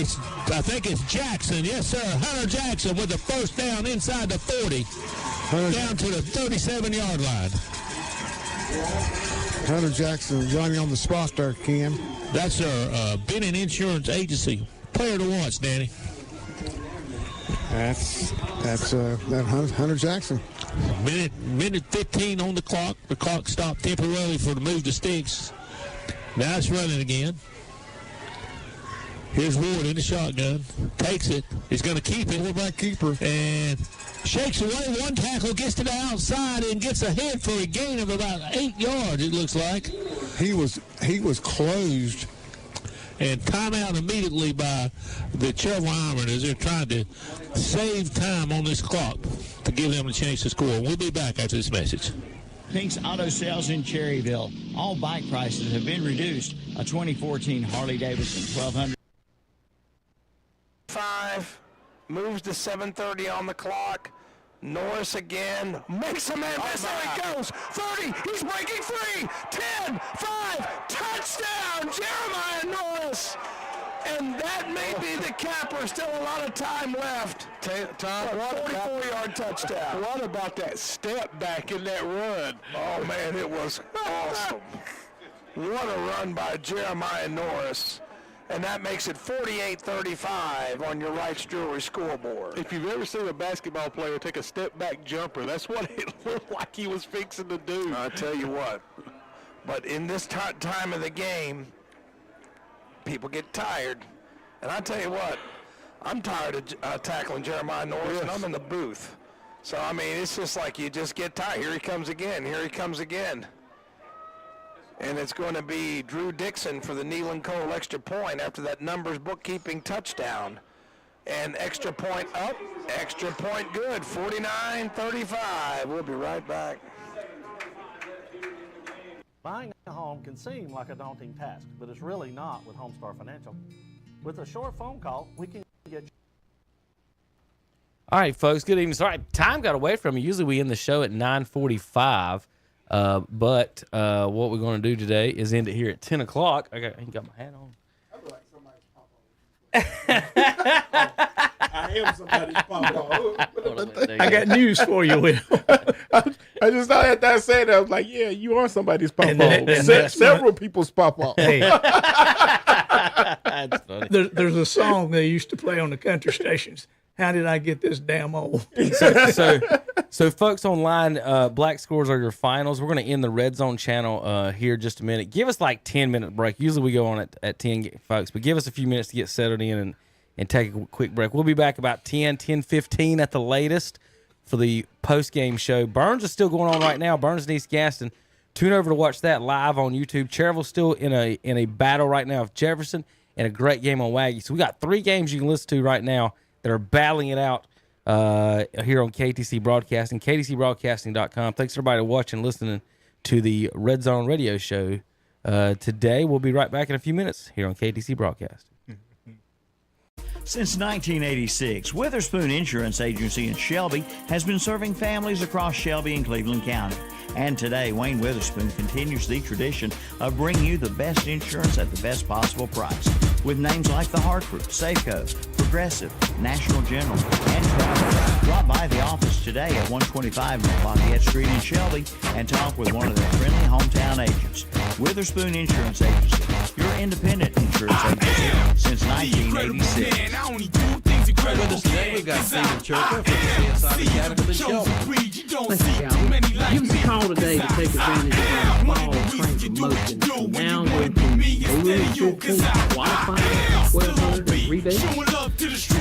I think it's Jackson. Yes, sir. Hunter Jackson with the first down inside the 40. Down to the 37-yard line. Hunter Jackson, Johnny on the spot there, Ken. That's our Bennett Insurance Agency player to watch, Danny. That's Hunter Jackson. Minute 15 on the clock. The clock stopped temporarily for the move to sticks. Now it's running again. Here's Ward in the shotgun. Takes it. He's going to keep it. Quarterback keeper. And shakes away one tackle, gets to the outside, and gets ahead for a gain of about 8 yards, it looks like. He was closed. And timeout immediately by the Cherville Ironmen as they're trying to save time on this clock to give them a chance to score. We'll be back after this message. Pink's Auto Sales in Cherryville. All bike prices have been reduced. A 2014 Harley-Davidson 1200. 5, moves to 7:30 on the clock. Norris again, makes a man miss. There he goes. 30, he's breaking free. 10, 5, touchdown, Jeremiah Norris. And that may be the capper. Still a lot of time left. Tom, what 44-yard touchdown. What about that step back in that run? Oh, man, it was awesome. What a run by Jeremiah Norris. And that makes it 48-35 on your Wright's Jewelry scoreboard. If you've ever seen a basketball player take a step-back jumper, that's what it looked like he was fixing to do. I tell you what. But in this time of the game, people get tired. And I tell you what, I'm tired of tackling Jeremiah Norris, and I'm in the booth. So, I mean, it's just like you just get tired. Here he comes again. Here he comes again. And it's going to be Drew Dixon for the Nealon Cole extra point after that numbers bookkeeping touchdown. And extra point up, extra point good, 49-35. We'll be right back. Buying a home can seem like a daunting task, but it's really not with Homestar Financial. With a short phone call, we can All right, folks. Good evening. Sorry, time got away from me. Usually we end the show at 9:45, but what we're going to do today is end it here at 10 o'clock. I ain't got my hat on. I am somebody's papa. I got news for you, Will. I just thought after I said that, I was like, yeah, you are somebody's papa. Several people's papa. Hey. That's funny. There's a song they used to play on the country stations. How did I get this damn old? So folks online, black scores are your finals. We're going to end the Red Zone channel here just a minute. Give us like 10-minute break. Usually we go on at 10, folks, but give us a few minutes to get settled in and take a quick break. We'll be back about 10:15 at the latest for the post-game show. Burns is still going on right now. Burns and East Gaston. Tune over to watch that live on YouTube. Cherville's still in a battle right now with Jefferson and a great game on Waggy. So we got 3 games you can listen to right now that are battling it out here on KTC Broadcasting, ktcbroadcasting.com. Thanks everybody watching and listening to the Red Zone Radio Show today. We'll be right back in a few minutes here on KTC Broadcasting. Since 1986, Witherspoon Insurance Agency in Shelby has been serving families across Shelby and Cleveland County. And today, Wayne Witherspoon continues the tradition of bringing you the best insurance at the best possible price. With names like The Hartford, Safeco, Progressive, National General, and Travel. Drop by the office today at 125 North Lafayette Street in Shelby and talk with one of their friendly hometown agents. Witherspoon Insurance Agency, your independent insurance agency since 1986. With us today, we've got Stephen Churka from the CSI Mechanical in Shelby. Thank you, Calvin. Give us a call today to take advantage of our fall train promotion. Now going from $815 qualifying 1,200 rebate.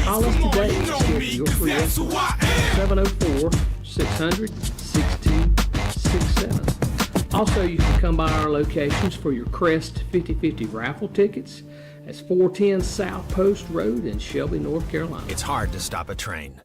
Call us today to schedule your free estimate. 704-600-6267. Also, you can come by our locations for your Crest 50/50 raffle tickets. That's 410 South Post Road in Shelby, North Carolina. It's hard to stop a train,